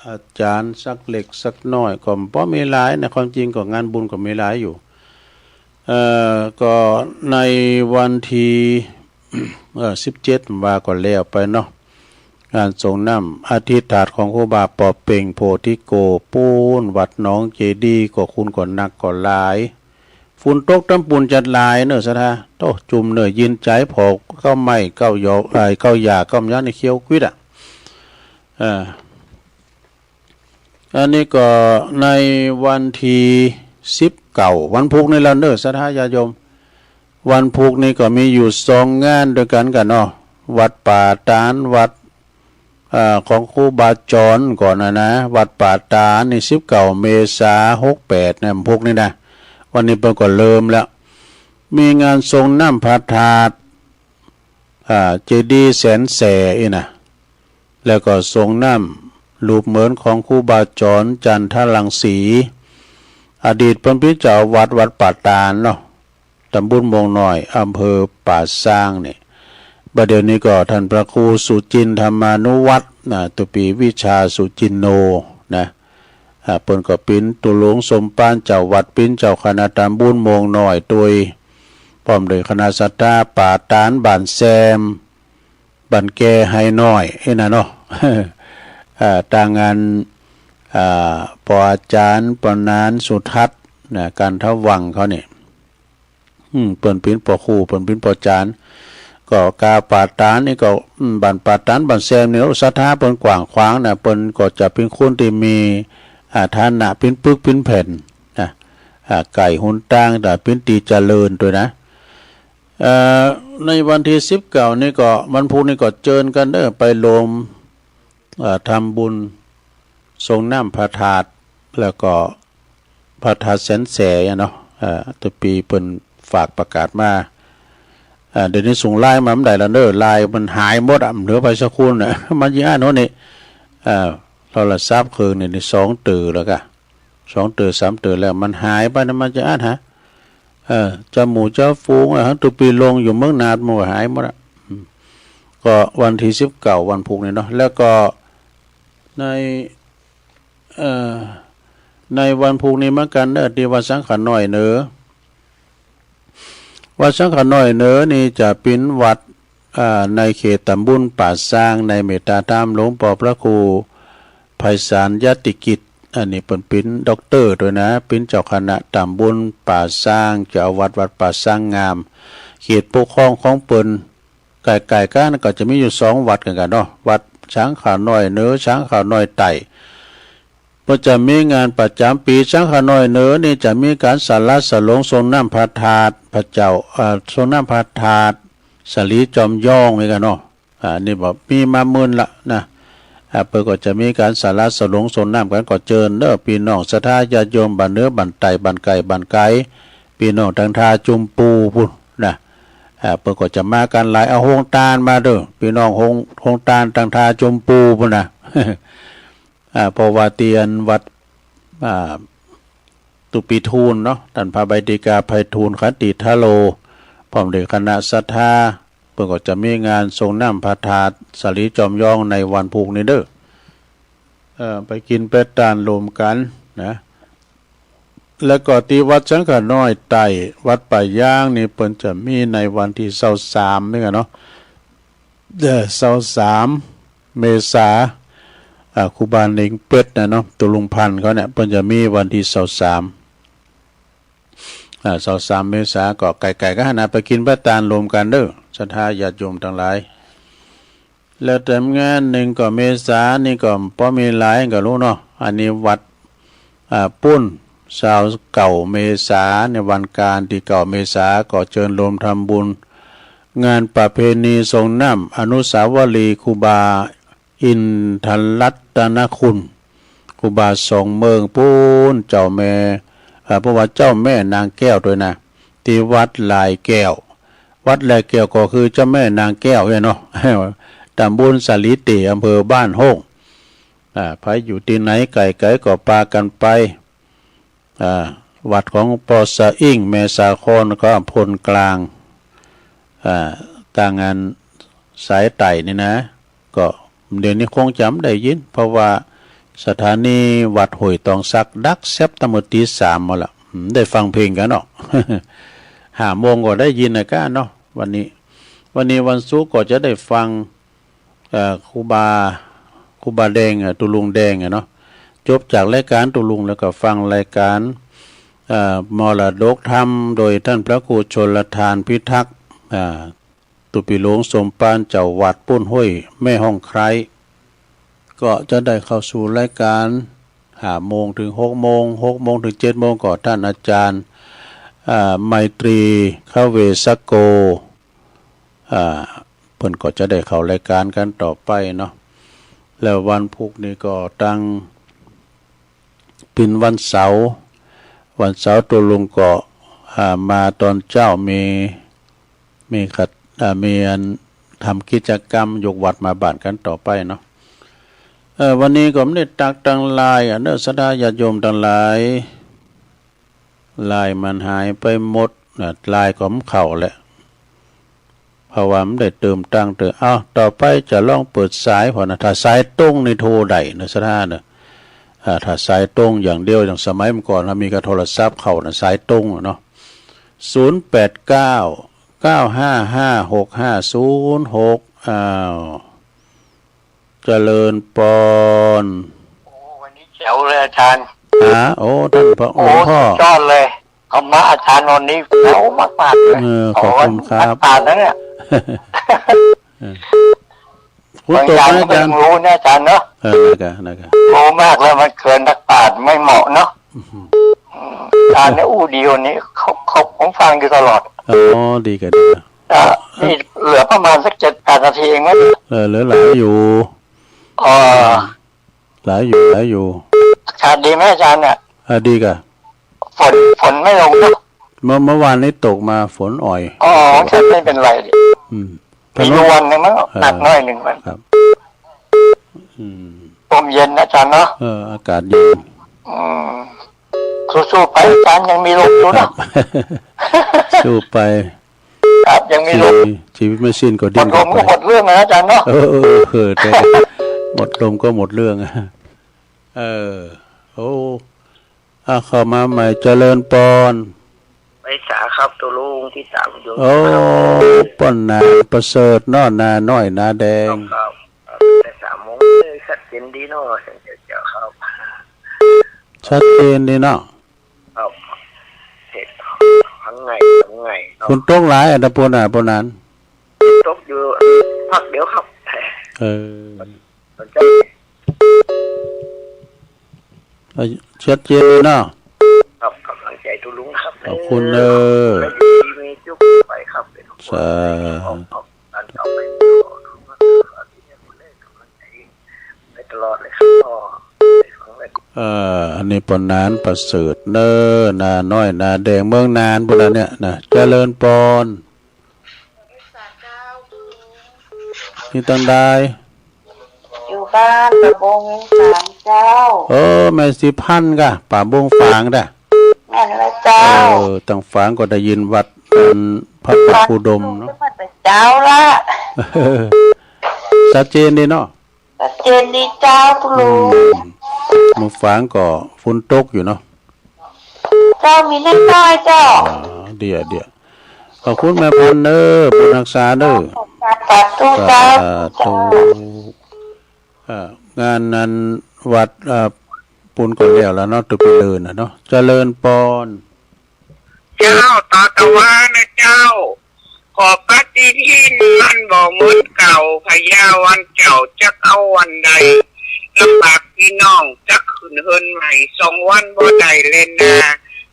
อาจารย์สักเล็กสักน้อยก็เพราะมีหลายนะความจริงก็งานบุญก็มีหลายอยู่ก็ในวันที่17ว่าก็แล้วไปเนาะงานส่งน้ำอาทิตย์ถาดของครูบาปอเป่งโพธิโกปูนวัดหนองเจดีก็คุณก่อนนักก่อนหลายฝุ่นตกน้ำปูนจัดลายเนอะสะท่าโตจุ่มเนอะยินใจพอเข้าไม่เข้ายอเข้ายาเข้ายันในเคี้ยวควิดอันนี้ก็ในวันที่19วันพุกนี่แล้วเนอะสะท่าญาติโยมวันพุกนี่ก็มีอยู่2งานด้วยกันเนาะวัดป่าตานวัดของครูบาจรก่อนนะวัดป่าตานใน19 เมษายน 68เนี่ยพุกนี่นะวันนี้เพิ่นก็เริ่มแล้วมีงานทรงน้ำพระธาตุเจดีย์แสนแสอีนะแล้วก็ทรงน้ำรูปเหมือนของครูบาจรจันทรังสีอดีตเป็นพิจารวัดป่าตานเนาะตำบลมงน้อยอำเภอป่าสร้างเนี่ยบัดเดี๋ยวนี้ก็ท่านพระครูสุจินธรรมานุวัฒน์ตุปีวิชาสุจินโนนะเปิ้นก็เป็นตุหลวงสมปานเจ้าวัดเป็นเจ้าคณะตำบลมงน้อยโดยพร้อมด้วยคณะสัตตาป่าตานบ้านแซมบ้านแก่ไฮน้อยนะเนาะ ต่างงานปอาจารย์ปนานสุทัศน์การทวังเขาเนี่ยเปิ้นเป็นปอครูเปิ้นเป็นปอจารย์ก็กาป่าตานนี่ก็บ้านป่าตานบ้านแซมเนี่ยศรัทธาเปิ้นกว้างขวางนะเปิ้นก็จะเป็นคนที่มีฐานะเป็นปึกเป็นแผ่นนะไก่หุนตั้งแต่เป็นตีเจริญด้วยนะในวันที่19นี่ก็วันพุธนี่ก็เจิญกันไปลมทำบุญทรงน้ำพระธาตุแล้วก็พระธาตุแสนแสเนาะตัวปีเปิ้นฝากประกาศมา เดี๋ยวนี้ส่งไลน์มาไม่ได้แล้วเด้อไลน์มันหายหมดเหลือไปสักคุณน่ะ มันยี่อ่านโน่นนี่โทรศัพท์คืนนี่2 ตื่อแล้วก็2 ตื่อ3 ตื่อแล้วมันหายไปนะมันจะอ่านฮะจะหมูจะฟูงทั้งตุปีลงอยู่เมืองนาดมันหายหมดก็วันที่19วันพุธนี่เนาะแล้วก็ในวันพุธนี้เหมือนกันเด้อที่วัดสังขารน้อยเนอวัดสังขารน้อยเนอนี่จะเป็นวัดในเขตตำบลป่าสร้างในเมตตาธรรมหลวงพ่อพระครูไพศาลยติกิจอันนี้เป็นด็อกเตอร์ด้วยนะเป็นเจ้าคณะตำบลป่าสร้างเจ้าวัดป่าสร้างงามเขตปกครองของเปิ้นไก่กันก็จะมีอยู่2 วัดกันเนาะวัดช้างขาวน้อยเนอช้างขาวน้อยไต่ก็จะมีงานประจำปีช้างขาวน้อยเนอนี่จะมีการสาระสลงทรงน้ำพระธาตุพระเจ้าทรงน้ำพระธาตุสลีจอมย่องนี่กันเนาะนี่บอกมีมามื่นละนะเปิดก็จะมีการสาระสลงทรงน้ำกันก็เจิญเด้อพี่น้องศรัทธาญาติโยมบ้านเนื้อบ้านไต่บ้านไก่บ้านไก่พี่น้องทางทาจุมปูพุ่นนะเปิดก็จะมากันหลายเอาโฮงตาลมาเด้อพี่น้องโฮงตาลทางทาจุมปูพุ่นนะพอว่าเตียนวัดตุปีทูลเนาะท่านพระใบดิกาไพฑูรย์ขันติทะโลพร้อมด้วยคณะศรัทธาเพิ่นก็จะมีงานทรงน้ำพระธาตุสลีจอมย่องในวันพุธนี้เด้อไปกินเป็ดตาลรวมกันนะแล้วก็ที่วัดสังขารน้อยไต่วัดป่าย่างนี่เพิ่นจะมีในวันที่23นี่กันเนาะ23 เมษายนครูบาเองเป็ดนะเนาะตุลุงพันธ์เขาเนี่ยเพิ่นจะมีวันที่23 เมษายนก็ไก่ก็หาไปกินเป็ดตาลรวมกันเด้อศรัทธาญาติโยมทั้งหลายแล้วแต่งานหนึ่งก็เมษายนนี่ก็พอมีหลายก็รู้เนาะอันนี้วัดปุ้นชาวเก่าเมษาในวันการที่เก่าเมษาก็เชิญรวมทำบุญงานประเพณีทรงน้ำอนุสาวรีย์ครูบาอินทรัตนคุณครูบาสองเมืองปูนเจ้าแม่เพราะว่าเจ้าแม่นางแก้วด้วยนะที่วัดลายแก้ววัดลายแก้วก็คือเจ้าแม่นางแก้วเนาะตำบลสาลีติอำเภอบ้านโฮงไปอยู่ที่ไหนไก่ก็ปากันไปวัดของปอสะอิ่งแม่สาครก็พลกลางกลางงานสายไต่นี่นะก็เดี๋ยวนี้คงจำได้ยินเพราะว่าสถานีวัดห้วยตองซักดักแซบตะมือตี3มาละได้ฟังเพลงกันเนาะ 5 โมงก็ได้ยินนะก้าเนาะวันนี้วันศุกร์ก็จะได้ฟังครูบาแดงตุลุงแดงเนาะจบจากรายการตุลุงแล้วก็ฟังรายการมรดกธรรมโดยท่านพระครูชลทานพิทักษ์ตุปีหลวงสมปานเจ้าวัดปุ้นห้วยแม่ห้องไคร้ก็จะได้เข้าสู่รายการ5 โมงถึง 6 โมง 6 โมงถึง 7 โมงก็ท่านอาจารย์ไมตรีเข้าเวสโกเพิ่นก็จะได้เข้ารายการกันต่อไปเนาะแล้ววันพุธนี้ก็ตั้งเป็นวันเสาร์ตัวลุงก็มาตอนเจ้ามีอันทำกิจกรรมยกวัดมาบ้านกันต่อไปเนาะวันนี้ก็ไม่ได้ตักตังลายเนื้อศรัทธาญาติโยมทั้งหลายลายมันหายไปหมดลายก็มันเข้าแหละเพราะว่ามันได้เติมตังต่อไปจะลองเปิดสายพอนะถ้าสายตรงในโทรได้เนื้อศรัทธาเนี่ยถ้าสายตรงอย่างเดียวอย่างสมัยเมื่อก่อนเรามีกระโทรศัพท์เข้านะสายตรงเนาะ089 955 6506เจริญปอนวันนี้แจ๋วเลยอาจารย์โอ้ท่านพระองค์พ่อยอดเลยเอามาอาจารย์นนนี้แจ๋วมากๆเลยขอบคุณครับอาจารย์นะเนี่ยบางอย่างก็ไม่รู้นะอาจารย์เนาะนะครับรู้มากแล้วมันเกินนักปราชญ์ไม่เหมาะเนาะอาจารย์เนี่ยดีวันนี้เขาผมฟังอยู่ตลอดดีกันนี่เหลือประมาณสัก7-8 นาทีเองมั้ยเหลือหลายอยู่หลายอยู่อาจารย์ดีไหมอาจารย์เนี่ยดีกะฝนไม่ลงเนาะ เมื่อวานนี้ตกมาฝนอ่อยอ๋อฉันไม่เป็นไรดิอืมมีวันหนึ่งมั้งหนักน้อยหนึ่งวันครับลมเย็นนะอาจารย์เนาะอากาศเย็นสู้ๆไปอาจารย์ยังมีลมอยู่นะสู้ไปครับยังมีลมชีวิตไม่สิ้นก็ดิ้นหมดลมก็หมดเรื่องนะอาจารย์เนาะแต่หมดลมก็หมดเรื่องโอ้เข้ามาใหม่เจริญปอนไปสาครับตัวลุงที่3อยู่โอ้ป้อนนาประเสริฐนอนาน้อยนาแดงครับแต่3 โมงเลยชัดเจนดีเนาะเจ้าครับชัดเจนดีเนาะครับเสร็จทั้งไงคุณตกหลายอันปนนั้นตกอยู่พักเดี๋ยวครับชัดเจนเนาะครับกำลังใจทุลุงครับขอบคุณมีจุ๊บไปครับเป็นสาการต่อไปไปตลอดเลยครับอันนี้ปนนานประเสริฐเน้อนาน้อยนาแดงเมืองนานพวกนั้นเนี่ยนะเจริญปอนนี่ตั้งได้อยู่บ้านป่าบงฝางเจ้าแม่สิพันกะป่าบงฝางได้แม่นละเจ้าตั้งฝางก็ได้ยินวัดพระภูดมเนาะเจ้าละชัดเจนดีเนาะชัดเจนดีเจ้าทุลุงมือฝางก็ฝนตกอยู่เนาะเจ้ามีเล็กน้อยเจ้าเดี๋ยวขอบคุณแม่พันเด้อบุญรักษาเด้อสาธุเจ้างานนั้นวัดปูนก่อนแล้วเนาะตึกเดินเนาะเจริญปอนเจ้าตาตะวันนะเจ้าขอปฏิทินมันบอกเหมือนเก่าพญาวันเจ้าจักเอาวันใดลำบากพี่น้องจักขึ้นเฮินใหม่2 วันบ่ได้เล่นนา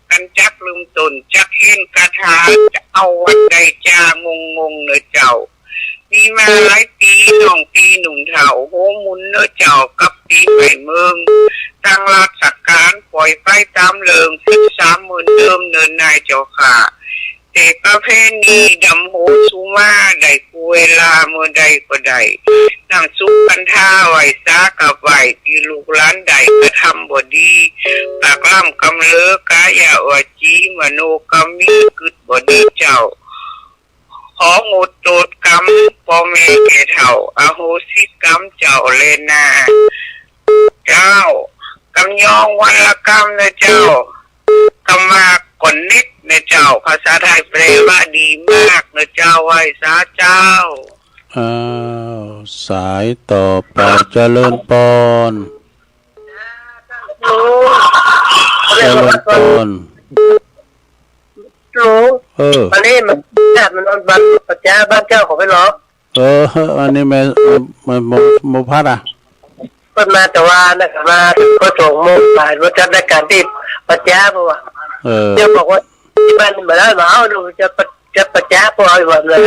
กันจักลืมตนจักเห็นกระทาจะเอาวันใดจ้างงเนอเจ้ามีมาหลายปีน้องปีหนุ่มเฒ่าโหมุนเนอเจ้ากับปีไปเมืองตั้งราชการปล่อยไปตามเริง13 มื้อเดิมเนินนายเจ้าค่ะแต่ประเพณีดำโหสุมาได้กูเวลาเมื่อใดก็ได้นั่งซุกกันท่าไหวซากับไหวที่ลูกหลานใดก็ทำบ่ดีปากล่ำกำเลือกายาวจีมโนกรรมีกึดบ่ดีเจ้าของดโตดกรรมพ่อแม่แก่เฒ่าอโหสิกรรมเจ้าเลนาเจ้ากำยองวันละกรรมนะเจ้ากำมากก่อนนิดนะเจ้าภาษาไทยแปลว่าดีมากนะเจ้าไหว้สาเจ้าสายต่อไปเจริญปอนเจริญปอนอันนี้มันนอนบ้านปัจจัยบ้านเจ้าของไปหรออันนี้มันพัดเปิดมาแต่ว่านะครับมาก็ส่งโมผ่านว่าจัดรายการที่ปัจจัยป่ะเจ้าบอกว่าที่บ้านมาแล้วมาเอาดูจะปัจจัยป่ะอยู่แบบเลย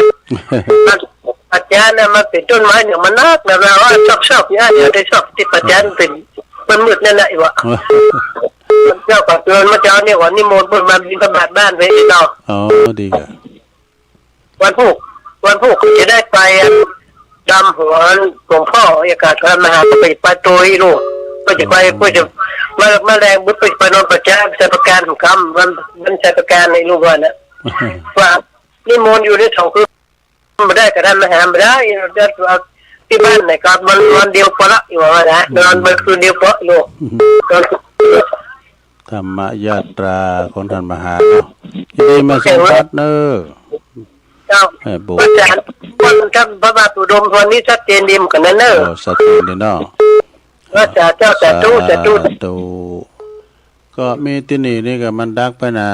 ปัจจัยเนี่ยมันเป็นต้นไม้เนี่ยมันนักแต่เราว่าชอบเนี่ยเดี๋ยวได้ชอบที่ปัจจัยเป็นมันมืดนั่นแหละวะเจ้าปัจจุบันมาเจ้าเนี่ยวันนี้โมนเปิดมาบินธบาตบ้านไปอีกเนาะดีอ่ะวันพุกจะได้ไปดำหัวหลวงพ่ออากาศกำลังมาหาไปตัวอีลูกก็จะไปก็จะมาแรงบุตรไปนอนประจานใช้ประกันของคำมันใช้ประกันในลูกวันนะว่านี่โมนอยู่ใน2 คืนไม่ได้กระทันมาหาไม่ได้จะเอาที่บ้านไหนก็วันเดียวพอละอยู่ว่านะนอนเมื่อคืนเดียวพอลูกธรรมยาตราของท่านมหาเนาะนี่มาสัมภาษณ์เนอเจ้าอาจารย์ท่านพระบาทอุดมพรนี้ชัดเจนดีเหมือนกันนั่นเนอะชัดเจนดีเนาะว่าเจ้าแต่ตู้ก็มีที่นี่ก็มันดักไปนะ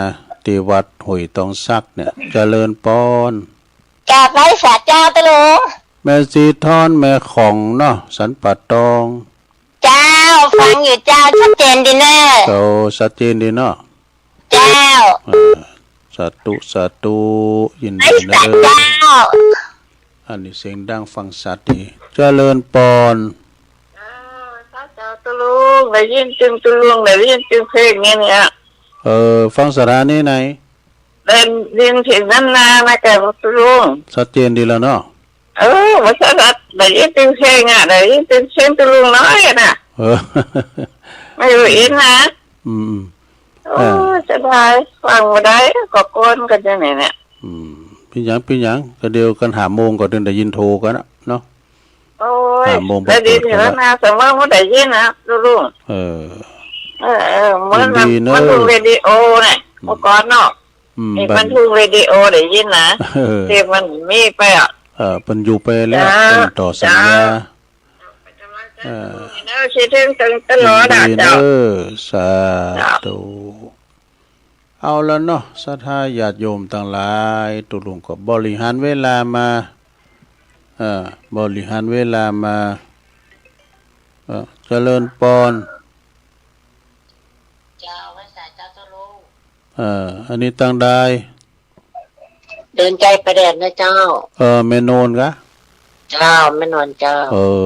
ที่วัดห้วยตองซักเนี่ยเจริญปอนกราบไหว้สาเจ้าตะลุงแม่สีทอนแม่ของเนาะสันปัดตองเจ้าฟังอยู่เจ้าชัดเจนดีเนอะชัดเจนดีเนาะเจ้าสาธุยินดีนะอันนี้เสียงดังฟังสัตว์ดีเจริญปอนเจ้าตะลุงได้ยินจึงตะลุงได้ยินจึงเพลงนี้เนี่ยฟังสาระนี้ไหน เดินยินถึงนั้นนานะแกตุลุง ชัดเจนดีแล้วเนาะ มาสนัดได้ยินเป็นเพลงอ่ะได้ยินเป็นเสียงตุลุงน้อยน่ะ เออ ไม่รู้อินนะ อืม โอ้จะได้ฟังมาได้ก็โกนกันจังไหนเนี่ย เป็นหยังก็เดียวกันหาโมงก็ถึงได้ยินโทรกันนะเนาะ โอ้ย 5 โมง ได้ดีถึงแล้วนะแต่ว่าไม่ได้ยินนะลุง เออ มันทุกเรดิโอเนี่ยเมื่อก่อนเนาะนี่มันทุกเรดิโอได้ยินนะที่มันมีไปอ่ะเป็นอยู่ไปแล้วเป็นต่อสัญญาคิดถึงตลอดอ่ะ เด้อสาธุเอาแล้วเนาะศรัทธาญาติโยมทั้งหลายตุลุงก็บริหารเวลามาบริหารเวลามาเจริญพรเจ้าไว้ใส่เจ้าตุลุงอันนี้ตั้งได้ เดินใจประเด็นนะเจ้าแม่โนนกะเจ้าไม่นอนเจ้า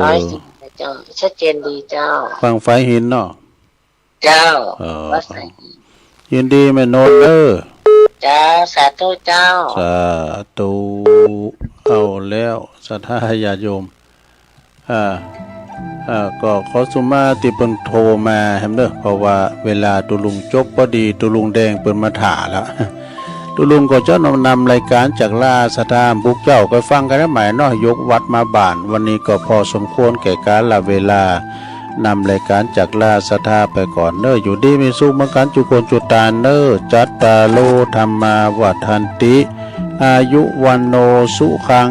110นะเจ้าชัดเจนดีเจ้าฟังไฟหินเนาะเจ้าว่าใส่ยินดีแม่โนนเด้อเจ้าสาธุเจ้าสาธุเอาแล้วศรัทธาญาติโยมก็ขอสุมาติเปิ้นโทรมาแฮมเด้อเพราะว่าเวลาตุลุงจบพอดีตุลุงแดงเปิ้นมาถ่าแล้วตุลุงก็จะนำรายการจากล่าศรัทธาบุกเจ้าก็ฟังกันได้ใหม่เนาะยกวัดมาบ้านวันนี้ก็พอสมควรแก่กาลเวลานำรายการจากล่าศรัทธาไปก่อนเด้ออยู่ดีมีสุขเหมือนกันจุคนจุตานเด้อจัตตาโลธรรมาวัฏันติอายุวันโนสุขัง